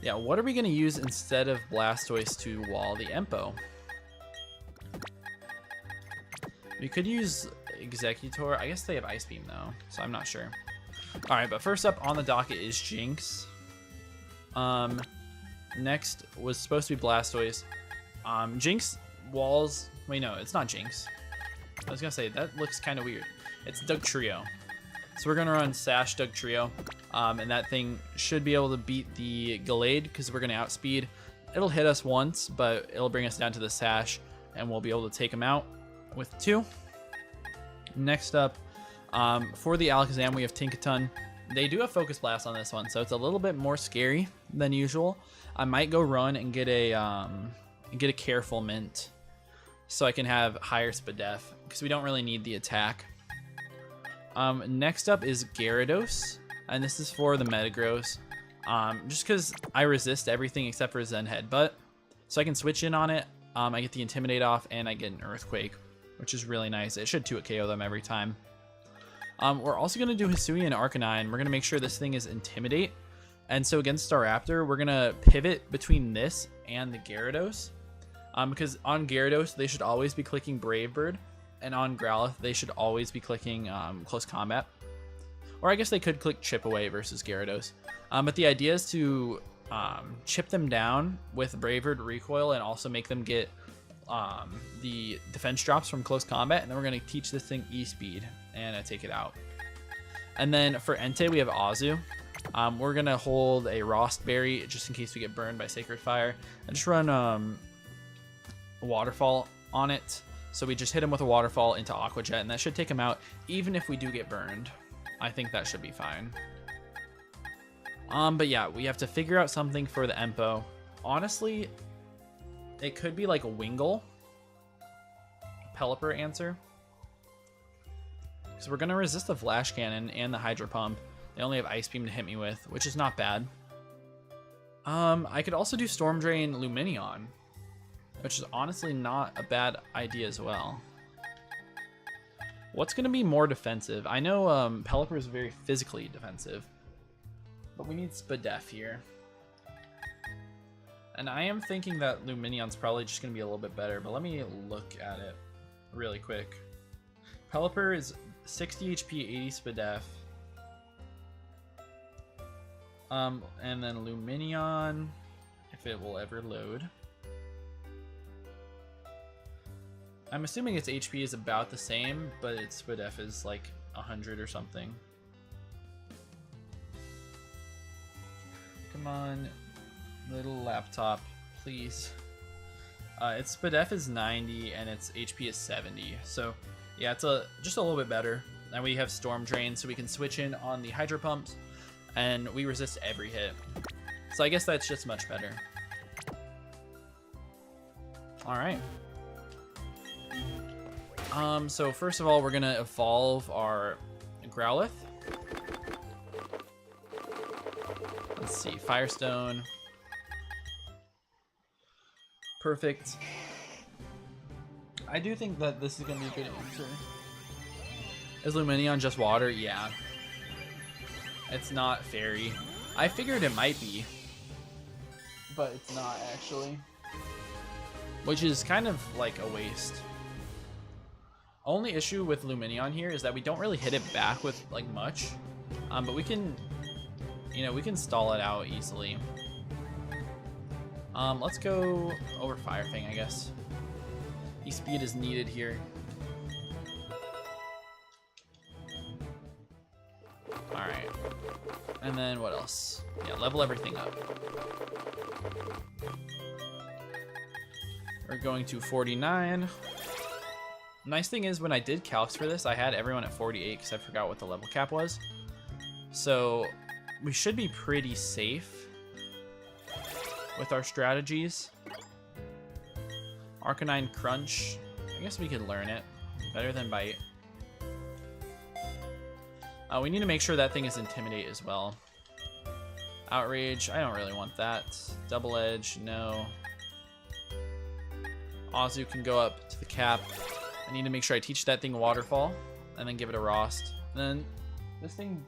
Yeah, what are we gonna use instead of Blastoise to wall the Empo? We could use Executor. I guess they have Ice Beam though, so I'm not sure. All right, but first up on the docket is Jinx. Next was supposed to be Blastoise. Jinx walls. Wait, no, it's not Jinx. I was gonna say that looks kind of weird. It's Dugtrio. So we're gonna run Sash Dugtrio, and that thing should be able to beat the Gallade because we're gonna outspeed. It'll hit us once, but it'll bring us down to the Sash, and we'll be able to take him out with 2. Next up, for the Alakazam, we have Tinkaton. They do have Focus Blast on this one, so it's a little bit more scary than usual. I might go run and get a Careful Mint so I can have higher Spadef because we don't really need the attack. Next up is Gyarados, and this is for the Metagross. Just because I resist everything except for Zen Headbutt, so I can switch in on it. I get the Intimidate off, and I get an Earthquake, which is really nice. It should 2-hit KO them every time. We're also going to do Hisui and Arcanine. We're going to make sure this thing is Intimidate, And so against Staraptor, we're going to pivot between this and the Gyarados. Because on Gyarados, they should always be clicking Brave Bird. And on Growlithe, they should always be clicking Close Combat. Or I guess they could click Chip Away versus Gyarados. But the idea is to chip them down with Brave Bird Recoil and also make them get the defense drops from Close Combat. And then we're going to teach this thing E-Speed and take it out. And then for Entei, we have Azu. We're going to hold a Rost Berry just in case we get burned by Sacred Fire. And just run Waterfall on it. So we just hit him with a Waterfall into Aqua Jet, and that should take him out even if we do get burned. I think that should be fine. But yeah, we have to figure out something for the Empo. Honestly, it could be like a Wingull. Pelipper answer. Because we're going to resist the Flash Cannon and the Hydro Pump. They only have Ice Beam to hit me with, which is not bad. I could also do Storm Drain Lumineon, which is honestly not a bad idea as well. What's going to be more defensive? I know Pelipper is very physically defensive, but we need Spadef here. And I am thinking that Lumineon's probably just going to be a little bit better, but let me look at it really quick. Pelipper is 60 HP, 80 Spadef. And then Lumineon, if it will ever load. I'm assuming its HP is about the same, but its Spadef is like 100 or something. Come on, little laptop, please. Its Spadef is 90 and its HP is 70. So yeah, it's just a little bit better. And we have Storm Drain, so we can switch in on the Hydro Pumps, and we resist every hit. So I guess that's just much better. All right. So first of all, we're gonna evolve our Growlithe. Let's see, Firestone. Perfect. I do think that this is gonna be a good answer. Is Lumineon just water? Yeah. It's not fairy. I figured it might be, but it's not actually. Which is kind of like a waste. Only issue with Lumineon here is that we don't really hit it back with like much, but we can, we can stall it out easily. Let's go over Fire Fang, I guess. E-Speed is needed here. All right, and then what else? Yeah, level everything up. We're going to 49. Nice thing is when I did calcs for this, I had everyone at 48 because I forgot what the level cap was. So we should be pretty safe with our strategies. Arcanine Crunch, I guess we could learn it. Better than Bite. We need to make sure that thing is Intimidate as well. Outrage, I don't really want that. Double Edge, no. Azu can go up to the cap. I need to make sure I teach that thing Waterfall, and then give it a Rost. And then this thing,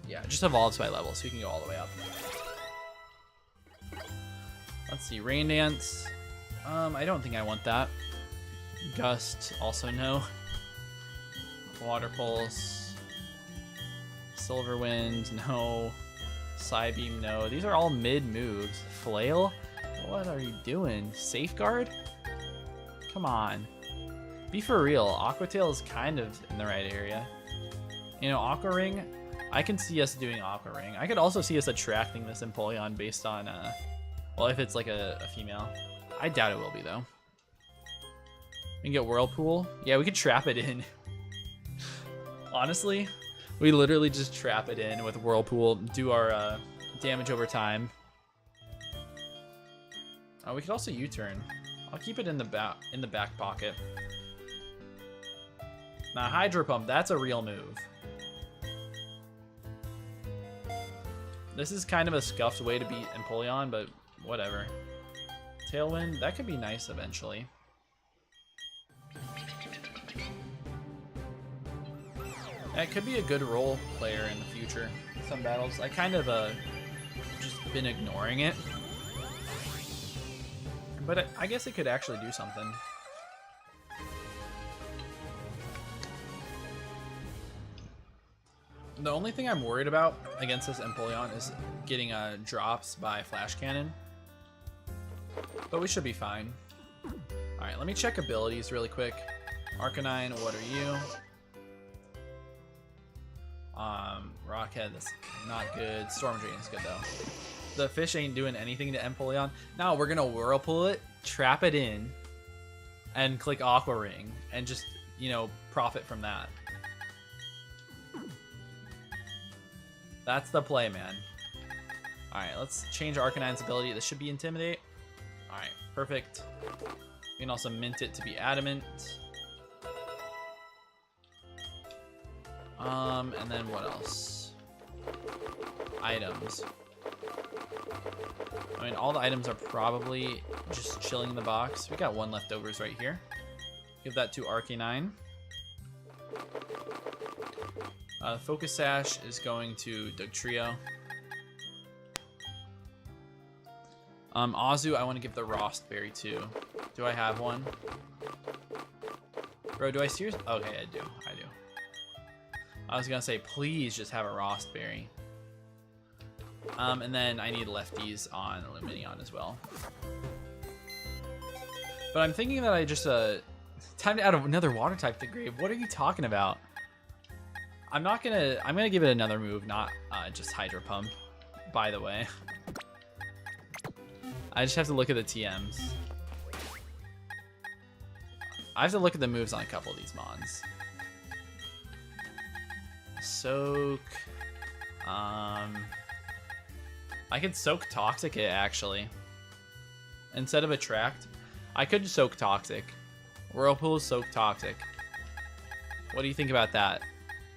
yeah, just evolves by level, so we can go all the way up. Let's see, Rain Dance. I don't think I want that. Gust, also no. Water Pulse. Silver Wind, no. Psybeam, no. These are all mid moves. Flail? What are you doing? Safeguard? Come on. Be for real. Aqua Tail is kind of in the right area. Aqua Ring, I can see us doing Aqua Ring. I could also see us attracting this Empoleon based on, well, if it's like a female. I doubt it will be, though. We can get Whirlpool. Yeah, we could trap it in. Honestly, we literally just trap it in with Whirlpool, do our damage over time. Oh, we could also U-turn. I'll keep it in the back pocket. Now, Hydro Pump, that's a real move. This is kind of a scuffed way to beat Empoleon, but whatever. Tailwind, that could be nice eventually. That could be a good role player in the future. some battles. I kind of just been ignoring it. But I guess it could actually do something. The only thing I'm worried about against this Empoleon is getting drops by Flash Cannon. But we should be fine. Alright, let me check abilities really quick. Arcanine, what are you? Rockhead, that's not good. Storm Drain is good though. The fish ain't doing anything to Empoleon. Now we're gonna Whirlpool it, trap it in, and click Aqua Ring, and just, you know, profit from that. That's the play, man. Alright, let's change Arcanine's ability. This should be Intimidate. Alright, perfect. We can also mint it to be Adamant. And then what else? Items. I mean, all the items are probably just chilling in the box. We got one leftovers right here. Give that to Arcanine. Focus Sash is going to Dugtrio. Azu, I want to give the Rostberry to. Do I have one? Bro, do I seriously? Okay, I do. I was gonna say, please just have a Rostberry. And then I need lefties on Lumineon as well. But I'm thinking that I just time to add another water type to grave. What are you talking about? I'm gonna give it another move, not just Hydro Pump, by the way. I just have to look at the TMs. I have to look at the moves on a couple of these mons. Soak. I could Soak Toxic it, actually. Instead of Attract, I could Soak Toxic. Whirlpool, Soak Toxic. What do you think about that?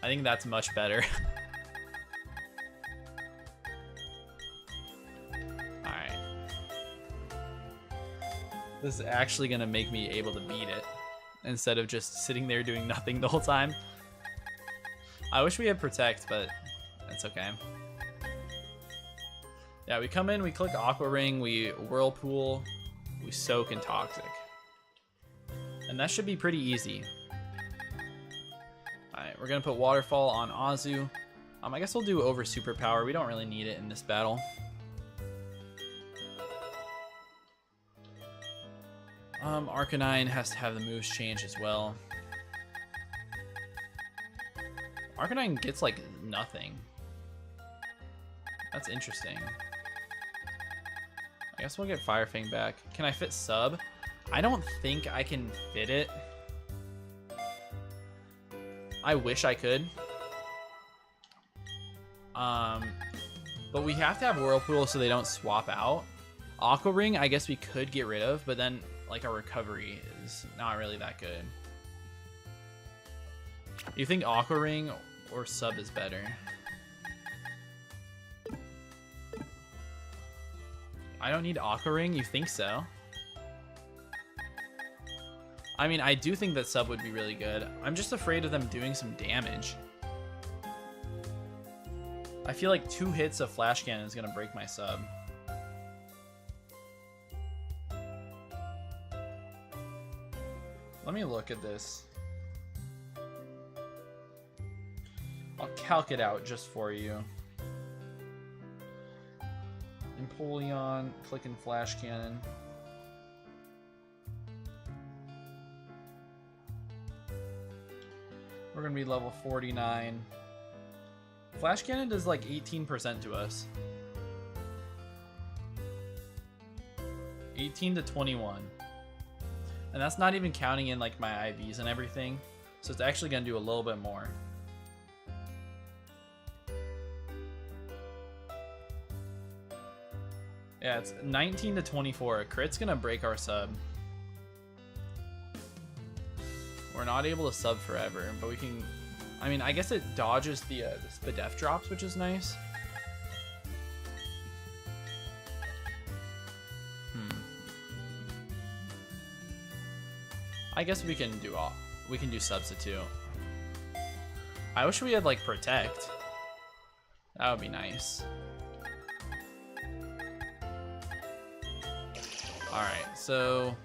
I think that's much better. Alright. This is actually going to make me able to beat it, instead of just sitting there doing nothing the whole time. I wish we had Protect, but that's okay. Yeah, we come in, we click Aqua Ring, we Whirlpool, we Soak and Toxic. And that should be pretty easy. Alright, we're going to put Waterfall on Azu. I guess we'll do over Superpower. We don't really need it in this battle. Arcanine has to have the moves change as well. Arcanine gets like nothing. That's interesting. I guess we'll get Fire Fang back. Can I fit Sub? I don't think I can fit it. I wish I could. But we have to have Whirlpool so they don't swap out. Aqua Ring, I guess we could get rid of, but then like our recovery is not really that good. You think Aqua Ring or Sub is better? I don't need Aqua Ring, you think so? I mean, I do think that Sub would be really good. I'm just afraid of them doing some damage. I feel like 2 hits of Flash Cannon is gonna break my Sub. Let me look at this. I'll calc it out just for you. Empoleon, clicking Flash Cannon. We're gonna be level 49. Flash Cannon does like 18% to us. 18 to 21. And that's not even counting in like my IVs and everything. So it's actually gonna do a little bit more. Yeah, it's 19 to 24. A crit's gonna break our Sub. We're not able to Sub forever, but we can... I mean, I guess it dodges the Spadef drops, which is nice. I guess we can do Substitute. I wish we had like Protect. That would be nice. Alright, so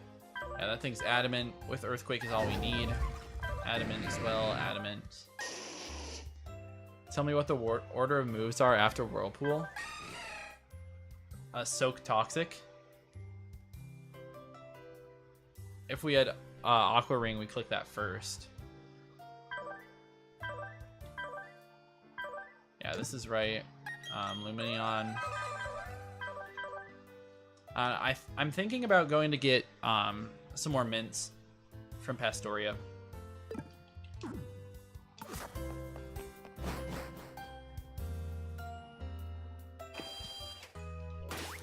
yeah, that thing's adamant. With Earthquake is all we need. Adamant as well, adamant. Tell me what the order of moves are after Whirlpool. Soak Toxic. If we had Aqua Ring, we click that first. Yeah, this is right. Lumineon. I'm thinking about going to get some more mints from Pastoria.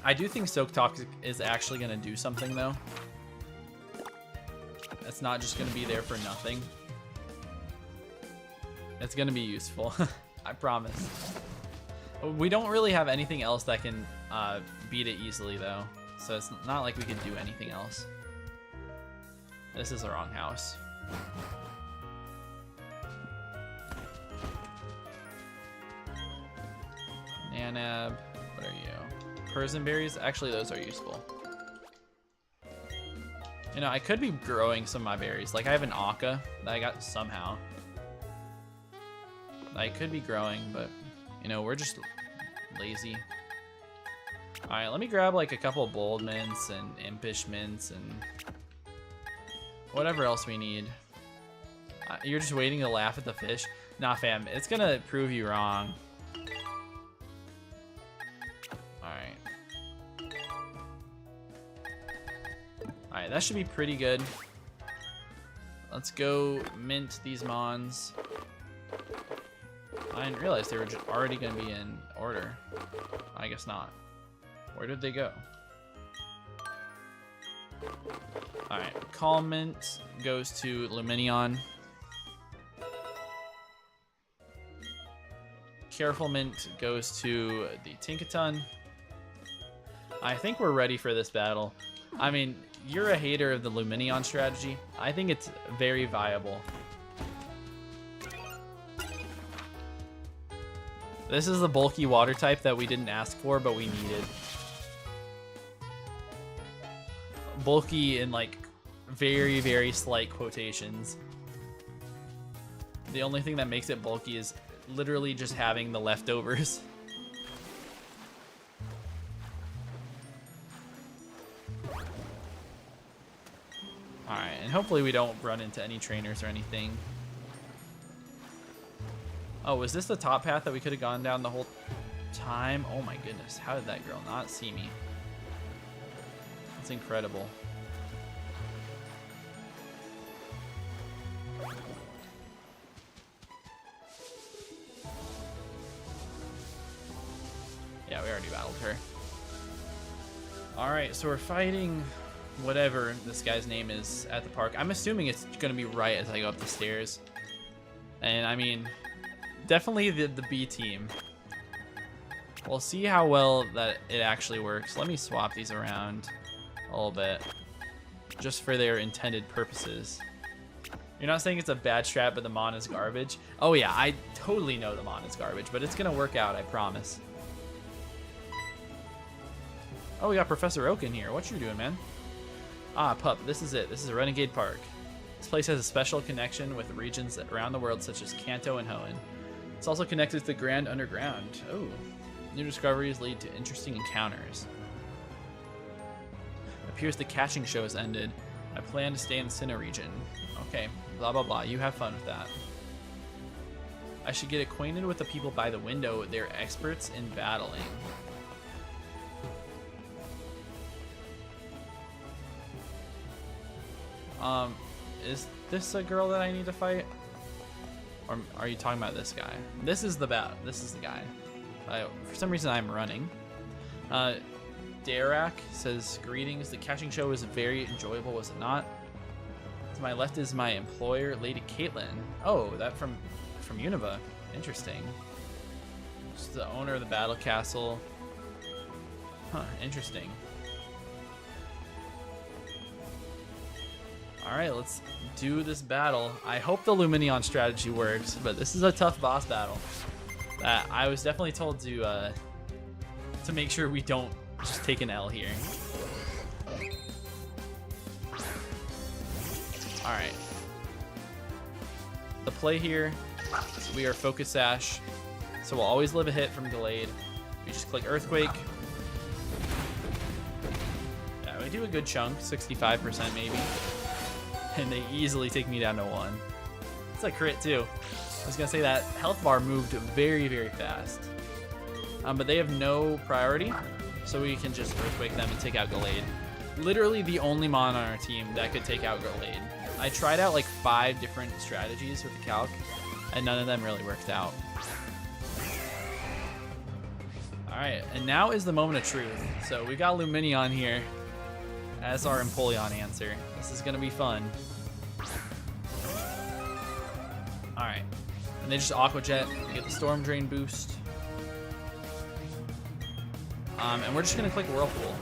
I do think Soak Toxic is actually going to do something, though. It's not just going to be there for nothing. It's going to be useful. I promise. We don't really have anything else that can beat it easily, though. So it's not like we can do anything else. This is the wrong house. Nanab, what are you? Persian actually, those are useful. You know, I could be growing some of my berries. Like, I have an Akka that I got somehow. I could be growing, but, you know, we're just lazy. Alright, let me grab, like, a couple bold mints and impish mints and whatever else we need. You're just waiting to laugh at the fish? Nah, fam, it's gonna prove you wrong. Alright, that should be pretty good. Let's go mint these mons. I didn't realize they were just already going to be in order. I guess not. Where did they go? Alright, Calm Mint goes to Lumineon. Careful Mint goes to the Tinkaton. I think we're ready for this battle. I mean, you're a hater of the Lumineon strategy. I think it's very viable. This is the bulky water type that we didn't ask for, but we needed. Bulky in, like, very, very slight quotations. The only thing that makes it bulky is literally just having the leftovers. Alright, and hopefully we don't run into any trainers or anything. Oh, was this the top path that we could have gone down the whole time? Oh my goodness, how did that girl not see me? That's incredible. Yeah, we already battled her. Alright, so we're fighting whatever this guy's name is at the park. I'm assuming it's going to be right as I go up the stairs. And I mean, definitely the B team. We'll see how well that it actually works. Let me swap these around a little bit, just for their intended purposes. You're not saying it's a bad strat, but the Mon is garbage? Oh yeah, I totally know the Mon is garbage, but it's going to work out, I promise. Oh, we got Professor Oak in here. What you doing, man? Ah, pup, this is it. This is a Renegade Park. This place has a special connection with regions around the world such as Kanto and Hoenn. It's also connected to the Grand Underground. Oh, new discoveries lead to interesting encounters. It appears the catching show has ended. I plan to stay in the Sinnoh region. Okay, blah blah blah, you have fun with that. I should get acquainted with the people by the window. They're experts in battling. Is this a girl that I need to fight? Or are you talking about this guy? This is the guy. For some reason I'm running. Darak says, greetings. The catching show was very enjoyable, was it not? To my left is my employer, Lady Caitlin. Oh, that from Unova. Interesting. She's the owner of the Battle Castle. Huh, interesting. Alright, let's do this battle. I hope the Lumineon strategy works, but this is a tough boss battle. that I was definitely told to make sure we don't just take an L here. All right. The play here, we are Focus Sash, so we'll always live a hit from Delayed. We just click Earthquake. Yeah, we do a good chunk, 65% maybe. And they easily take me down to 1. It's a crit too. I was gonna say that health bar moved very, very fast. But they have no priority, so we can just Earthquake them and take out Gallade. Literally the only mon on our team that could take out Gallade. I tried out like 5 different strategies with the calc, and none of them really worked out. Alright, and now is the moment of truth. So we got Lumineon here as our Empoleon answer. This is gonna be fun. Alright, and they just Aqua Jet, we get the Storm Drain boost. And we're just gonna click Whirlpool.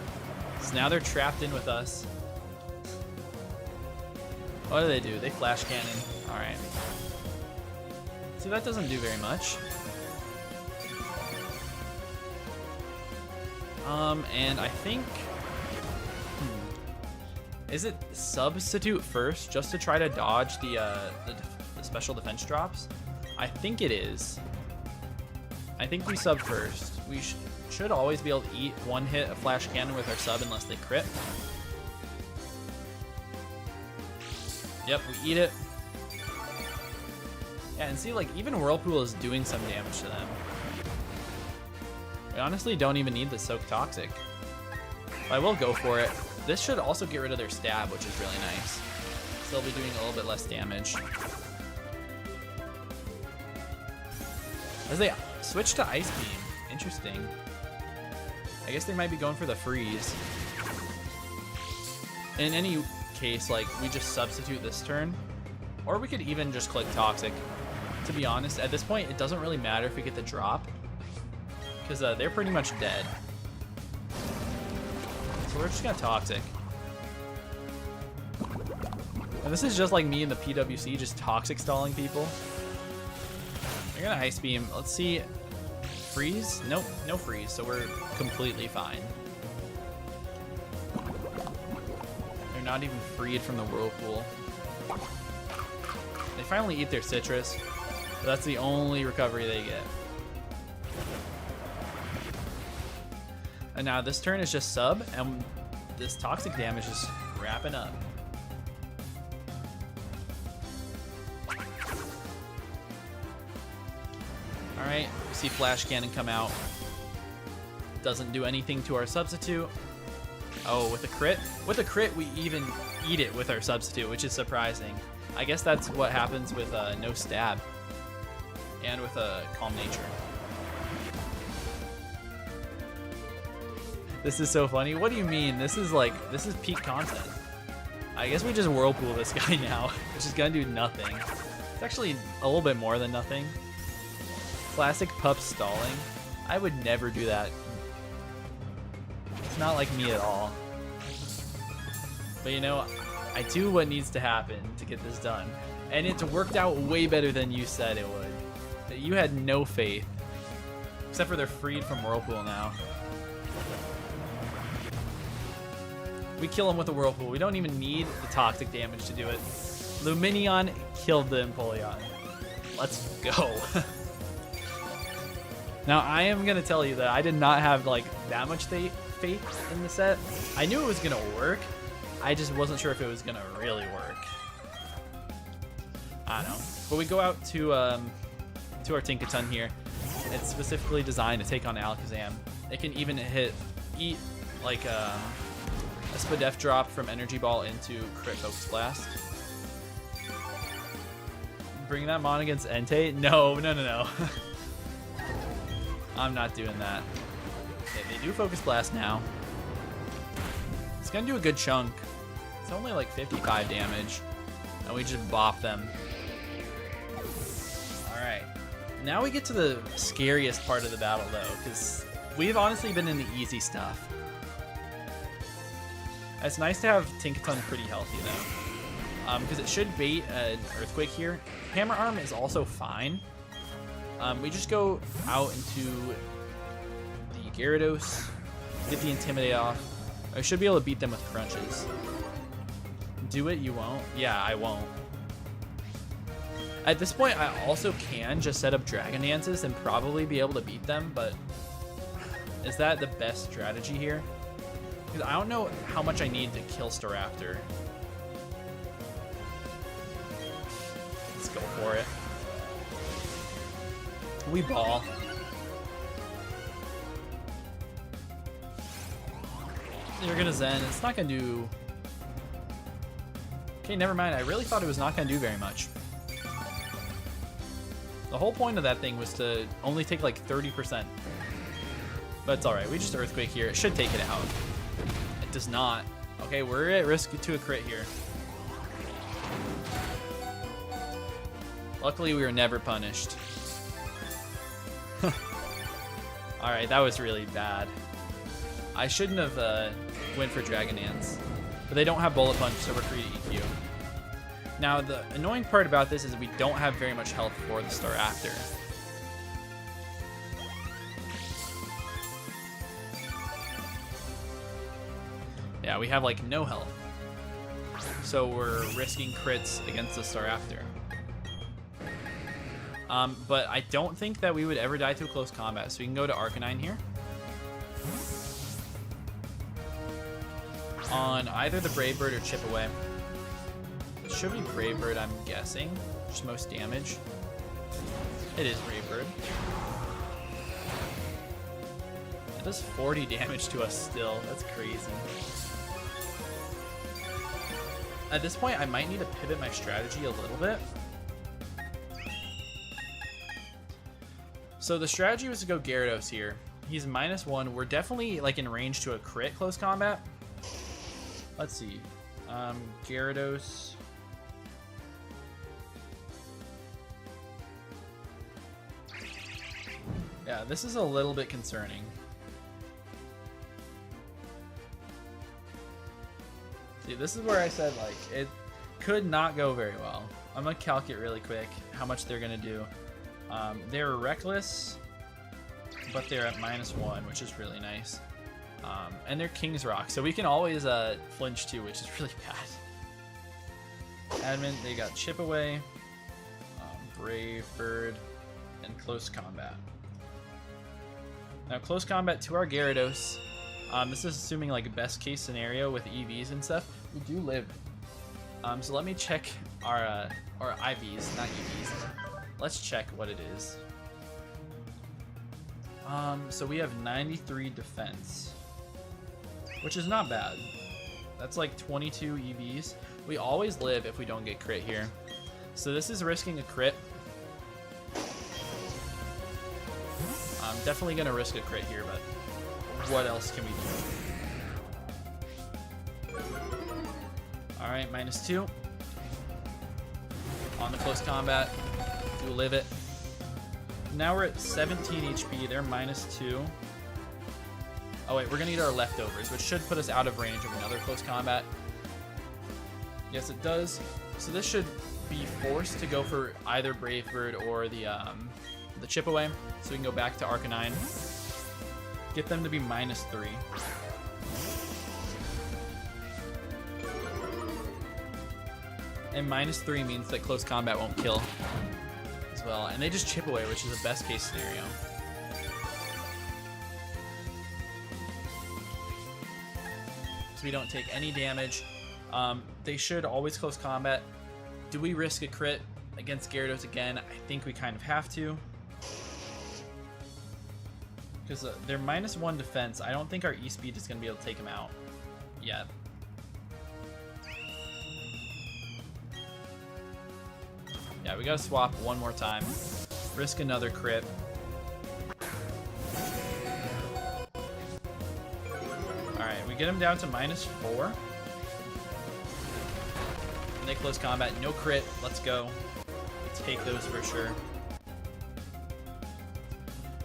So now they're trapped in with us. What do? They Flash Cannon. Alright. So that doesn't do very much. And I think... Is it Substitute first, just to try to dodge the special defense drops? I think it is. I think we sub first. We should always be able to eat 1 hit of Flash Cannon with our sub unless they crit. Yep, we eat it. Yeah, and see, like, even Whirlpool is doing some damage to them. We honestly don't even need the Soak Toxic. But I will go for it. This should also get rid of their stab, which is really nice. So they'll be doing a little bit less damage. As they switch to Ice Beam. Interesting. I guess they might be going for the freeze. In any case, like, we just substitute this turn. Or we could even just click Toxic. To be honest, at this point, it doesn't really matter if we get the drop. Because they're pretty much dead. So we're just gonna Toxic. And this is just like me in the PWC, just Toxic stalling people. They're gonna Ice Beam. Let's see. Freeze? Nope, no freeze, so we're completely fine. They're not even freed from the Whirlpool. They finally eat their Citrus, but that's the only recovery they get. And now this turn is just sub, and this Toxic damage is wrapping up. Alright, we see Flash Cannon come out. Doesn't do anything to our substitute. Oh, with a crit? With a crit, we even eat it with our substitute, which is surprising. I guess that's what happens with no stab. And with a Calm Nature. This is so funny. What do you mean? This is peak content. I guess we just Whirlpool this guy now, which is gonna do nothing. It's actually a little bit more than nothing. Classic pup stalling. I would never do that. It's not like me at all. But you know, I do what needs to happen to get this done. And it's worked out way better than you said it would. You had no faith. Except for they're freed from Whirlpool now. We kill him with a Whirlpool. We don't even need the Toxic damage to do it. Lumineon killed the Empoleon. Let's go. Now, I am going to tell you that I did not have like that much faith in the set. I knew it was going to work. I just wasn't sure if it was going to really work. I don't know. But we go out to our Tinkaton here. It's specifically designed to take on Alakazam. It can even eat like a Spadef drop from Energy Ball into Crit Focus Blast. Bring that Mon against Entei? No. I'm not doing that. Okay, they do Focus Blast now. It's gonna do a good chunk. It's only like 55 damage. And we just bop them. Alright. Now we get to the scariest part of the battle though, because we've honestly been in the easy stuff. It's nice to have Tinkaton pretty healthy though. Because it should bait an Earthquake here. Hammer Arm is also fine. We just go out into the Gyarados, get the Intimidate off. I should be able to beat them with crunches. Do it? You won't? Yeah, I won't. At this point, I also can just set up Dragon Dances and probably be able to beat them, but is that the best strategy here? Because I don't know how much I need to kill Staraptor. Let's go for it. We ball. You're gonna Zen. It's not gonna do... Okay, never mind. I really thought it was not gonna do very much. The whole point of that thing was to only take like 30%. But it's alright. We just Earthquake here. It should take it out. It does not. Okay, we're at risk to a crit here. Luckily, we were never punished. Alright, that was really bad. I shouldn't have went for Dragon Dance. But they don't have Bullet Punch, so we're free to EQ. Now, the annoying part about this is we don't have very much health for the Staraptor. Yeah, we have like no health. So we're risking crits against the Staraptor. But I don't think that we would ever die to a close combat, so we can go to Arcanine here. On either the Brave Bird or Chip Away. It should be Brave Bird, I'm guessing. Just most damage. It is Brave Bird. It does 40 damage to us still. That's crazy. At this point, I might need to pivot my strategy a little bit. So the strategy was to go Gyarados here. He's -1. We're definitely like in range to a crit close combat. Let's see. Gyarados. Yeah, this is a little bit concerning. See, this is where I said, like, it could not go very well. I'm going to calc it really quick, how much they're going to do. They're reckless, but they're at -1, which is really nice. And they're King's Rock, so we can always flinch too, which is really bad. Admin, they got Chip Away, Brave Bird, and Close Combat. Now, Close Combat to our Gyarados. This is assuming like a best case scenario with EVs and stuff. We do live. So let me check our IVs, not EVs. Let's check what it is. So we have 93 defense, which is not bad. That's like 22 EVs. We always live if we don't get crit here. So this is risking a crit. I'm definitely gonna risk a crit here, but what else can we do? Alright, -2. On the close combat. Do live it. Now we're at 17 HP. They're -2. Oh wait, we're gonna eat our leftovers, which should put us out of range of another close combat. Yes, it does. So this should be forced to go for either Brave Bird or the Chip Away. So we can go back to Arcanine. Get them to be -3. And -3 means that close combat won't kill as well. And they just Chip Away, which is a best case scenario. So we don't take any damage. They should always close combat. Do we risk a crit against Gyarados again? I think we kind of have to. Because they're -1 defense. I don't think our E-Speed is going to be able to take him out yet. Yeah, we got to swap one more time. Risk another crit. Alright, we get him down to -4. And they close combat. No crit. Let's go. Let's take those for sure.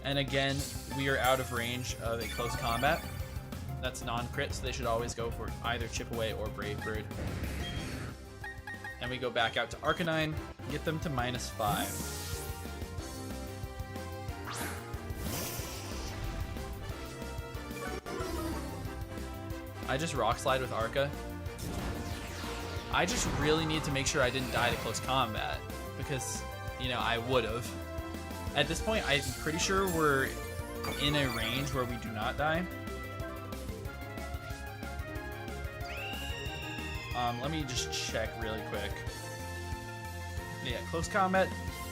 And again, we are out of range of a close combat. That's non-crit, so they should always go for either Chip Away or Brave Bird. And we go back out to Arcanine, get them to -5. I just rock slide with Arca. I just really need to make sure I didn't die to close combat because, you know, I would have. At this point, I'm pretty sure we're in a range where we do not die. Let me just check really quick. Yeah, close combat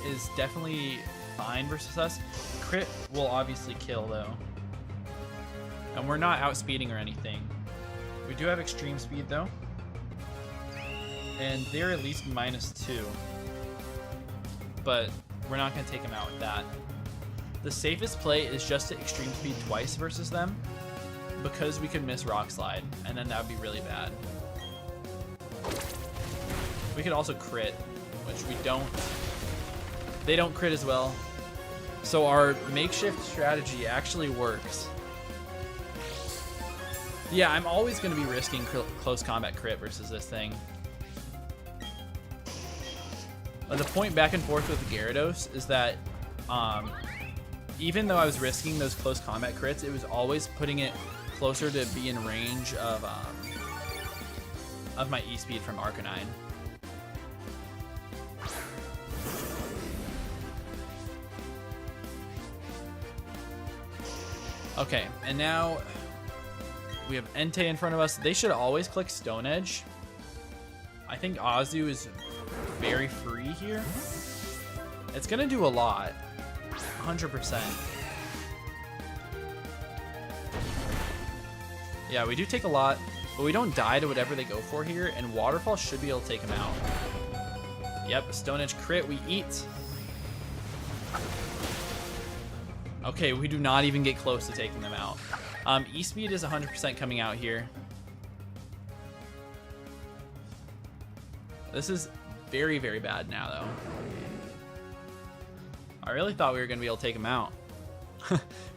is definitely fine versus us. Crit will obviously kill though. And we're not outspeeding or anything. We do have extreme speed though. And they're at least -2. But we're not going to take them out with that. The safest play is just to extreme speed twice versus them, because we could miss rock slide, and then that would be really bad. We could also crit, which we don't. They don't crit as well. So our makeshift strategy actually works. Yeah, I'm always going to be risking close combat crit versus this thing. But the point back and forth with Gyarados is that even though I was risking those close combat crits, it was always putting it closer to be in range of my E-Speed from Arcanine. Okay, and now we have Entei in front of us. They should always click Stone Edge. I think Azu is very free here. It's gonna do a lot, 100%. Yeah, we do take a lot, but we don't die to whatever they go for here, and Waterfall should be able to take them out. Yep, Stone Edge crit, we eat. Okay, we do not even get close to taking them out. E-Speed is 100% coming out here. This is very, very bad now, though. I really thought we were going to be able to take him out.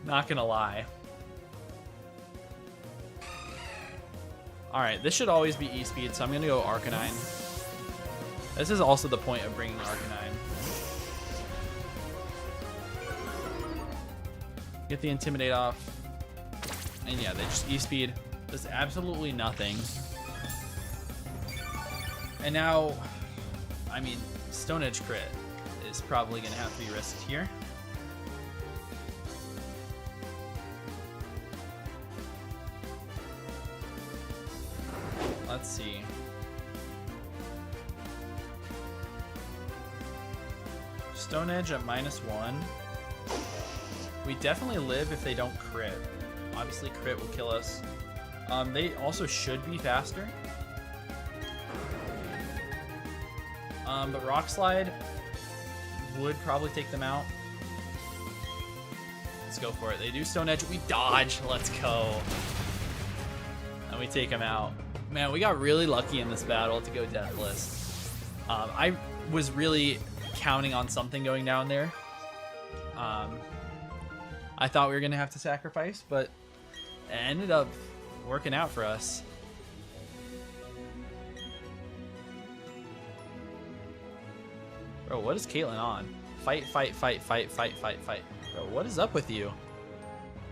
Not going to lie. Alright, this should always be E-Speed, so I'm going to go Arcanine. This is also the point of bringing Arcanine. Get the Intimidate off. And yeah, they just E-Speed. Does absolutely nothing. And now, I mean, Stone Edge crit is probably going to have to be risked here. Let's see. Stone Edge at -1. We definitely live if they don't crit. Obviously, crit will kill us. They also should be faster. But Rock Slide would probably take them out. Let's go for it. They do Stone Edge. We dodge. Let's go. And we take them out. Man, we got really lucky in this battle to go deathless. I was really counting on something going down there. I thought we were going to have to sacrifice, but it ended up working out for us. Bro, what is Caitlyn on? Fight, fight, fight, fight, fight, fight, fight. Bro, what is up with you?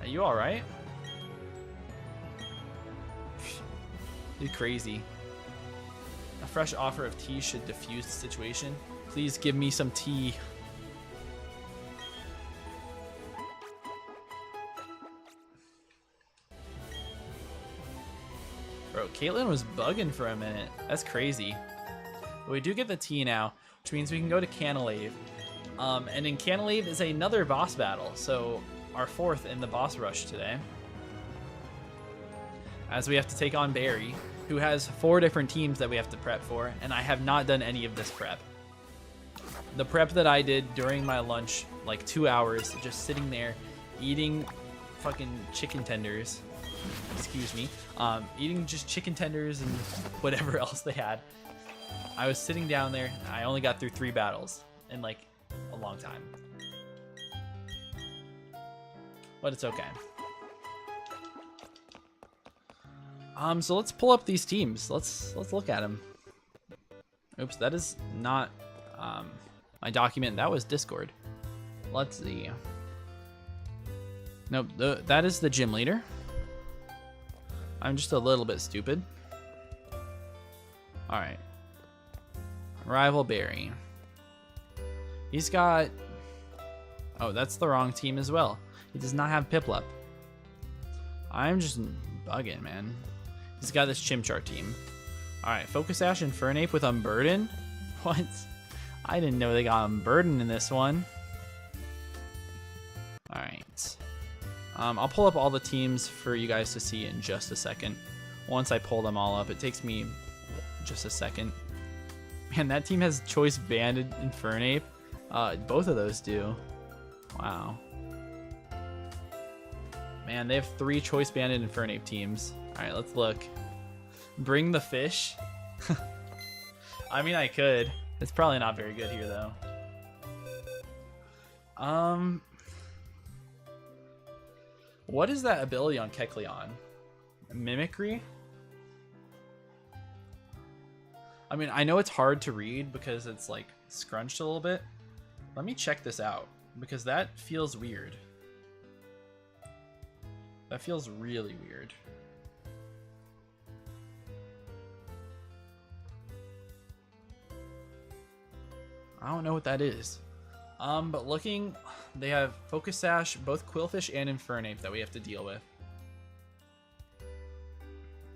Are you alright? You're crazy. A fresh offer of tea should diffuse the situation. Please give me some tea. Bro, Caitlyn was bugging for a minute. That's crazy. But we do get the tea now, which means we can go to Canalave. And in Canalave is another boss battle, so our fourth in the boss rush today. As we have to take on Barry, who has 4 different teams that we have to prep for, and I have not done any of this prep. The prep that I did during my lunch, like 2 hours, just sitting there eating fucking chicken tenders. Excuse me. Eating just chicken tenders and whatever else they had. I was sitting down there, and I only got through 3 battles in like a long time. But it's okay. So let's pull up these teams. Let's look at them. Oops, that is not my document. That was Discord. Let's see. Nope, that is the gym leader. I'm just a little bit stupid. Alright. Rival Barry. He's got... Oh, that's the wrong team as well. He does not have Piplup. I'm just bugging, man. He's got this Chimchar team. Alright, Focus Sash and Fernape with Unburden? What? I didn't know they got Unburden in this one. Alright. I'll pull up all the teams for you guys to see in just a second. Once I pull them all up, it takes me just a second. Man, that team has Choice Banded and Fernape. Both of those do. Wow. Man, they have 3 Choice Banded and Fernape teams. Alright, let's look. Bring the fish? I mean, I could. It's probably not very good here, though. What is that ability on Kecleon? Mimicry? I mean, I know it's hard to read because it's like scrunched a little bit. Let me check this out because that feels weird. That feels really weird. I don't know what that is. But looking, they have Focus Sash, both Quillfish and Infernape that we have to deal with.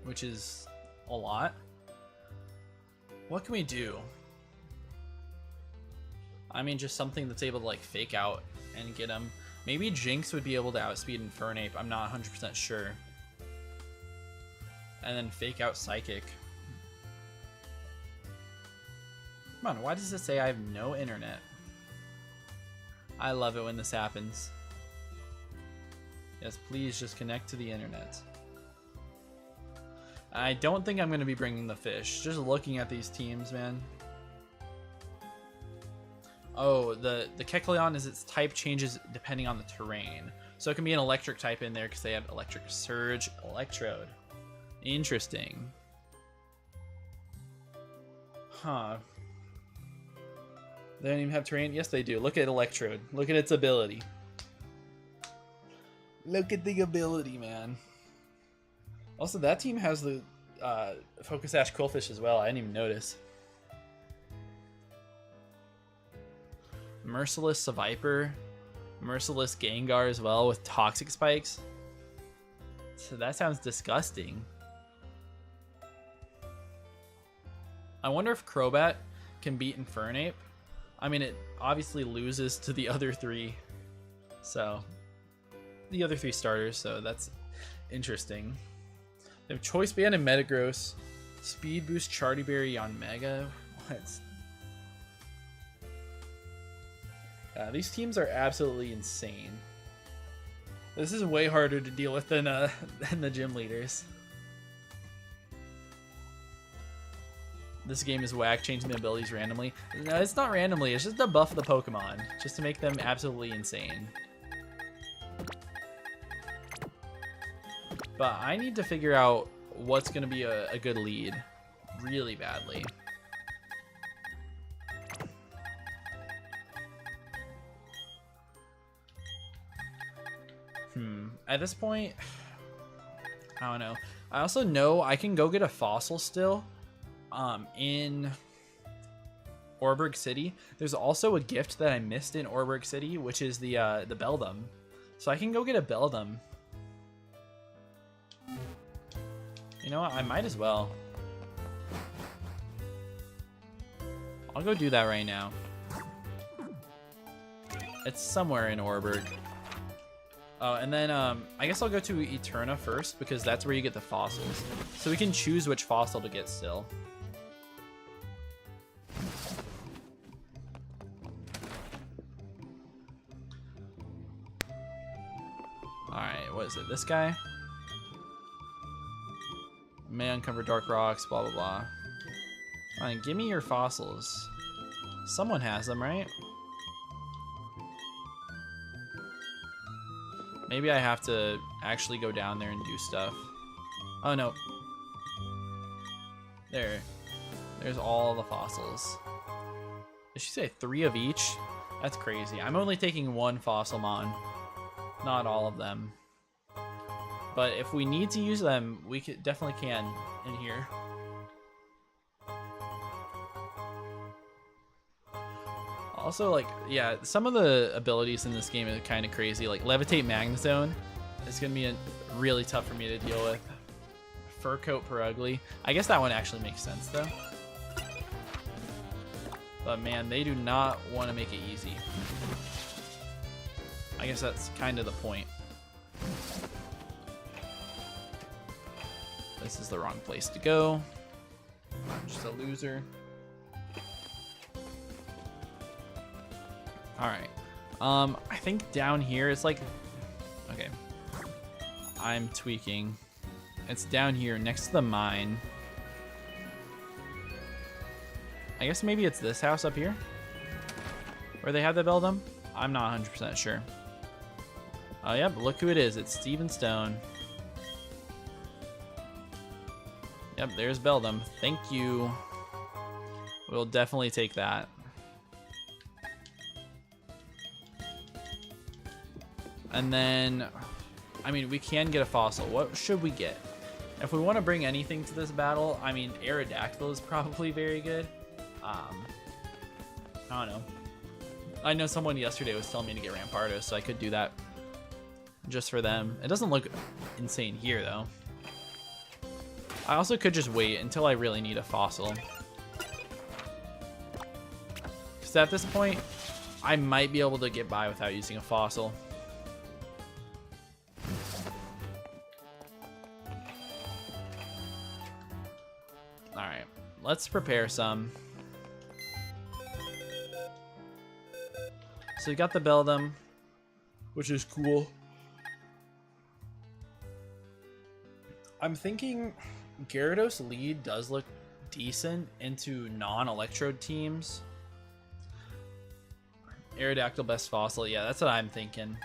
Which is a lot. What can we do? I mean, just something that's able to like fake out and get him. Maybe Jinx would be able to outspeed Infernape. I'm not 100% sure. And then fake out Psychic. Come on, why does it say I have no internet? I love it when this happens. Yes, please just connect to the internet. I don't think I'm going to be bringing the fish. Just looking at these teams, man. Oh, the Kecleon is its type changes depending on the terrain. So it can be an electric type in there because they have Electric Surge, Electrode. Interesting. Huh. They don't even have terrain? Yes, they do. Look at Electrode. Look at its ability. Look at the ability, man. Also, that team has the Focus Sash Quillfish as well. I didn't even notice. Merciless Seviper. Merciless Gengar as well with Toxic Spikes. So that sounds disgusting. I wonder if Crobat can beat Infernape. I mean, it obviously loses to the other 3. So, the other 3 starters, so that's interesting. They have Choice Band and Metagross. Speed Boost Chartyberry on Mega. What? These teams are absolutely insane. This is way harder to deal with than the gym leaders. This game is whack, changing the abilities randomly. No, it's not randomly, it's just to buff the Pokemon. Just to make them absolutely insane. But I need to figure out what's going to be a good lead. Really badly. At this point, I don't know. I also know I can go get a fossil still. In Orberg City. There's also a gift that I missed in Orberg City, which is the Beldum. So I can go get a Beldum. You know what? I might as well. I'll go do that right now. It's somewhere in Orberg. Oh, and then I guess I'll go to Eterna first because that's where you get the fossils. So we can choose which fossil to get still. Alright, what is it? This guy? May uncover dark rocks, blah blah blah. Alright, give me your fossils. Someone has them, right? Maybe I have to actually go down there and do stuff. Oh no. There's all the fossils. Did she say 3 of each? That's crazy. I'm only taking 1 Fossilmon. Not all of them. But if we need to use them, we definitely can in here. Also, like, yeah, some of the abilities in this game are kind of crazy. Like, Levitate Magnezone is going to be really tough for me to deal with. Fur Coat Perugly. I guess that one actually makes sense, though. But, man, they do not want to make it easy. I guess that's kind of the point. This is the wrong place to go. I'm just a loser. Alright. I think down here it's like... Okay. I'm tweaking. It's down here next to the mine. I guess maybe it's this house up here? Where they have the Beldum? I'm not 100% sure. Oh, yep. Look who it is. It's Steven Stone. Yep, there's Beldum. Thank you. We'll definitely take that. And then, I mean, we can get a fossil. What should we get? If we want to bring anything to this battle, I mean, Aerodactyl is probably very good. I don't know. I know someone yesterday was telling me to get Rampardos, so I could do that just for them. It doesn't look insane here, though. I also could just wait until I really need a fossil. Because at this point, I might be able to get by without using a fossil. Alright, let's prepare some. So we got the Beldum, which is cool. I'm thinking Gyarados lead does look decent into non-Electrode teams. Aerodactyl best fossil, yeah, that's what I'm thinking.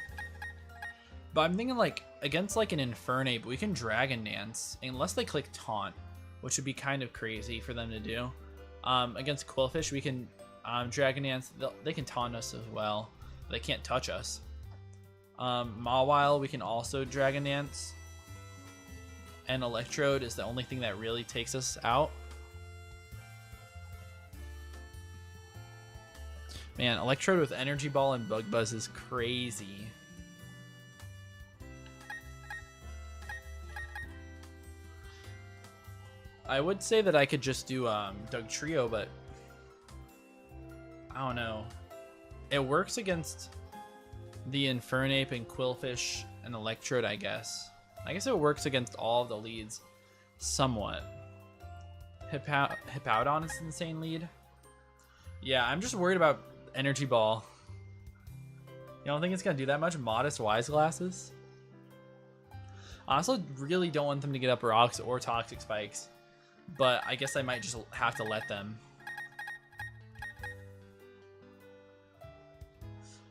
But I'm thinking like against like an Infernape, we can Dragon Dance unless they click Taunt, which would be kind of crazy for them to do. Against Quillfish, we can Dragon Dance. They can taunt us as well. They can't touch us. Mawile, we can also Dragon Dance. And Electrode is the only thing that really takes us out. Man, Electrode with Energy Ball and Bug Buzz is crazy. I would say that I could just do Dugtrio, but I don't know. It works against the Infernape and Quillfish and Electrode, I guess. I guess it works against all of the leads somewhat. Hippowdon is an insane lead. Yeah, I'm just worried about Energy Ball. You don't think it's going to do that much? Modest Wise Glasses? I also really don't want them to get up rocks or Toxic Spikes. But I guess I might just have to let them.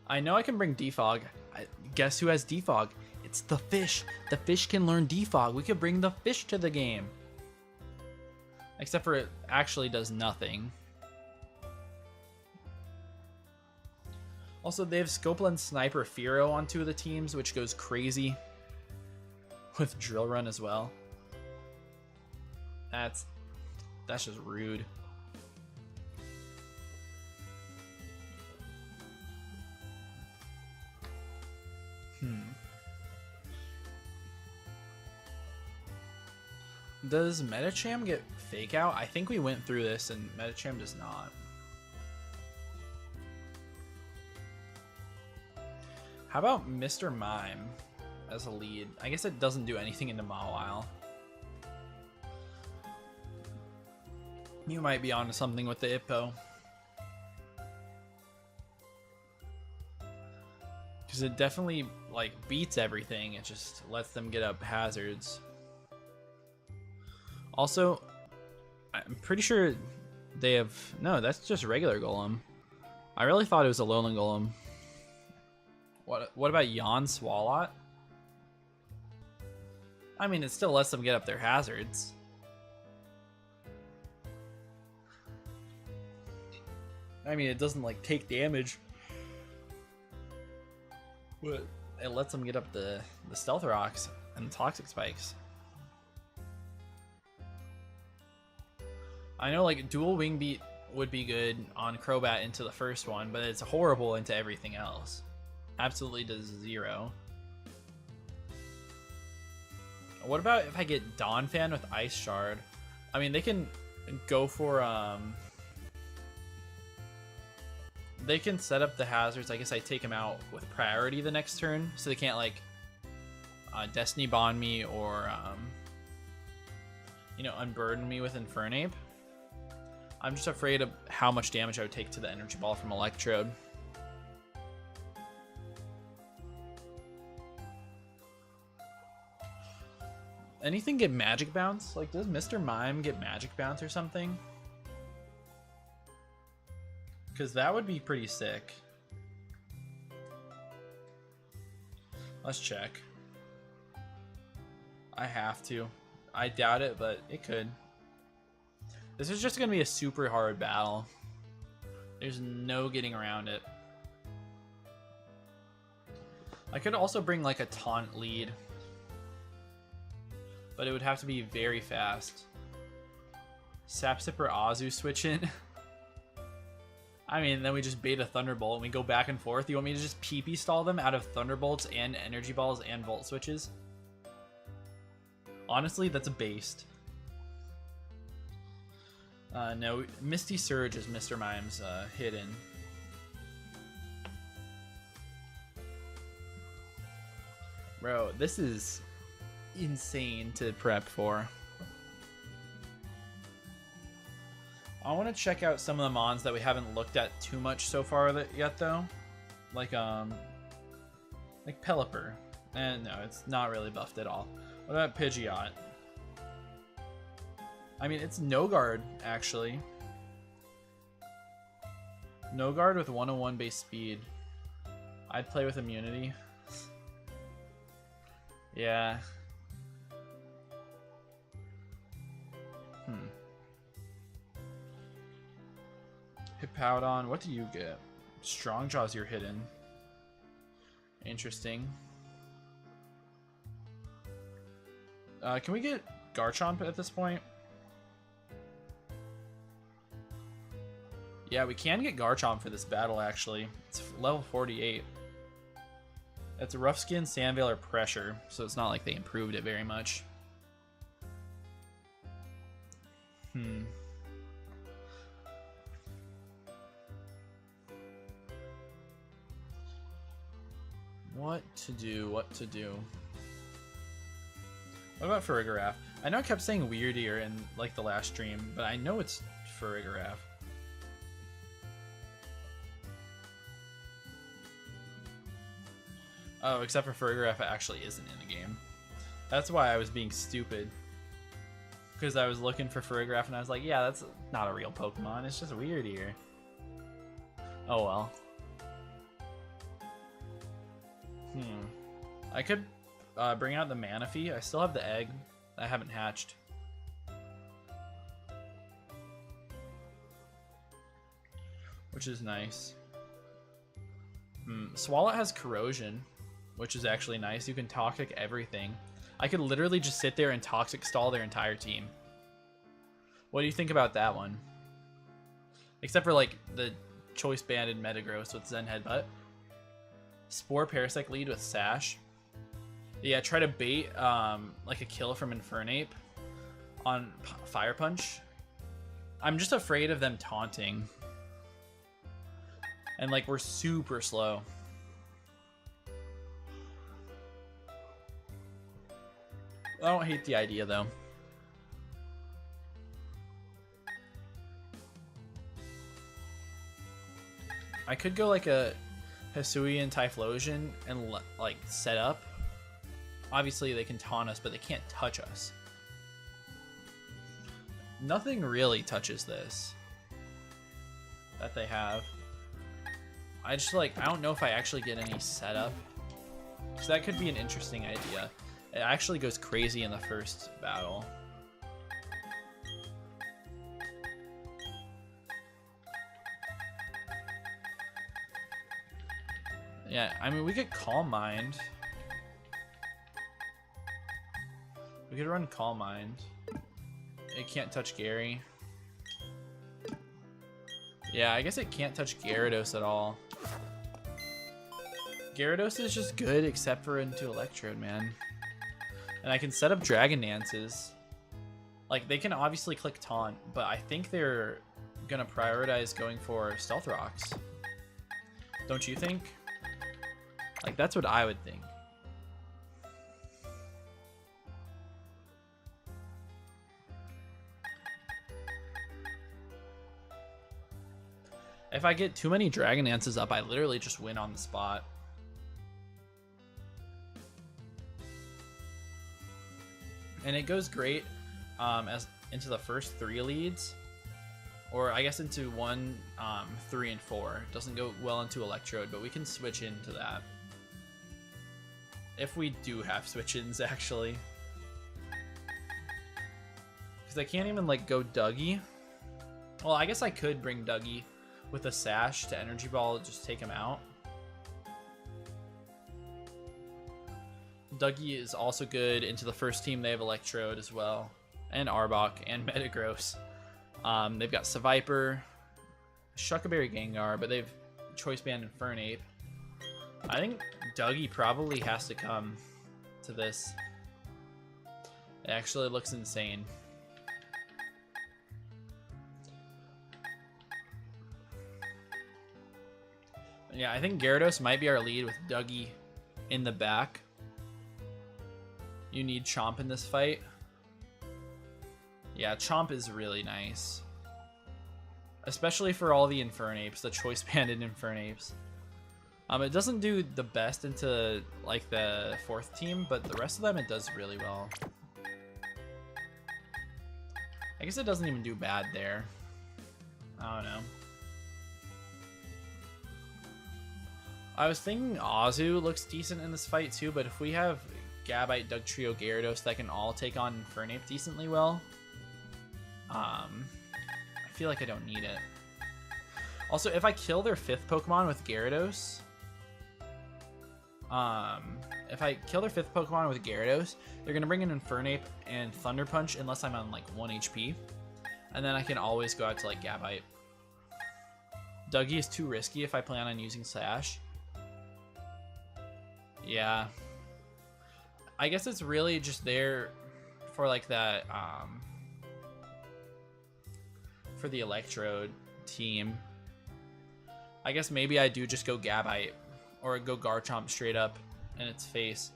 I know I can bring Defog. Guess who has Defog? It's the fish. The fish can learn Defog. We could bring the fish to the game. Except for it actually does nothing. Also, they have Scopeland Sniper Fearow on 2 of the teams, which goes crazy. With Drill Run as well. That's just rude. Does Medicham get Fake Out? I think we went through this and Medicham does not. How about Mr. Mime as a lead? I guess it doesn't do anything into Mawile. You might be onto something with the Hippo. Because it definitely like beats everything. It just lets them get up hazards. Also, I'm pretty sure they have... No, that's just regular Golem. I really thought it was a Alolan Golem. What about Yon Swalot? I mean, it still lets them get up their hazards. I mean, it doesn't like take damage. But it lets them get up the Stealth Rocks. and toxic spikes. I know like dual wing beat would be good on Crobat into the first one, but it's horrible into everything else. Absolutely does 0. What about if I get Donphan with Ice Shard? I mean, they can go for they can set up the hazards. I guess I take them out with priority the next turn, so they can't like Destiny Bond me or you know, unburden me with Infernape. I'm just afraid of how much damage I would take to the Energy Ball from Electrode. Anything get Magic Bounce? Like, does Mr. Mime get Magic Bounce or something? Because that would be pretty sick. Let's check. I have to. I doubt it, but it could. This is just going to be a super hard battle. There's no getting around it. I could also bring like a taunt lead, but it would have to be very fast. Sapsip or Azu switch in. I mean, then we just bait a Thunderbolt and we go back and forth. You want me to just PP stall them out of Thunderbolts and Energy Balls and Volt Switches? Honestly, that's a based. No, Misty Surge is Mr. Mime's hidden. Bro, this is insane to prep for. I want to check out some of the mons that we haven't looked at too much so far yet, though. Like Pelipper. And no, it's not really buffed at all. What about Pidgeot? I mean, it's no guard, actually. No guard with 101 base speed. I'd play with immunity. Yeah. Hippowdon, what do you get? Strong Jaws, you're hidden. Interesting. Can we get Garchomp at this point? Yeah, we can get Garchomp for this battle, actually. It's level 48. It's a Rough Skin, Sandveil, or Pressure, so it's not like they improved it very much. What to do, what to do. What about Farigiraf? I know I kept saying Weird Ear in like the last stream, but I know it's Farigiraf. Oh, except for Farigiraf, it actually isn't in the game. That's why I was being stupid. Because I was looking for Farigiraf and I was like, yeah, that's not a real Pokemon, it's just Weird Ear. Oh well. I could bring out the Manaphy. I still have the egg. I haven't hatched. Which is nice. Swallow has Corrosion, which is actually nice. You can Toxic everything. I could literally just sit there and Toxic stall their entire team. What do you think about that one? Except for like the Choice Banded Metagross with Zen Headbutt. Spore Parasect lead with Sash. Yeah, try to bait like a kill from Infernape on Fire Punch. I'm just afraid of them taunting. And like we're super slow. I don't hate the idea though. I could go like a Hisuian Typhlosion and like set up. Obviously they can taunt us, but they can't touch us. Nothing really touches this that they have. I just like, I don't know if I actually get any setup. So that could be an interesting idea. It actually goes crazy in the first battle. Yeah, I mean, we could Calm Mind. We could run Calm Mind. It can't touch Gary. Yeah, I guess it can't touch Gyarados at all. Gyarados is just good except for into Electrode, man. And I can set up Dragon Dances. Like, they can obviously click Taunt, but I think they're gonna prioritize going for Stealth Rocks. Don't you think? Like, that's what I would think. If I get too many Dragon Dances up, I literally just win on the spot. And it goes great as into the first 3 leads, or I guess into 1, 3, and 4. It doesn't go well into Electrode, but we can switch into that. If we do have switch-ins, actually. Because I can't even, like, go Dougie. Well, I guess I could bring Dougie with a Sash to Energy Ball, just take him out. Dougie is also good into the first team. They have Electrode as well, and Arbok, and Metagross. They've got Seviper, Shuckleberry Gengar, but they've Choice Band Infernape. I think Dougie probably has to come to this. It actually looks insane. Yeah, I think Gyarados might be our lead with Dougie in the back. You need Chomp in this fight. Yeah, Chomp is really nice. Especially for all the Infernapes, the Choice Banded Infernapes. It doesn't do the best into, like, the 4th team, but the rest of them it does really well. I guess it doesn't even do bad there. I don't know. I was thinking Azu looks decent in this fight too, but if we have Gabite, Dugtrio, Gyarados that can all take on Infernape decently well, I feel like I don't need it. Also, if I kill their 5th Pokemon with Gyarados, they're gonna bring in Infernape and Thunder Punch unless I'm on like 1 HP, and then I can always go out to like Gabite. Dougie is too risky if I plan on using Sash. Yeah, I guess it's really just there for like that for the Electrode team. I guess maybe I do just go Gabite or go Garchomp straight up in its face.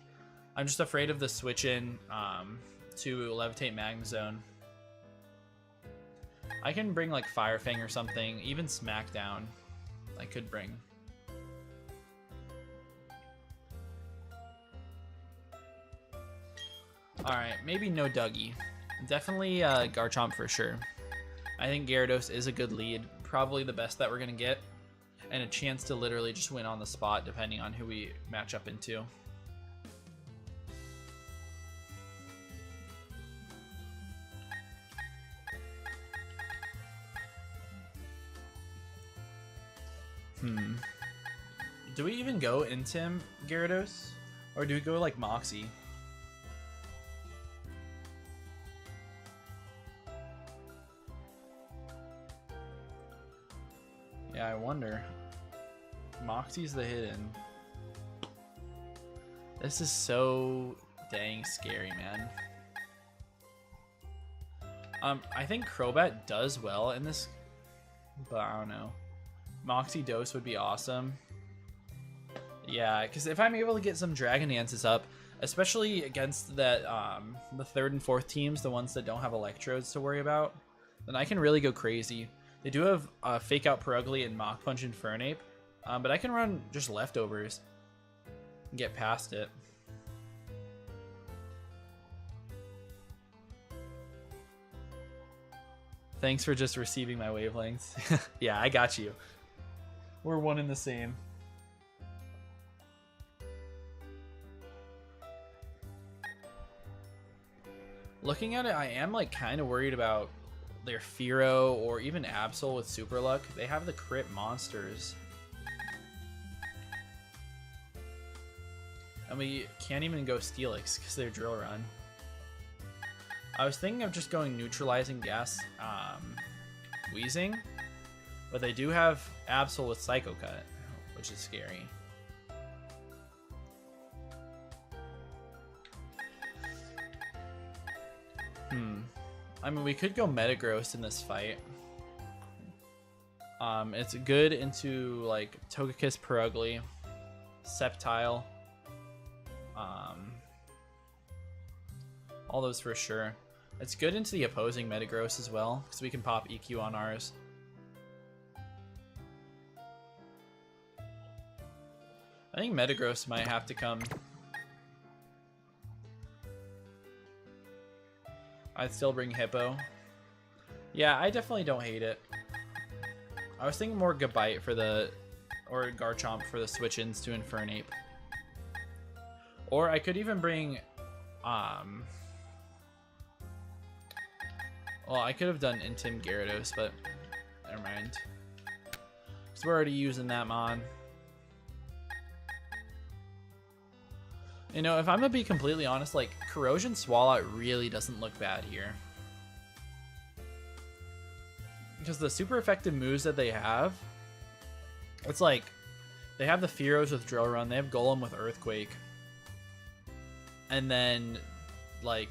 I'm just afraid of the switch in to Levitate Magnezone. I can bring like Fire Fang or something, even Smackdown I could bring. Alright, maybe no Dougie. Definitely Garchomp for sure. I think Gyarados is a good lead, probably the best that we're going to get, and a chance to literally just win on the spot depending on who we match up into. Do we even go Intim Gyarados? Or do we go like Moxie? Yeah, I wonder. Moxie's the hidden. This is so dang scary, man. I think Crobat does well in this, but I don't know. Moxie Dose would be awesome. Yeah, because if I'm able to get some Dragon Dances up, especially against that the 3rd and 4th teams, the ones that don't have Electrodes to worry about, then I can really go crazy. They do have Fake Out Perugly and Mach Punch Infernape, but I can run just Leftovers and get past it. Thanks for just receiving my wavelengths. Yeah, I got you. We're one and the same. Looking at it, I am like kind of worried about their Fearow or even Absol with Super Luck. They have the crit monsters. And we can't even go Steelix because they're Drill Run. I was thinking of just going neutralizing gas, wheezing, but they do have Absol with Psycho Cut, which is scary. I mean, we could go Metagross in this fight. It's good into like Togekiss, Perugly, Sceptile, all those for sure. It's good into the opposing Metagross as well, because we can pop EQ on ours. I think Metagross might have to come. I'd still bring Hippo. Yeah, I definitely don't hate it. I was thinking more Gabite for the, or Garchomp for the switch-ins to Infernape. Or I could even bring, well, I could have done Intim Gyarados, but never mind. Because we're already using that Mon. You know, if I'm gonna be completely honest, like, Corrosion Swallow really doesn't look bad here. Because the super effective moves that they have, it's like, they have the Fearos with Drill Run, they have Golem with Earthquake, and then, like,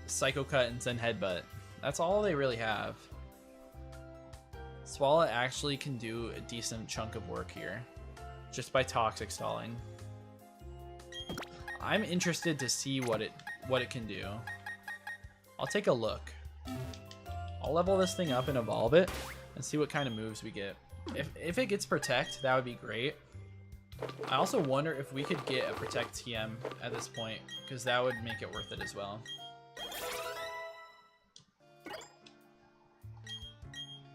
Psycho Cut and Zen Headbutt. That's all they really have. Swallow actually can do a decent chunk of work here, just by Toxic Stalling. I'm interested to see what it can do. I'll take a look. I'll level this thing up and evolve it and see what kind of moves we get. If it gets Protect, that would be great. I also wonder if we could get a Protect TM at this point, because that would make it worth it as well.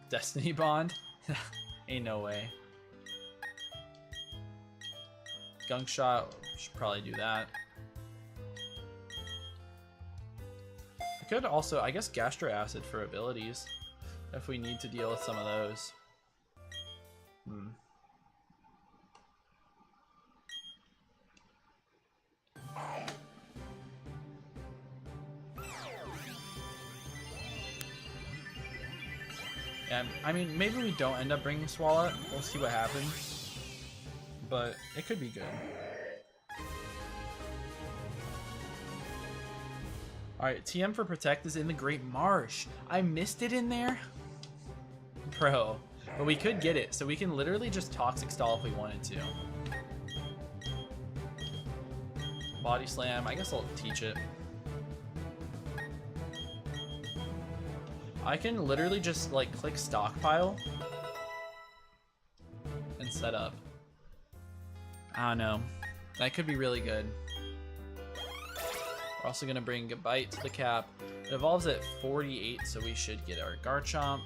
Destiny Bond? Ain't no way. Gunk Shot, should probably do that. I could also, I guess, Gastro Acid for abilities, if we need to deal with some of those. Yeah, I mean, maybe we don't end up bringing Swallow. We'll see what happens. But it could be good. Alright, TM for Protect is in the Great Marsh. I missed it in there? Bro. But we could get it, so we can literally just Toxic Stall if we wanted to. Body Slam, I guess I'll teach it. I can literally just, like, click Stockpile and set up. I don't know. That could be really good. We're also going to bring Gabite to the cap. It evolves at 48, so we should get our Garchomp.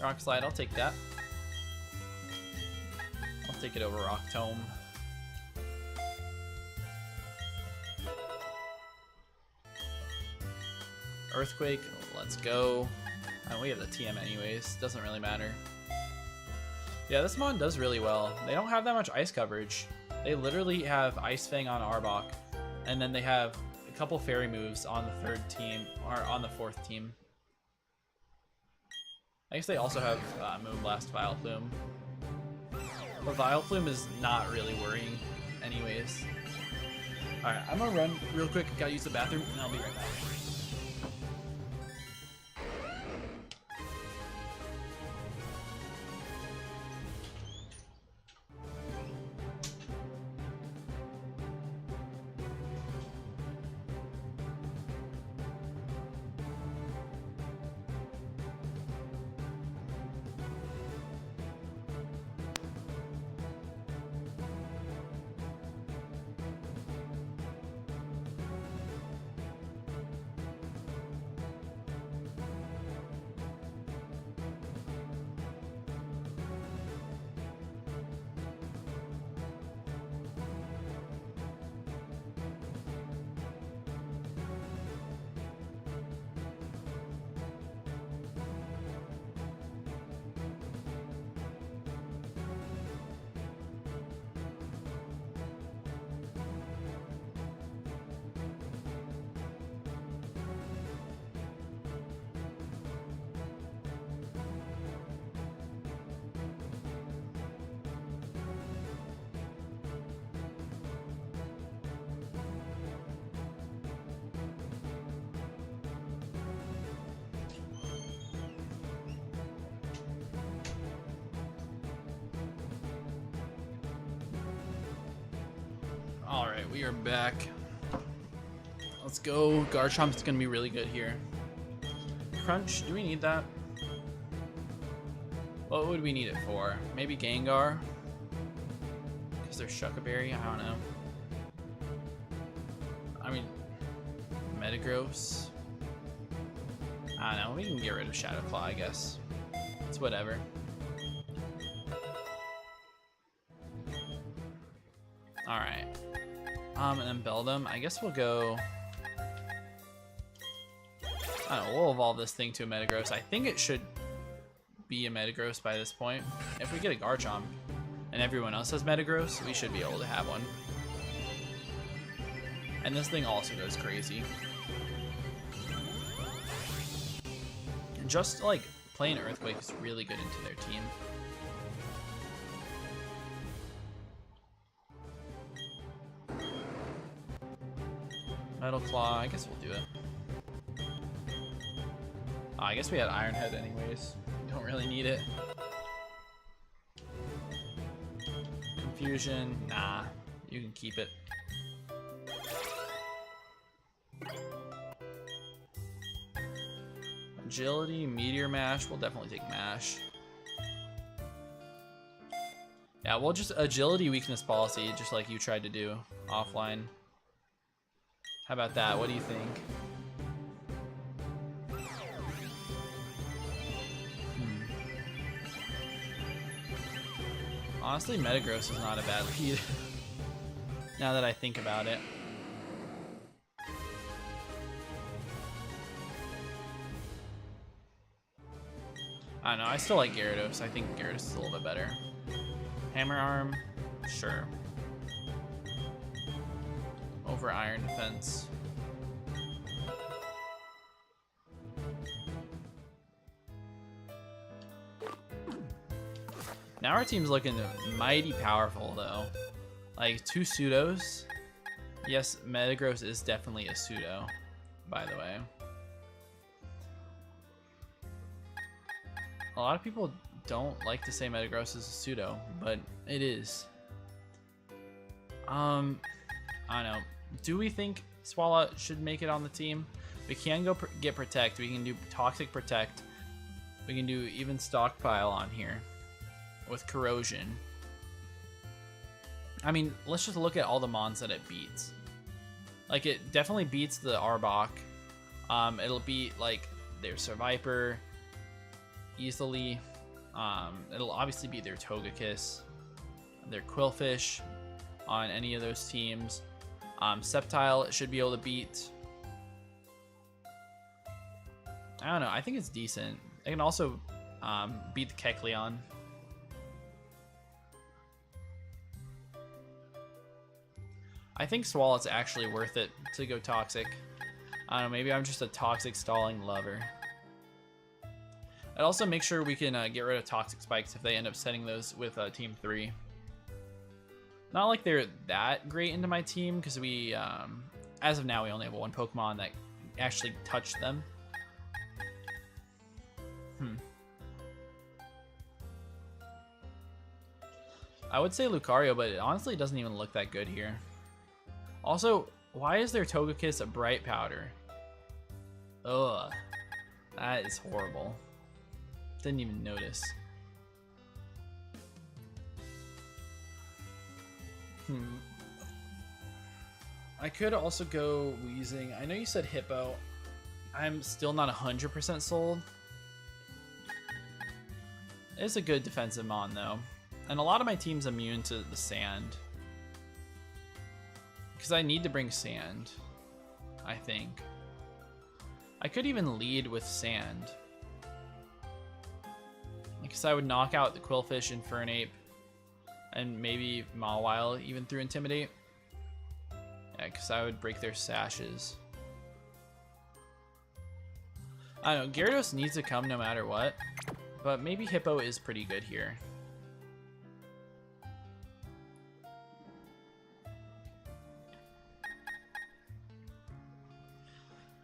Rock Slide, I'll take that. I'll take it over Rock Tome. Earthquake, let's go. We have the TM anyways, doesn't really matter. Yeah, this Mon does really well. They don't have that much ice coverage. They literally have Ice Fang on Arbok, and then they have a couple fairy moves on the third team, or on the fourth team. I guess they also have Moonblast Vileplume. But Vileplume is not really worrying anyways. Alright, I'm gonna run real quick, gotta use the bathroom, and I'll be right back. Alright, we are back. Let's go. Garchomp's gonna be really good here. Crunch, do we need that? What would we need it for? Maybe Gengar? Because there's Shuckaberry? I don't know. I mean, Metagross? I don't know. We can get rid of Shadow Claw, I guess. It's whatever. Alright. And then Beldum. I guess we'll go... I don't know, we'll evolve this thing to a Metagross. I think it should be a Metagross by this point. If we get a Garchomp and everyone else has Metagross, we should be able to have one. And this thing also goes crazy. Just like playing Earthquake is really good into their team. Metal Claw, I guess we'll do it. Oh, I guess we had Iron Head anyways. Don't really need it. Confusion, nah, you can keep it. Agility, Meteor Mash, we'll definitely take Mash. Yeah, we'll just Agility Weakness Policy, just like you tried to do offline. How about that? What do you think? Honestly, Metagross is not a bad lead. Now that I think about it. I don't know, I still like Gyarados. I think Gyarados is a little bit better. Hammer Arm, sure. Over Iron Defense. Now our team's looking mighty powerful though. Like 2 pseudos. Yes, Metagross is definitely a pseudo, by the way. A lot of people don't like to say Metagross is a pseudo, but it is. I don't know. Do we think Swallow should make it on the team? We can go get Protect. We can do Toxic Protect. We can do even Stockpile on here with Corrosion. I mean, let's just look at all the mons that it beats. Like, it definitely beats the Arbok. It'll beat, like, their Survivor easily. It'll obviously beat their Togekiss, their Quillfish on any of those teams. Sceptile it should be able to beat. I don't know. I think it's decent. It can also beat the Kecleon. I think Swalot's actually worth it to go Toxic. I don't know. Maybe I'm just a Toxic stalling lover. I'd also make sure we can get rid of Toxic Spikes if they end up setting those with Team 3. Not like they're that great into my team, because we, as of now, we only have 1 Pokemon that actually touched them. I would say Lucario, but it honestly doesn't even look that good here. Also, why is their Togekiss a Bright Powder? Ugh. That is horrible. Didn't even notice. I could also go Weezing. I know you said Hippo. I'm still not 100% sold. It's a good defensive mon though. And a lot of my team's immune to the sand. Because I need to bring sand, I think. I could even lead with sand. Because I would knock out the Quillfish, Infernape, and maybe Mawile even through Intimidate. Yeah, because I would break their sashes. I don't know, Gyarados needs to come no matter what, but maybe Hippo is pretty good here.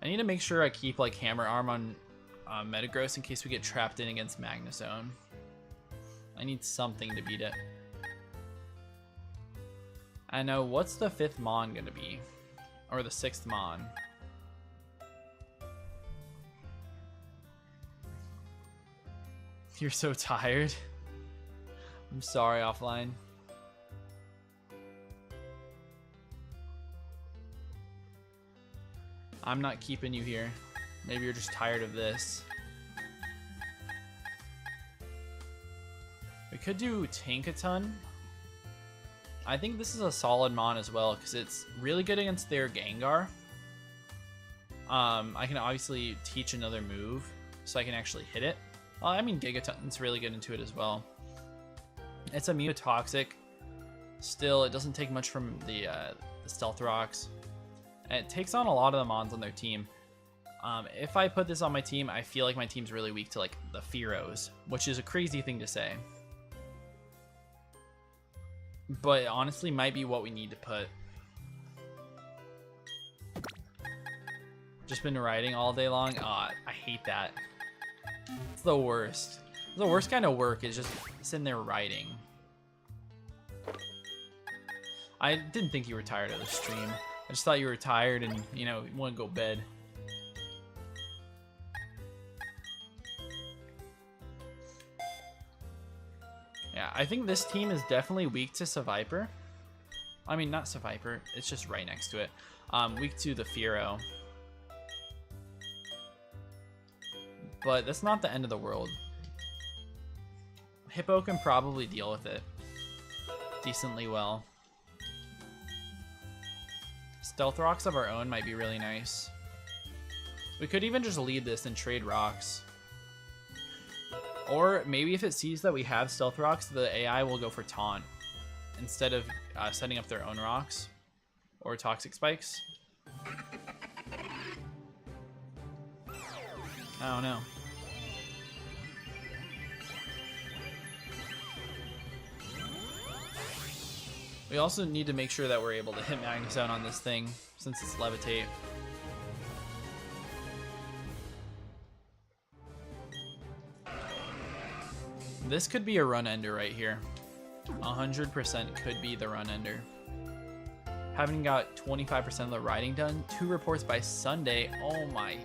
I need to make sure I keep like Hammer Arm on Metagross in case we get trapped in against Magnezone. I need something to beat it. I know, what's the 5th Mon gonna be? Or the 6th Mon? You're so tired. I'm sorry, offline. I'm not keeping you here. Maybe you're just tired of this. We could do Tankaton. I think this is a solid Mon as well because it's really good against their Gengar. I can obviously teach another move so I can actually hit it. I mean, Gigaton's really good into it as well. It's immune to Toxic. Still, it doesn't take much from the Stealth Rocks. And it takes on a lot of the Mons on their team. If I put this on my team, I feel like my team's really weak to like the Fearos, which is a crazy thing to say. But it honestly might be what we need to put. Just been riding all day long. I hate that. It's the worst. The worst kind of work is just sitting there riding. I didn't think you were tired of the stream. I just thought you were tired and, you know, you want to go bed. Yeah, I think this team is definitely weak to Seviper. I mean, not Seviper. It's just right next to it. Weak to the Fearow. But that's not the end of the world. Hippo can probably deal with it decently well. Stealth Rocks of our own might be really nice. We could even just lead this and trade rocks. Or maybe if it sees that we have Stealth Rocks, the AI will go for Taunt instead of setting up their own rocks or Toxic Spikes. I don't know. We also need to make sure that we're able to hit Magnus out on this thing since it's Levitate. This could be a run ender right here. 100% could be the run ender. Having got 25% of the riding done, 2 reports by Sunday. Oh my.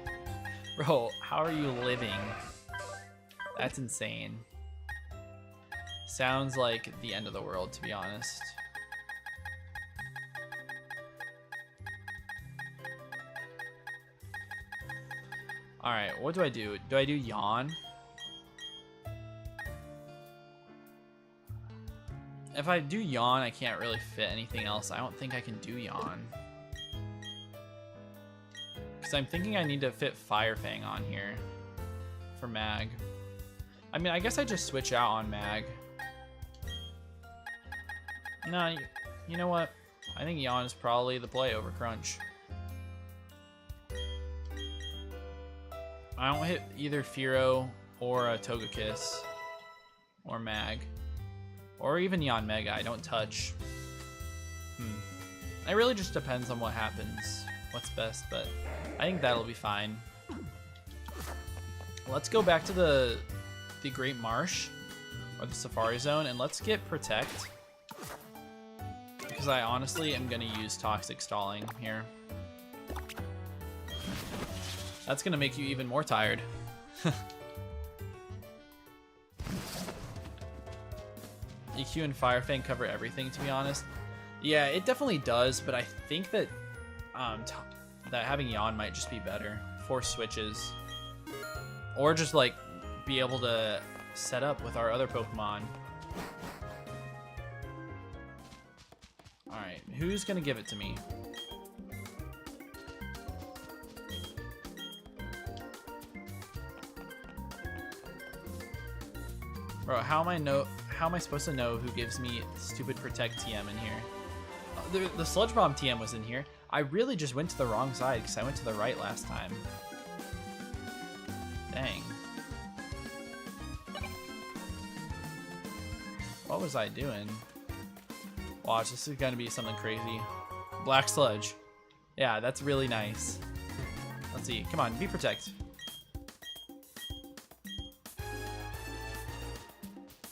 Bro, how are you living? That's insane. Sounds like the end of the world, to be honest. Alright, what do I do? Do I do Yawn? If I do Yawn, I can't really fit anything else. I don't think I can do Yawn. Because I'm thinking I need to fit Fire Fang on here for Mag. I mean, I guess I just switch out on Mag. No, you know what? I think Yawn is probably the play over Crunch. I don't hit either Fearow or a Togekiss or Mag. Or even Yanmega, I don't touch. It really just depends on what happens, what's best, but I think that'll be fine. Let's go back to the Great Marsh, or the Safari Zone, and let's get Protect. Because I honestly am going to use Toxic Stalling here. That's going to make you even more tired. EQ and Fire Fang cover everything, to be honest. Yeah, it definitely does, but I think that that having Yawn might just be better. 4 switches. Or just, like, be able to set up with our other Pokemon. Alright, who's gonna give it to me? Bro, how am I supposed to know who gives me stupid Protect TM in here? The Sludge Bomb TM was in here. I really just went to the wrong side because I went to the right last time. Dang. What was I doing? Watch, this is gonna be something crazy. Black Sludge. Yeah, that's really nice. Let's see. Come on, be Protect.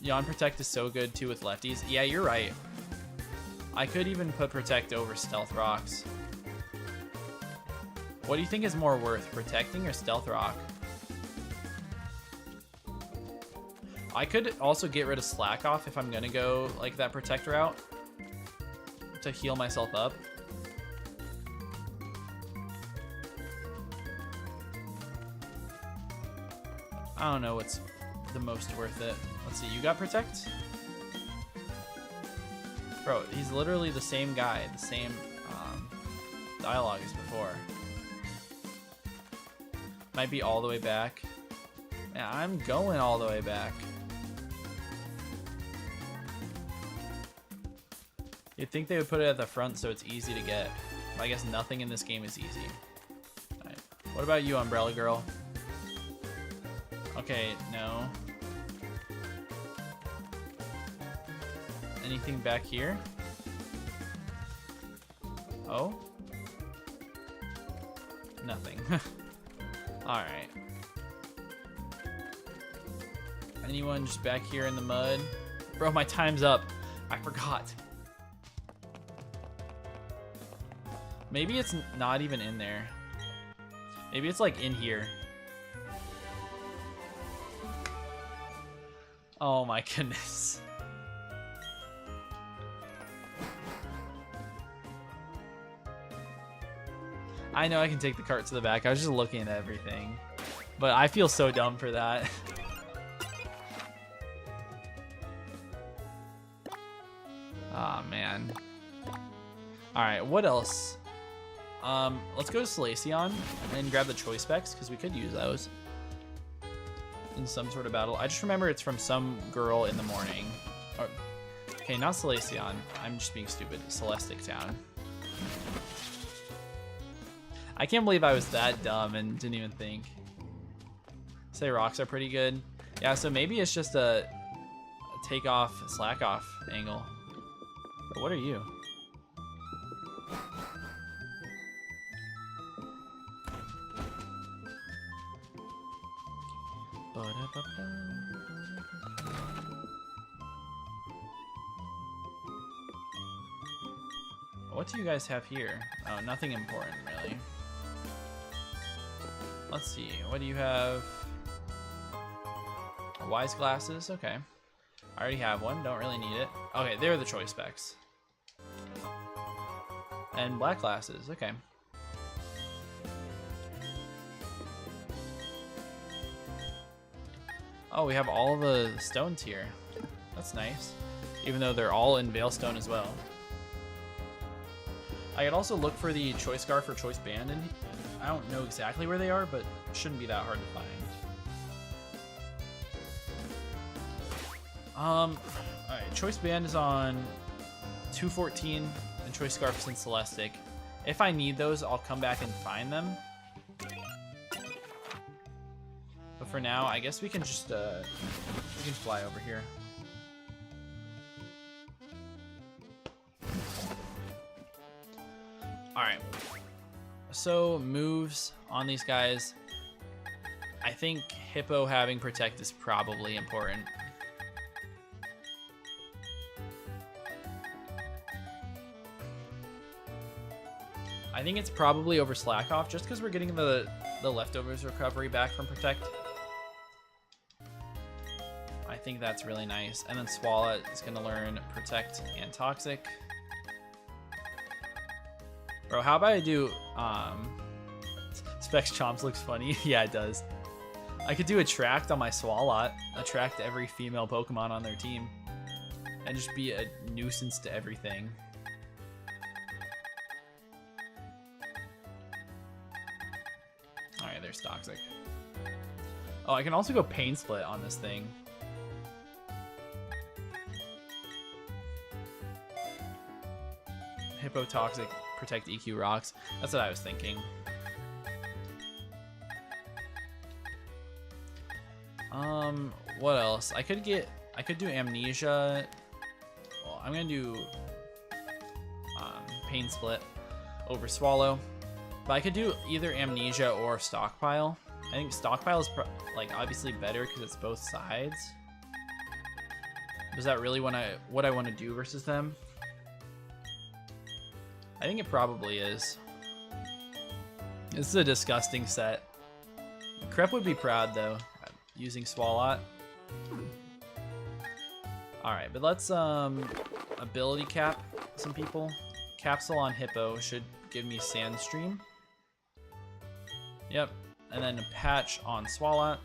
Yawn Protect is so good too with lefties. Yeah, you're right. I could even put Protect over Stealth Rocks. What do you think is more worth, Protecting or Stealth Rock? I could also get rid of Slack Off if I'm gonna go like that Protect route to heal myself up. I don't know what's the most worth it. Let's see, you got Protect? Bro, he's literally the same guy, the same dialogue as before. Might be all the way back. Yeah, I'm going all the way back. You'd think they would put it at the front so it's easy to get. But I guess nothing in this game is easy. Alright. What about you, Umbrella Girl? Okay, no. Anything back here? Oh? Nothing. Alright. Anyone just back here in the mud? Bro, my time's up. I forgot. Maybe it's not even in there. Maybe it's like in here. Oh my goodness. I know I can take the cart to the back. I was just looking at everything. But I feel so dumb for that. Ah, man. Alright, what else? Let's go to Salacion and grab the choice specs, because we could use those in some sort of battle. I just remember it's from some girl in the morning. Or, okay, not Salacion. I'm just being stupid. Celestic Town. I can't believe I was that dumb and didn't even think. Say rocks are pretty good. Yeah, so maybe it's just a take off, slack off angle. But what are you? What do you guys have here? Oh, nothing important, really. Let's see, what do you have? Wise glasses, okay. I already have one, don't really need it. Okay, they're the choice specs. And black glasses, okay. Oh, we have all the stones here. That's nice. Even though they're all in Veilstone as well. I could also look for the choice scarf or choice band, and I don't know exactly where they are, but it shouldn't be that hard to find. Alright, choice band is on 214, and choice scarf is in Celestic. If I need those, I'll come back and find them. But for now, I guess we can just we can fly over here. Alright. So moves on these guys. I think Hippo having Protect is probably important. I think it's probably over Slack Off just because we're getting the leftovers recovery back from Protect. I think that's really nice. And then Swallow is going to learn Protect and Toxic. Bro, how about I do Specs Chomps looks funny. Yeah, it does. I could do Attract on my Swalot. Attract every female Pokemon on their team. And just be a nuisance to everything. Alright, there's Toxic. Oh, I can also go Pain Split on this thing. Hippo Toxic, Protect EQ Rocks. That's what I was thinking. What else? I could do Amnesia. Well, I'm gonna do Pain Split over Swallow. But I could do either Amnesia or Stockpile. I think Stockpile is like obviously better because it's both sides. Is that really what I want to do versus them? I think it probably is. This is a disgusting set. Crep would be proud though, using Swalot. Alright, but let's ability cap some people. Capsule on Hippo should give me Sandstream. Yep, and then a patch on Swalot.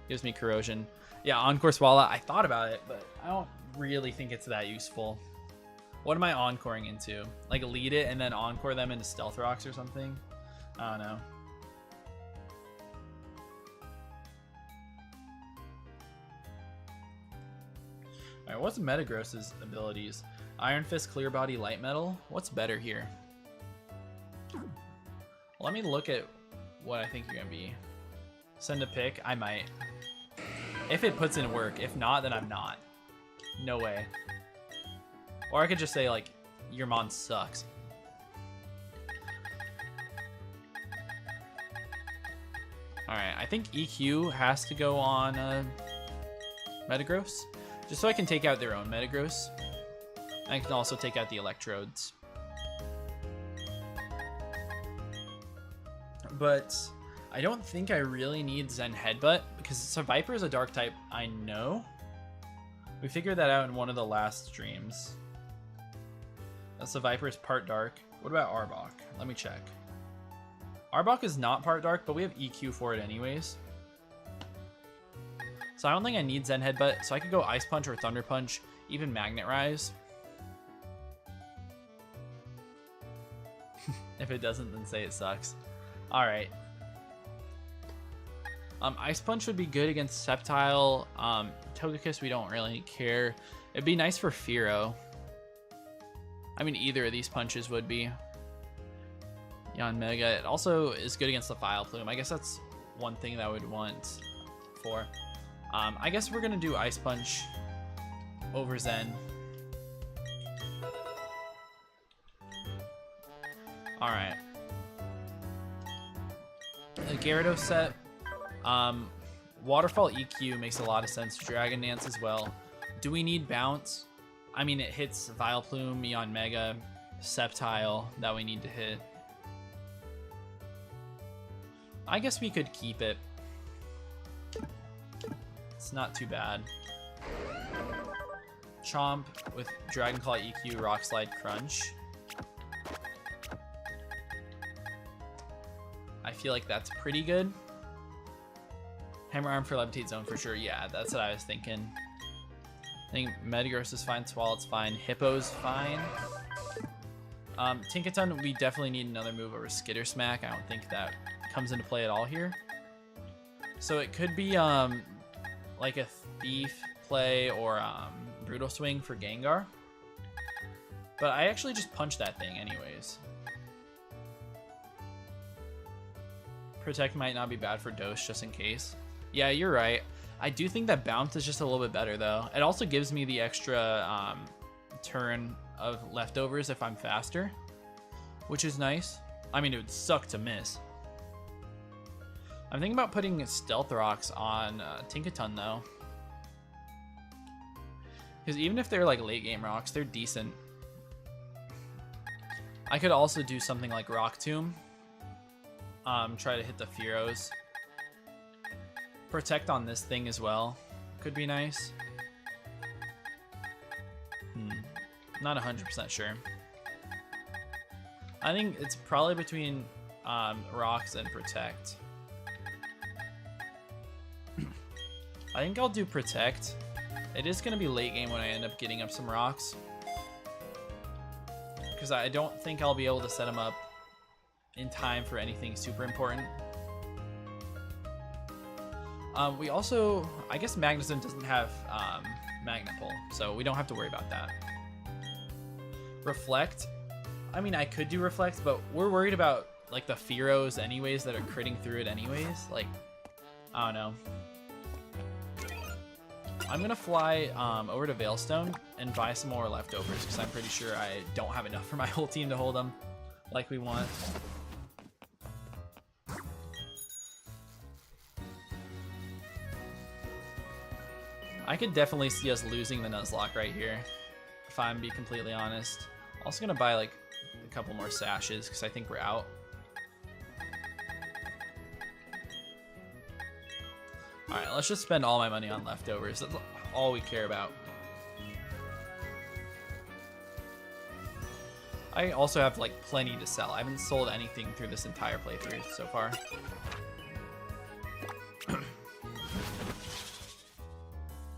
Gives me Corrosion. Yeah, Encore Swalot, I thought about it, but I don't really think it's that useful. What am I encoring into? Like lead it and then encore them into Stealth Rocks or something? I don't know. Alright, what's Metagross's abilities? Iron Fist, Clear Body, Light Metal. What's better here? Let me look at what I think you're gonna be. Send a pick? I might. If it puts in work. If not, then I'm not. No way. Or I could just say, like, your mon sucks. Alright, I think EQ has to go on Metagross. Just so I can take out their own Metagross. I can also take out the Electrodes. But I don't think I really need Zen Headbutt, because Viper is a dark type, I know. We figured that out in one of the last streams. That's the Viper is part dark. What about Arbok? Let me check. Arbok is not part dark, but we have EQ for it anyways. So I don't think I need Zen Headbutt, so I could go Ice Punch or Thunder Punch, even Magnet Rise. If it doesn't, then say it sucks. Alright. Ice Punch would be good against Sceptile. Togekiss, we don't really care. It'd be nice for Fearow. I mean, either of these punches would be. Yanmega. It also is good against the Vileplume. I guess that's one thing that I would want for. I guess we're going to do Ice Punch over Zen. Alright. The Gyarados set. Waterfall EQ makes a lot of sense. Dragon Dance as well. Do we need Bounce? I mean, it hits Vileplume, Yanmega, Sceptile that we need to hit. I guess we could keep it. It's not too bad. Chomp with Dragon Claw EQ, Rock Slide, Crunch. I feel like that's pretty good. Hammer Arm for Levitate Zone for sure. Yeah, that's what I was thinking. I think Metagross is fine, Swalot's fine, Hippo's fine. Tinkaton, we definitely need another move over Skitter Smack. I don't think that comes into play at all here. So it could be like a Thief play or Brutal Swing for Gengar. But I actually just punched that thing anyways. Protect might not be bad for Dose just in case. Yeah, you're right. I do think that Bounce is just a little bit better though. It also gives me the extra turn of leftovers if I'm faster, which is nice. I mean, it would suck to miss. I'm thinking about putting Stealth Rocks on Tinkaton though. Because even if they're like late game rocks, they're decent. I could also do something like Rock Tomb. Try to hit the Fearows. Protect on this thing as well. Could be nice. Not 100% sure. I think it's probably between Rocks and Protect. I think I'll do Protect. It is going to be late game when I end up getting up some Rocks. Because I don't think I'll be able to set them up in time for anything super important. We also, I guess Magnezone doesn't have Magnet Pull, so we don't have to worry about that. Reflect. I mean, I could do Reflect, but we're worried about like the Fearows anyways that are critting through it anyways. Like, I don't know. I'm gonna fly over to Veilstone and buy some more leftovers because I'm pretty sure I don't have enough for my whole team to hold them like we want. I could definitely see us losing the Nuzlocke right here. if I'm being completely honest. Also gonna buy like a couple more sashes because I think we're out. Alright, let's just spend all my money on leftovers. That's all we care about. I also have like plenty to sell. I haven't sold anything through this entire playthrough so far.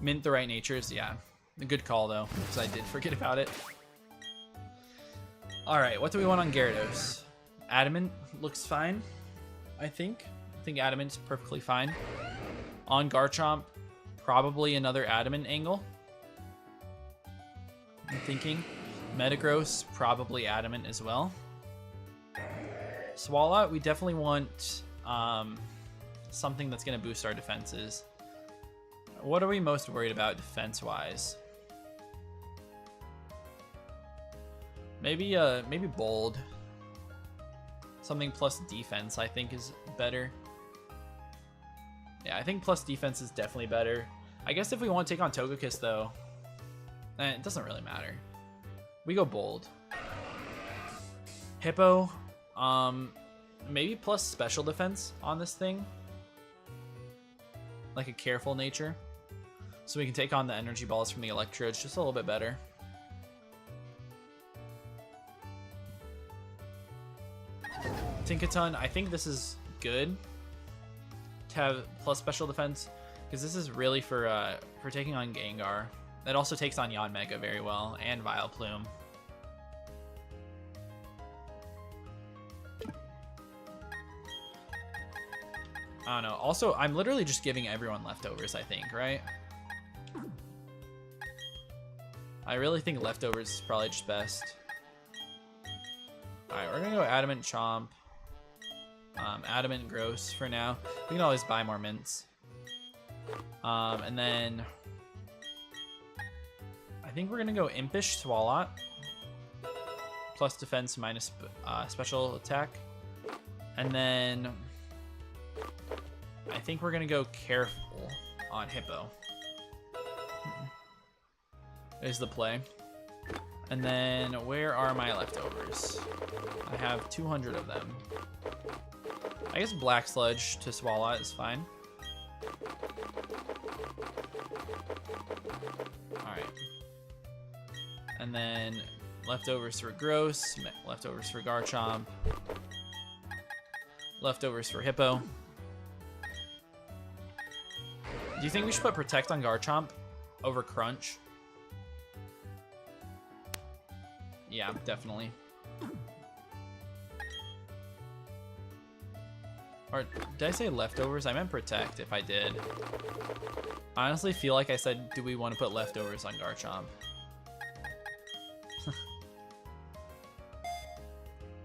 Mint the right natures, yeah. A good call though, because I did forget about it. Alright, what do we want on Gyarados? Adamant looks fine, I think. I think Adamant's perfectly fine. On Garchomp, probably another Adamant angle. I'm thinking. Metagross, probably Adamant as well. Swalot, we definitely want something that's going to boost our defenses. What are we most worried about defense-wise? Maybe Bold. Something plus defense, I think, is better. Yeah, I think plus defense is definitely better. I guess if we want to take on Togekiss, though, it doesn't really matter. We go Bold. Hippo, maybe plus special defense on this thing. Like a careful nature. So we can take on the energy balls from the Electrodes just a little bit better. Tinkaton, I think this is good to have plus special defense because this is really for taking on Gengar. It also takes on Yanmega very well and Vileplume. I don't know. Also, I'm literally just giving everyone leftovers, I think, right? I really think leftovers is probably just best. Alright, we're gonna go Adamant Chomp. Adamant Gross for now. We can always buy more mints. And then I think we're gonna go Impish Swalot. Plus defense minus special attack. And then I think we're gonna go Careful on Hippo. Is the play. And then where are my leftovers? I have 200 of them. I guess Black Sludge to Swalot is fine. Alright. And then leftovers for Gross, leftovers for Garchomp, leftovers for Hippo. Do you think we should put Protect on Garchomp over Crunch? Yeah, definitely. Or did I say leftovers? I meant Protect if I did. I honestly feel like I said, do we want to put leftovers on Garchomp?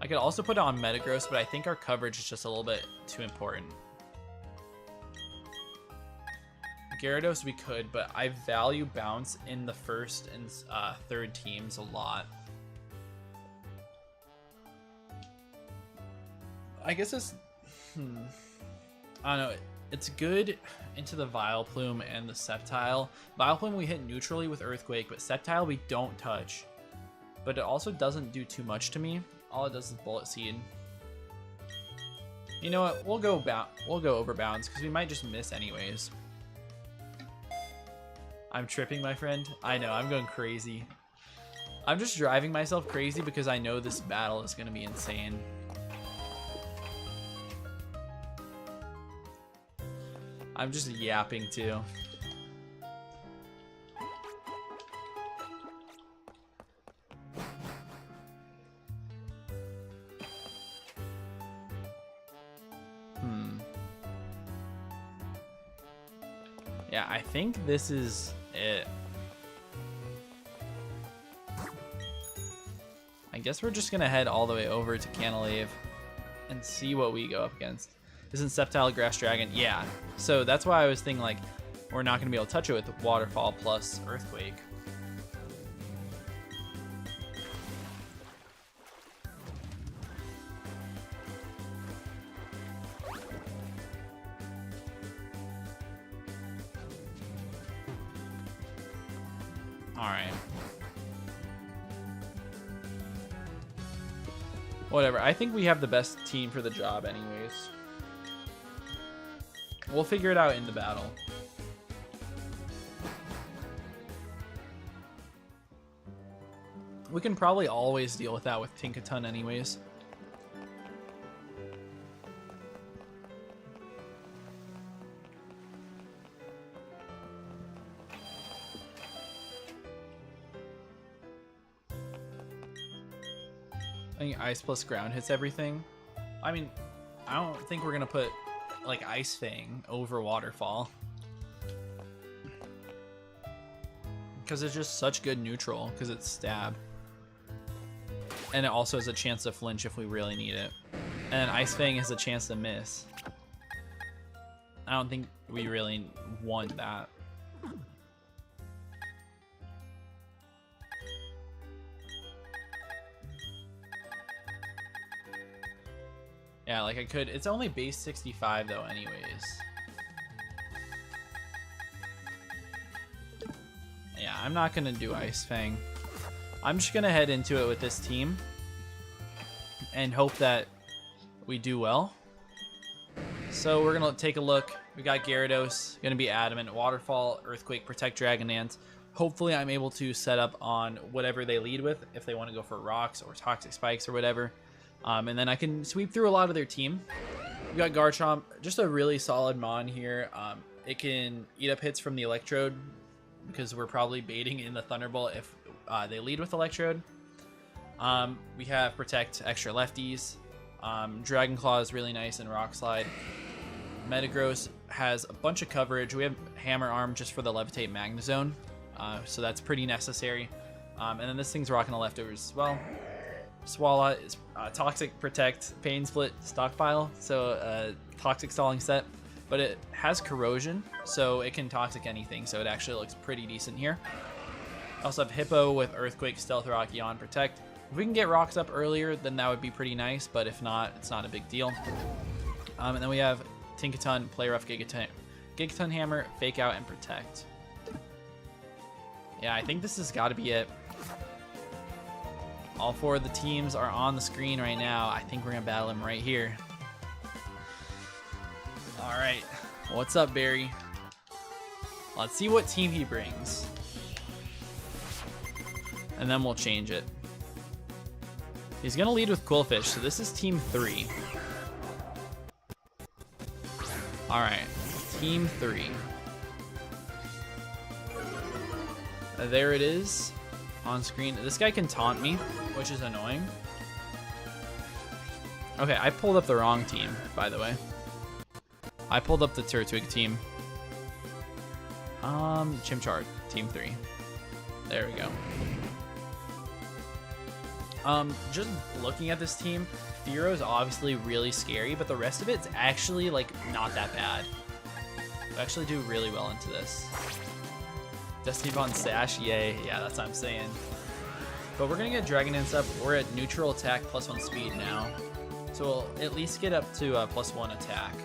I could also put it on Metagross, but I think our coverage is just a little bit too important. Gyarados we could, but I value Bounce in the first and third teams a lot. I guess it's... I don't know. It's good into the Vileplume and the Sceptile. Vileplume we hit neutrally with Earthquake, but Sceptile we don't touch. But it also doesn't do too much to me. All it does is Bullet Seed. You know what? We'll go over Bounce because we might just miss anyways. I'm tripping, my friend. I know, I'm going crazy. I'm just driving myself crazy because I know this battle is going to be insane. I'm just yapping too. Yeah, I think this is it. I guess we're just gonna head all the way over to Canalave and see what we go up against. Isn't Sceptile Grass Dragon? Yeah. So that's why I was thinking like we're not gonna be able to touch it with Waterfall plus Earthquake. Alright. Whatever. I think we have the best team for the job anyways. We'll figure it out in the battle. We can probably always deal with that with Tinkaton anyways. I think Ice plus ground hits everything. I mean, I don't think we're gonna put like Ice Fang over Waterfall, because it's just such good neutral because it's stab, and it also has a chance to flinch if we really need it, and Ice Fang has a chance to miss. I don't think we really want that. Yeah, like I could. It's only base 65 though anyways. Yeah, I'm not gonna do Ice Fang. I'm just gonna head into it with this team and hope that we do well. So we're gonna take a look. We got Gyarados, gonna be Adamant, Waterfall, Earthquake, Protect, Dragonance. Hopefully I'm able to set up on whatever they lead with, if they want to go for Rocks or Toxic Spikes or whatever. And then I can sweep through a lot of their team. We got Garchomp, just a really solid Mon here. It can eat up hits from the Electrode, because we're probably baiting in the Thunderbolt if they lead with Electrode. We have Protect, extra lefties. Dragon Claw is really nice in Rock Slide. Metagross has a bunch of coverage. We have Hammer Arm just for the Levitate Magnezone, so that's pretty necessary. And then this thing's rocking the leftovers as well. Swallow is Toxic, Protect, Pain Split, Stockpile, so Toxic Stalling set, but it has Corrosion, so it can Toxic anything, so it actually looks pretty decent here. I also have Hippo with Earthquake, Stealth Rock, Yawn, Protect. If we can get rocks up earlier, then that would be pretty nice, but if not, it's not a big deal. And then we have Tinkaton, Play Rough, Gigaton Hammer, Fake Out, and Protect. Yeah, I think this has got to be it. All four of the teams are on the screen right now. I think we're going to battle him right here. All right. What's up, Barry? Let's see what team he brings. And then we'll change it. He's going to lead with Quillfish, so this is Team 3. All right. Team 3. There it is. On screen. This guy can taunt me, which is annoying. Okay, I pulled up the wrong team, by the way. I pulled up the Turtwig team. Chimchar, Team 3. There we go. Just looking at this team, Fearow is obviously really scary, but the rest of it's actually, like, not that bad. I actually do really well into this. Destiny Bond Sash, yay. Yeah, that's what I'm saying. But we're going to get Dragonance up. We're at neutral attack +1 speed now. So we'll at least get up to +1 attack.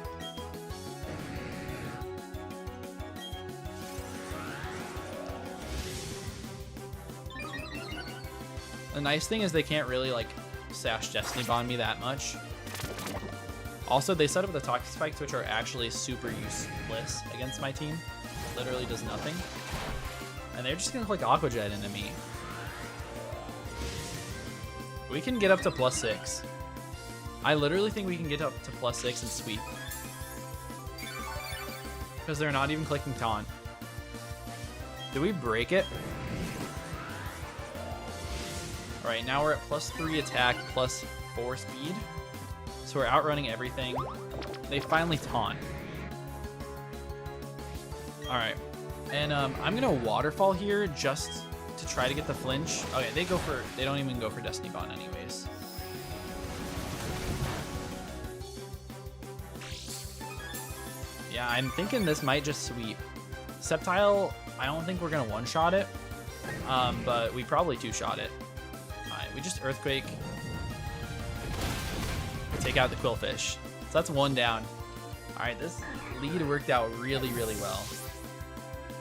The nice thing is they can't really, like, Sash Destiny Bond me that much. Also, they set up the Toxic Spikes, which are actually super useless against my team. Literally does nothing. And they're just gonna click Aqua Jet into me. We can get up to +6. I literally think we can get up to +6 and sweep. Because they're not even clicking Taunt. Did we break it? Alright, now we're at +3 attack, +4 speed. So we're outrunning everything. They finally taunt. Alright. And I'm gonna Waterfall here just to try to get the flinch. Okay, they don't even go for Destiny Bond anyways. Yeah, I'm thinking this might just sweep. Sceptile, I don't think we're gonna one-shot it, but we probably two-shot it. Alright, we just Earthquake. Take out the Quillfish. So that's one down. Alright, this lead worked out really, really well.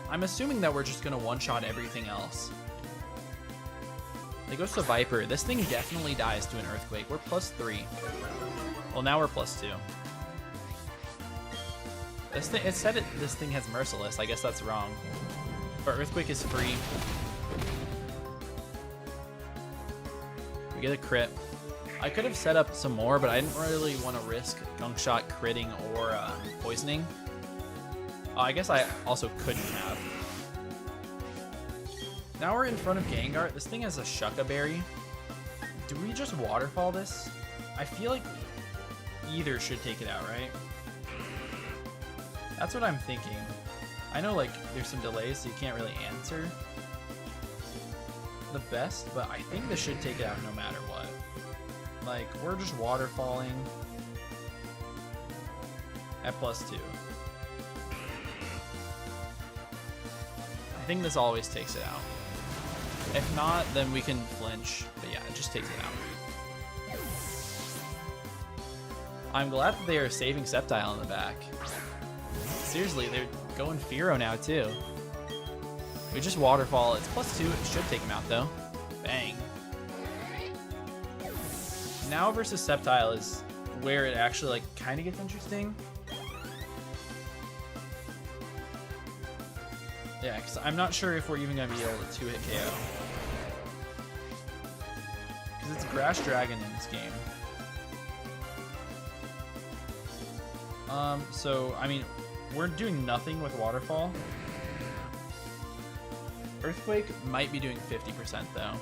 I'm assuming that we're just going to one-shot everything else. They goes to Viper. This thing definitely dies to an Earthquake. We're +3. Well, now we're +2. This thing, it said this thing has Merciless. I guess that's wrong. But Earthquake is free. We get a crit. I could have set up some more, but I didn't really want to risk Gunk Shot critting or poisoning. I guess I also couldn't have. Now we're in front of Gengar. This thing has a Shucka Berry. Do we just waterfall this? I feel like either should take it out, right? That's what I'm thinking. I know like there's some delays, so you can't really answer the best, but I think this should take it out no matter what. Like, we're just waterfalling at +2. I think this always takes it out. If not, then we can flinch, but yeah, it just takes it out. I'm glad that they are saving Sceptile in the back. Seriously, they're going Fearow now too. We just waterfall. It's +2. It should take him out though. Bang. Now versus Sceptile is where it actually like kind of gets interesting. Yeah, because I'm not sure if we're even going to be able to 2-hit KO. Because it's Grass Dragon in this game. So, I mean, we're doing nothing with Waterfall. Earthquake might be doing 50% though.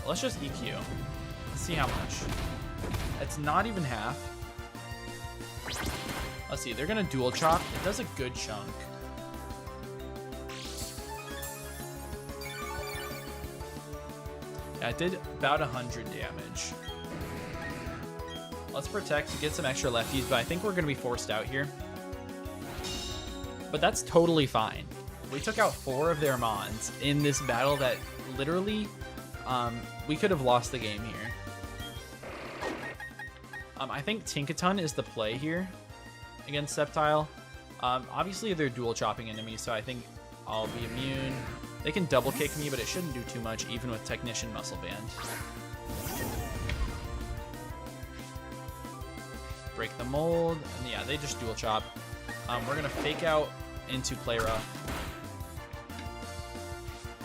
Let's just EQ. Let's see how much. It's not even half. Let's see, they're gonna dual chop. It does a good chunk. Yeah, it did about 100 damage. Let's protect to get some extra lefties, but I think we're gonna be forced out here. But that's totally fine. We took out 4 of their mons in this battle that literally, we could have lost the game here. I think Tinkaton is the play here against Sceptile. Obviously they're dual chopping enemies, so I think I'll be immune. They can double kick me, but it shouldn't do too much, even with Technician Muscle Band. Break the mold, and yeah, they just dual chop. We're gonna fake out into Play Rough.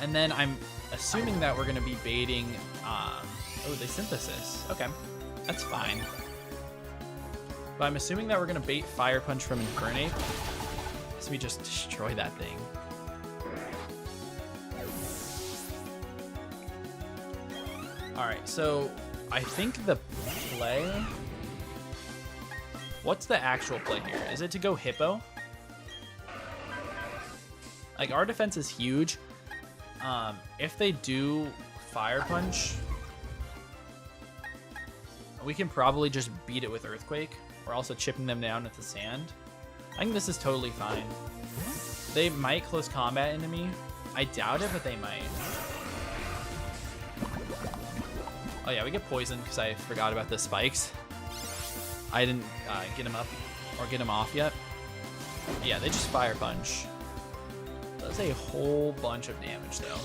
And then I'm assuming that we're gonna be baiting, oh, they Synthesis. Okay, that's fine. But I'm assuming that we're gonna bait Fire Punch from Infernape, so we just destroy that thing. Alright, so I think the play... What's the actual play here? Is it to go Hippo? Like, our defense is huge. If they do Fire Punch, we can probably just beat it with Earthquake. We're also chipping them down with the sand. I think this is totally fine. They might close combat into me. I doubt it, but they might. Oh yeah, we get poisoned because I forgot about the spikes. I didn't get him up or get him off yet. Yeah, they just Fire Punch. Does a whole bunch of damage though.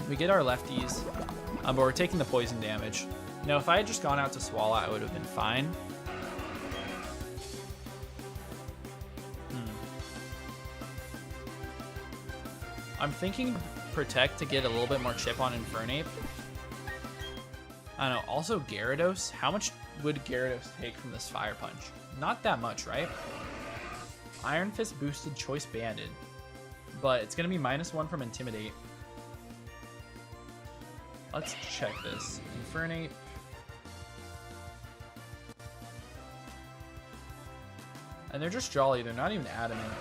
We get our lefties, but we're taking the poison damage. You know, if I had just gone out to Swallow, I would have been fine. I'm thinking Protect to get a little bit more chip on Infernape. I don't know. Also, Gyarados. How much would Gyarados take from this Fire Punch? Not that much, right? Iron Fist boosted Choice Banded. But it's going to be -1 from Intimidate. Let's check this. Infernape. And they're just Jolly. They're not even Adamant.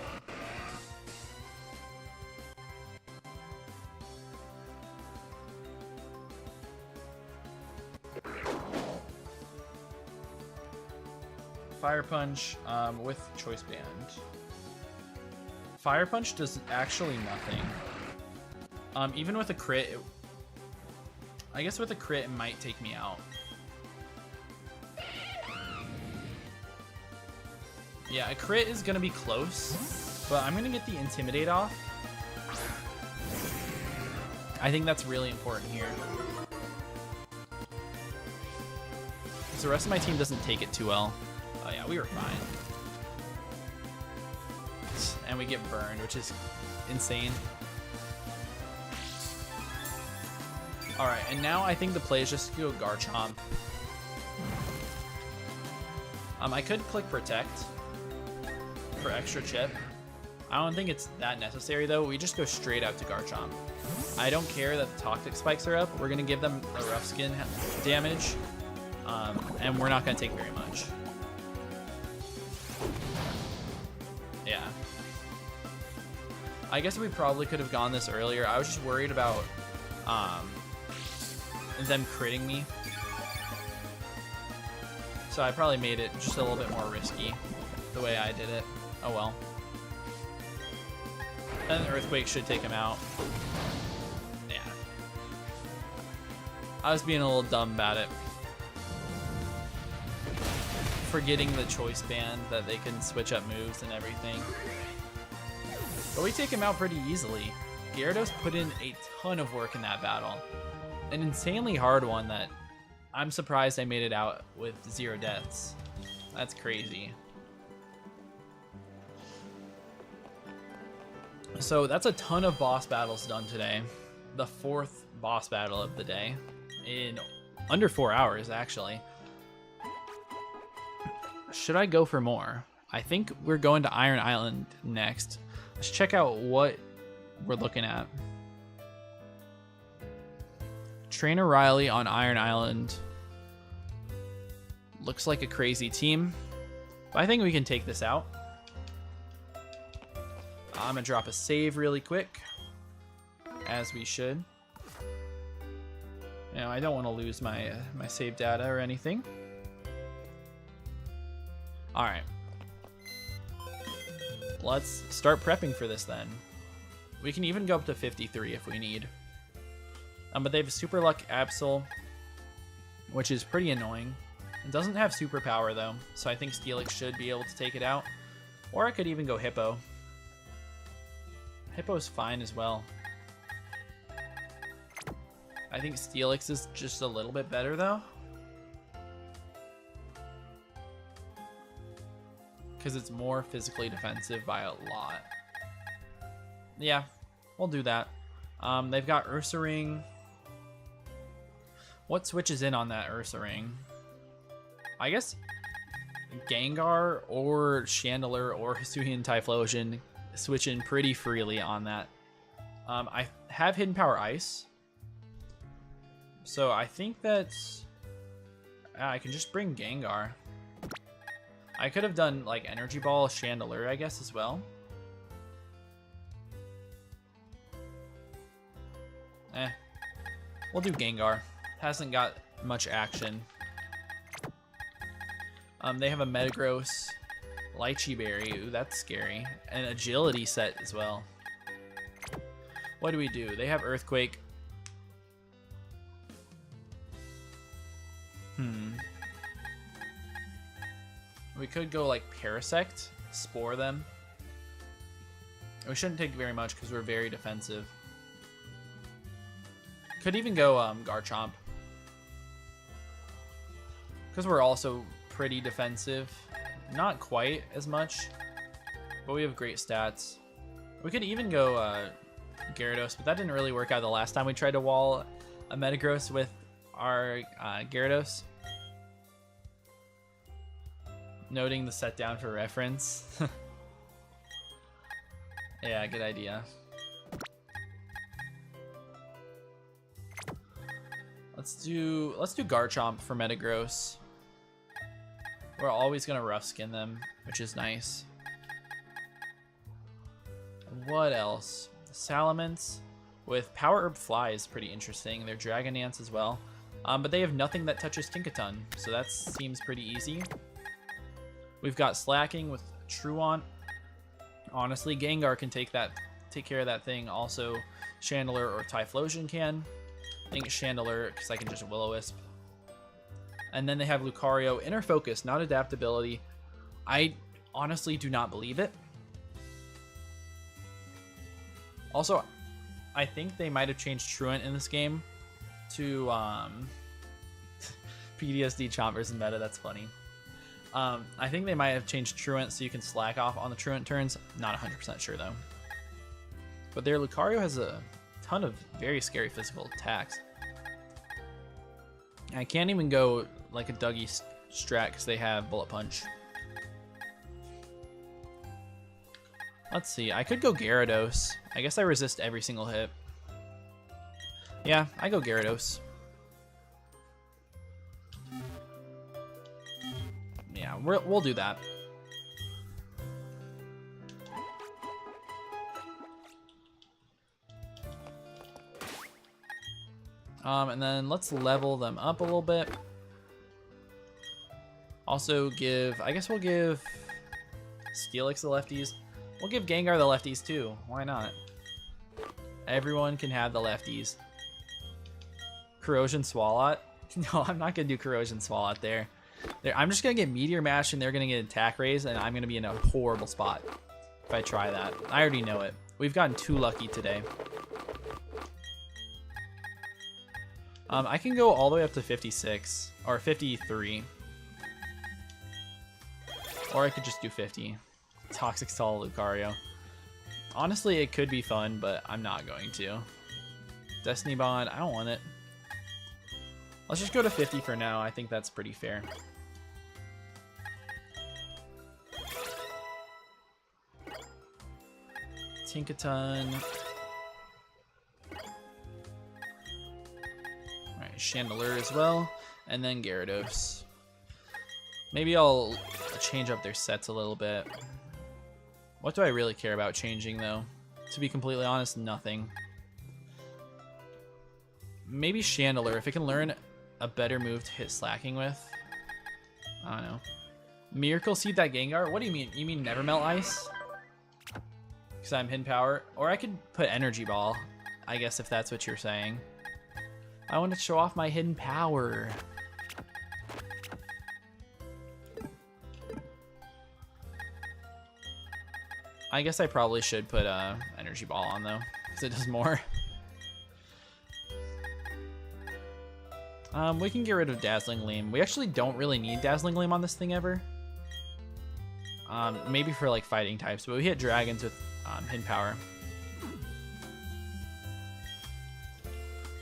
Fire Punch with Choice Band. Fire Punch does actually nothing. Even with a crit, I guess with a crit it might take me out. Yeah, a crit is gonna be close. But I'm going to get the Intimidate off. I think that's really important here. Because the rest of my team doesn't take it too well. Oh yeah, we were fine. And we get burned, which is insane. Alright, and now I think the play is just to go Garchomp. I could click Protect for extra chip. I don't think it's that necessary though. We just go straight out to Garchomp. I don't care that the Toxic Spikes are up. We're going to give them a Rough Skin damage. And we're not going to take very much. Yeah. I guess we probably could have gone this earlier. I was just worried about them critting me. So I probably made it just a little bit more risky the way I did it. Oh well. And Earthquake should take him out. Yeah. I was being a little dumb about it. Forgetting the choice band, that they can switch up moves and everything. But we take him out pretty easily. Gyarados put in a ton of work in that battle. An insanely hard one that I'm surprised I made it out with 0 deaths. That's crazy. So that's a ton of boss battles done today. The 4th boss battle of the day in under 4 hours, actually. Should I go for more? I think we're going to Iron Island next. Let's check out what we're looking at. Trainer Riley on Iron Island. Looks like a crazy team. But I think we can take this out. I'm gonna drop a save really quick, as we should. You know, I don't want to lose my my save data or anything. All right, let's start prepping for this then. We can even go up to 53 if we need. But they have a Super Luck Absol, which is pretty annoying. It doesn't have superpower though, so I think Steelix should be able to take it out. Or I could even go Hippo. Hippo's fine as well. I think Steelix is just a little bit better though. Because it's more physically defensive by a lot. Yeah, we'll do that. They've got Ursaring. What switches in on that Ursaring? I guess Gengar or Chandelure or Hisuian Typhlosion switch in pretty freely on that. I have Hidden Power Ice. So I think that I can just bring Gengar. I could have done like Energy Ball, Chandelure, I guess, as well. We'll do Gengar. Hasn't got much action. They have a Metagross, Lychee Berry. Ooh, that's scary. And Agility set as well. What do we do? They have Earthquake. We could go like Parasect, Spore them. We shouldn't take very much because we're very defensive. Could even go Garchomp. Because we're also pretty defensive. Not quite as much, but we have great stats. We could even go Gyarados, but that didn't really work out the last time we tried to wall a Metagross with our Gyarados. Noting the set down for reference. Yeah, good idea. Let's do Garchomp for Metagross. We're always gonna rough skin them, which is nice. What else? Salamence with Power Herb Fly is pretty interesting. They're Dragonance as well. But they have nothing that touches Tinkaton, so that seems pretty easy. We've got Slacking with Truant. Honestly, Gengar can take care of that thing. Also, Chandelure or Typhlosion can. I think Chandelure, because I can just Will-O-Wisp. And then they have Lucario. Inner Focus, not Adaptability. I honestly do not believe it. Also, I think they might have changed Truant in this game to PTSD Chompers and meta. That's funny. I think they might have changed Truant so you can slack off on the Truant turns. Not 100% sure though. But their Lucario has a ton of very scary physical attacks. I can't even go like a Dougie strat because they have Bullet Punch. Let's see. I could go Gyarados. I guess I resist every single hit. Yeah, I go Gyarados. Yeah, we'll do that. And then let's level them up a little bit. Also give, I guess we'll give Steelix the lefties. We'll give Gengar the lefties too. Why not? Everyone can have the lefties. Corrosion Swalot? No, I'm not going to do Corrosion Swalot there. I'm just going to get Meteor Mash and they're going to get Attack Raise and I'm going to be in a horrible spot if I try that. I already know it. We've gotten too lucky today. I can go all the way up to 56 or 53. Or I could just do 50. Toxic Stall Lucario. Honestly, it could be fun, but I'm not going to. Destiny Bond, I don't want it. Let's just go to 50 for now. I think that's pretty fair. Tinkaton. Alright, Chandelure as well. And then Gyarados. Maybe I'll change up their sets a little bit. What do I really care about changing, though? To be completely honest, nothing. Maybe Chandelure, if it can learn a better move to hit Slacking with. I don't know. Miracle Seed that Gengar? What do you mean? You mean Never Melt Ice? Because I'm Hidden Power? Or I could put Energy Ball, I guess, if that's what you're saying. I want to show off my Hidden Power. I guess I probably should put Energy Ball on though, because it does more. We can get rid of Dazzling Gleam. We actually don't really need Dazzling Gleam on this thing ever. Maybe for like fighting types, but we hit dragons with Hidden Power.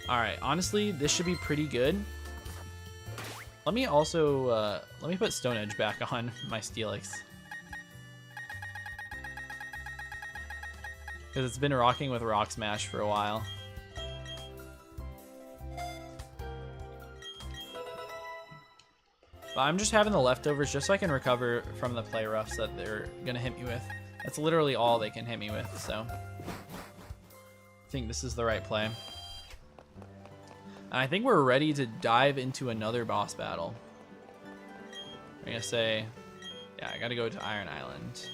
Alright, honestly, this should be pretty good. Let me also, let me put Stone Edge back on my Steelix. Because it's been rocking with Rock Smash for a while. But I'm just having the leftovers just so I can recover from the play roughs that they're going to hit me with. That's literally all they can hit me with, so I think this is the right play. And I think we're ready to dive into another boss battle. I'm going to say, yeah, I got to go to Iron Island.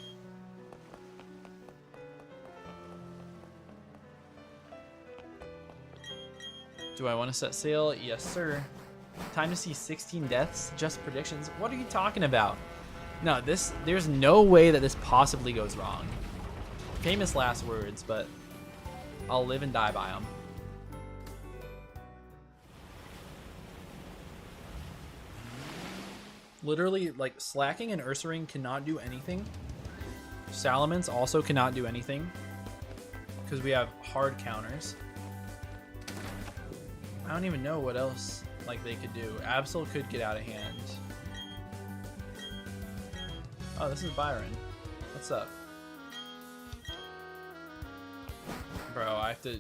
Do I want to set sail? Yes, sir. Time to see 16 deaths, just predictions. What are you talking about? No, there's no way that this possibly goes wrong. Famous last words, but I'll live and die by them. Literally, like, Slacking and Ursaring cannot do anything. Salamence also cannot do anything because we have hard counters. I don't even know what else like they could do. Absol could get out of hand. Oh, this is Byron. What's up? Bro, I have to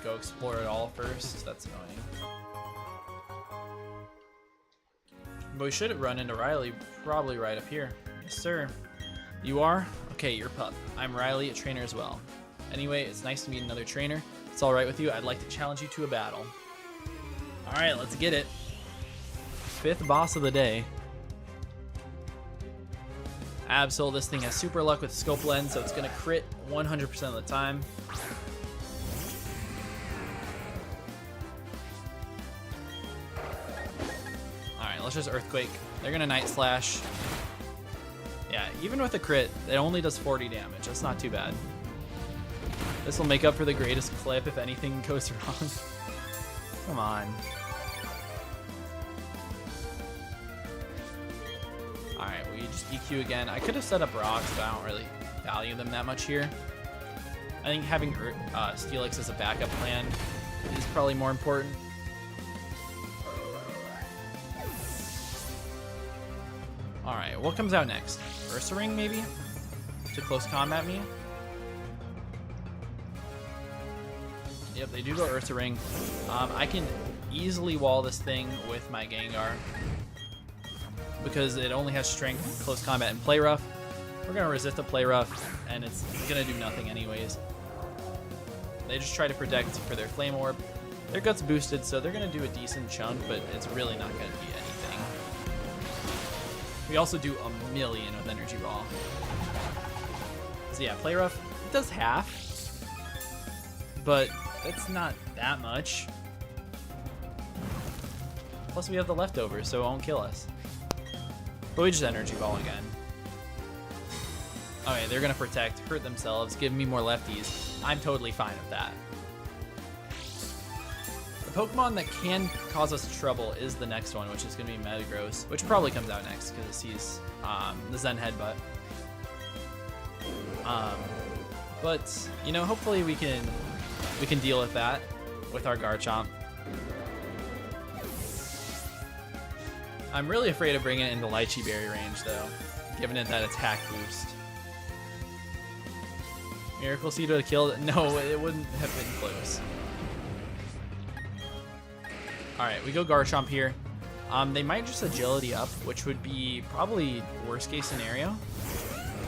go explore it all first. That's annoying. But we should run into Riley probably right up here. Yes, sir. You are? Okay, you're Pup. I'm Riley, a trainer as well. Anyway, it's nice to meet another trainer. If it's alright with you, I'd like to challenge you to a battle. Alright, let's get it. 5th boss of the day. Absol, this thing has super luck with Scope Lens, so it's going to crit 100% of the time. Alright, let's just Earthquake. They're going to Night Slash. Yeah, even with a crit, it only does 40 damage. That's not too bad. This will make up for the greatest clip if anything goes wrong. Come on. Alright, we just EQ again. I could have set up rocks, but I don't really value them that much here. I think having Steelix as a backup plan is probably more important. Alright, what comes out next? Ursa Ring, maybe? To close combat me? Yep, they do go Ursa Ring. I can easily wall this thing with my Gengar because it only has strength, close combat, and play rough. We're gonna resist the play rough, and it's gonna do nothing anyways. They just try to protect for their Flame Orb. Their Gut's boosted, so they're gonna do a decent chunk, but it's really not gonna be anything. We also do a million with Energy Ball. So yeah, play rough, it does half, but it's not that much. Plus we have the leftovers, so it won't kill us. But we just Energy Ball again. Okay, they're gonna protect, hurt themselves, give me more lefties. I'm totally fine with that. The Pokemon that can cause us trouble is the next one, which is gonna be Metagross, which probably comes out next because he's the Zen Headbutt. But you know, hopefully we can deal with that with our Garchomp. I'm really afraid of bringing it into Lychee Berry range though, giving it that attack boost. Miracle Seed would have killed it. No, it wouldn't have been close. Alright, we go Garchomp here. They might just Agility up, which would be probably worst case scenario.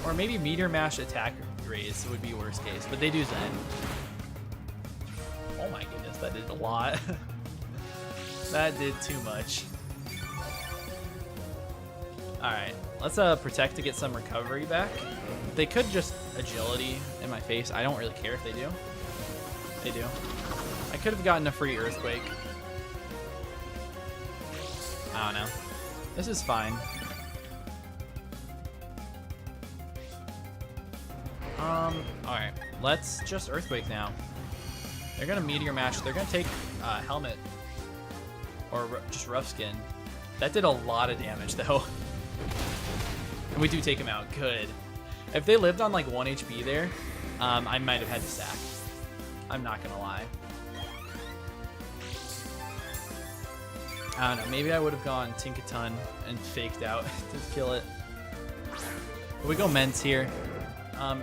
Or maybe Meteor Mash attack raise would be worst case, but they do Zen. Oh my goodness, that did a lot. That did too much. Alright, let's protect to get some recovery back. They could just Agility in my face. I don't really care if they do. They do. I could have gotten a free Earthquake. I don't know. This is fine. Alright. Let's just Earthquake now. They're gonna Meteor Mash. They're gonna take Helmet. Or just Rough Skin. That did a lot of damage though. And we do take him out. Good. If they lived on like 1 HP there, I might have had to sack. I'm not gonna lie. I don't know, maybe I would have gone Tinkaton and faked out to kill it. But we go Ments here.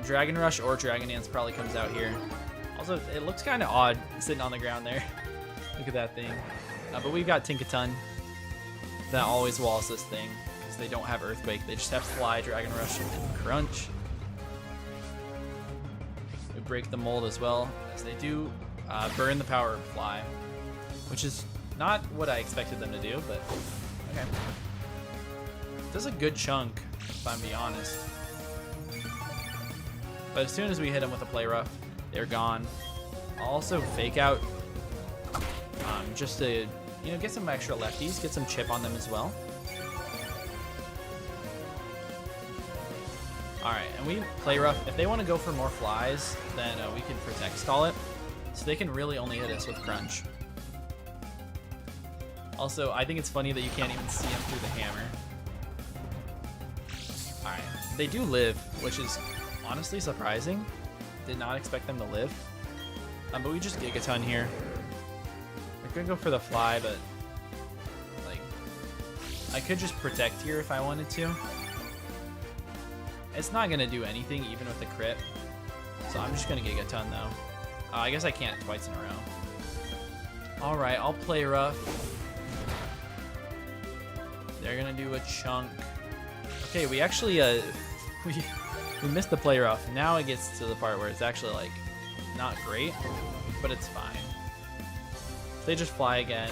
Dragon Rush or Dragon Dance probably comes out here. Also, it looks kind of odd sitting on the ground there. Look at that thing. But we've got Tinkaton that always walls this thing because they don't have Earthquake. They just have Fly, Dragon Rush, and Crunch. We break the mold as well, as they do burn the power of Fly, which is not what I expected them to do, but okay. Does a good chunk, if I'm being honest. But as soon as we hit them with a Play Rough, they're gone. I'll also Fake Out just to, you know, get some extra lefties, get some chip on them as well. Alright, and we Play Rough. If they want to go for more flies, then we can Protect Stall it. So they can really only hit us with Crunch. Also, I think it's funny that you can't even see them through the hammer. Alright, they do live, which is honestly surprising. Did not expect them to live. But we just Gigaton here. We're gonna go for the Fly, but like, I could just Protect here if I wanted to. It's not gonna do anything even with the crit. So I'm just gonna Gigaton though. I guess I can't twice in a row. Alright, I'll Play Rough. They're gonna do a chunk. Okay, we actually we missed the Play Rough. Now it gets to the part where it's actually like not great, but it's fine. They just Fly again.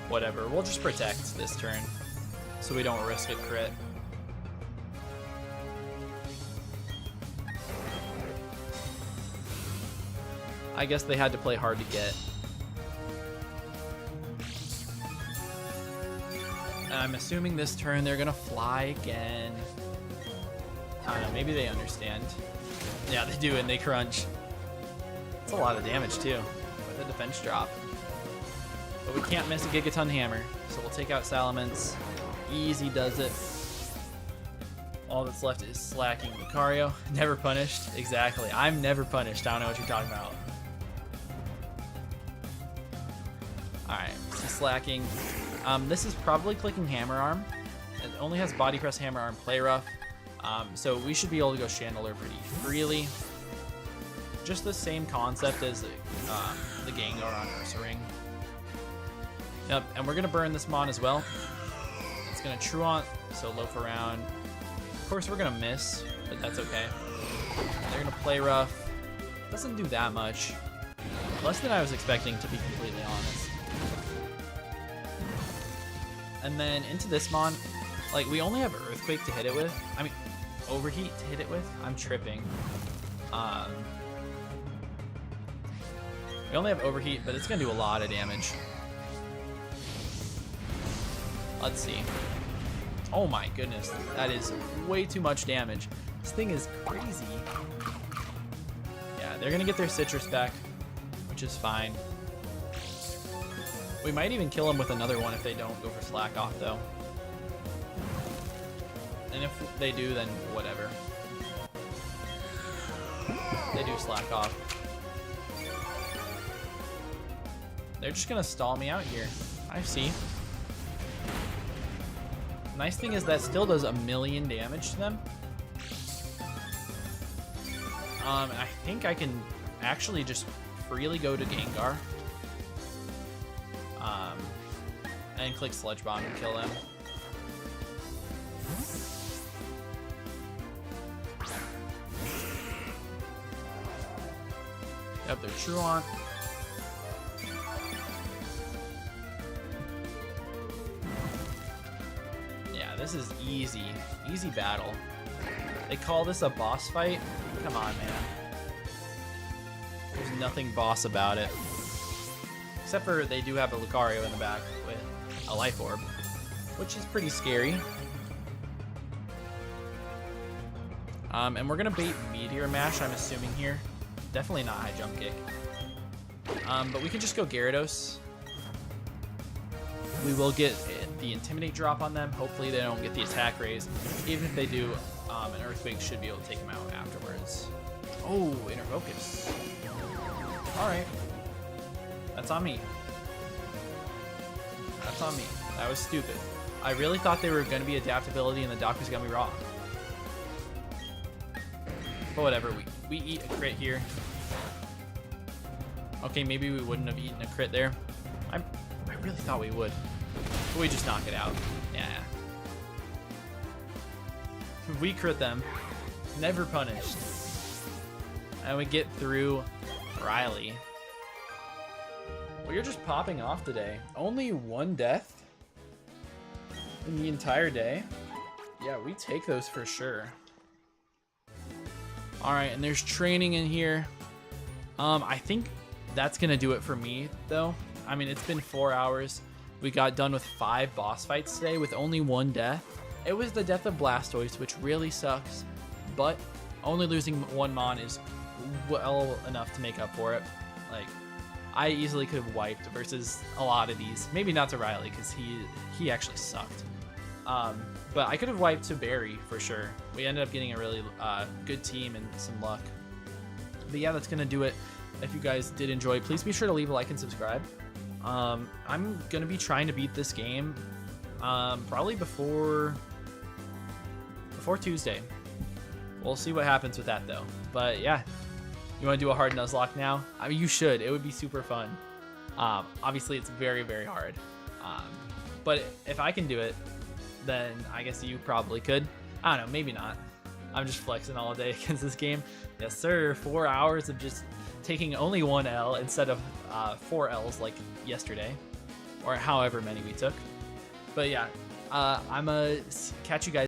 Whatever. We'll just Protect this turn so we don't risk a crit. I guess they had to play hard to get. And I'm assuming this turn they're gonna Fly again. I don't know, maybe they understand. Yeah, they do, and they Crunch. It's a lot of damage too, with a defense drop. But we can't miss a Gigaton Hammer, so we'll take out Salamence. Easy does it. All that's left is slacking Lucario. Never punished. Exactly. I'm never punished. I don't know what you're talking about. Alright, so slacking. This is probably clicking Hammer Arm. It only has Body Press, Hammer Arm, Play Rough. So we should be able to go Chandelier pretty freely. Just the same concept as the Gengar on Ursaring. Yep, and we're going to burn this Mon as well. It's going to Truant, so loaf around. Of course, we're going to miss, but that's okay. They're going to Play Rough. Doesn't do that much. Less than I was expecting, to be completely honest. And then into this Mon, like, we only have Earthquake to hit it with. I mean, Overheat to hit it with. I'm tripping. We only have Overheat, but it's going to do a lot of damage. Let's see. Oh my goodness, that is way too much damage. This thing is crazy. Yeah, they're gonna get their Citrus back, which is fine. We might even kill them with another one if they don't go for Slack Off though. And if they do, then whatever. They do Slack Off. They're just gonna stall me out here. I see. Nice thing is that still does 1,000,000 damage to them. I think I can actually just freely go to Gengar. And click Sludge Bomb and kill them. Yep, they're Truant. This is easy. Easy battle. They call this a boss fight? Come on, man. There's nothing boss about it. Except for they do have a Lucario in the back with a Life Orb, which is pretty scary. And we're gonna bait Meteor Mash, I'm assuming here. Definitely not High Jump Kick. But we can just go Gyarados. We will get the Intimidate drop on them. Hopefully they don't get the attack raise. Even if they do, an Earthquake should be able to take them out afterwards. Oh, Inner Focus. Alright. That's on me. That's on me. That was stupid. I really thought they were going to be adaptability and the doc was going to be raw. But whatever, we eat a crit here. Okay, maybe we wouldn't have eaten a crit there. I really thought we would. But we just knock it out. Yeah. We crit them. Never punished. And we get through Riley. Well, you're just popping off today. Only one death in the entire day. Yeah, we take those for sure. Alright, and there's training in here. I think that's gonna do it for me though. I mean, it's been 4 hours. We got done with 5 boss fights today with only 1 death. It was the death of Blastoise, which really sucks, but only losing 1 Mon is well enough to make up for it. Like, I easily could have wiped versus a lot of these. Maybe not to Riley, because he actually sucked. But I could have wiped to Barry for sure. We ended up getting a really good team and some luck. But yeah, that's going to do it. If you guys did enjoy, please be sure to leave a like and subscribe. I'm going to be trying to beat this game probably before Tuesday. We'll see what happens with that though. But yeah, you want to do a hard Nuzlocke now? I mean, you should. It would be super fun. Obviously, it's very, very hard. But if I can do it, then I guess you probably could. I don't know, maybe not. I'm just flexing all day against this game. Yes, sir. 4 hours of just taking only 1 L instead of 4 L's like yesterday, or however many we took. But yeah, I'm gonna catch you guys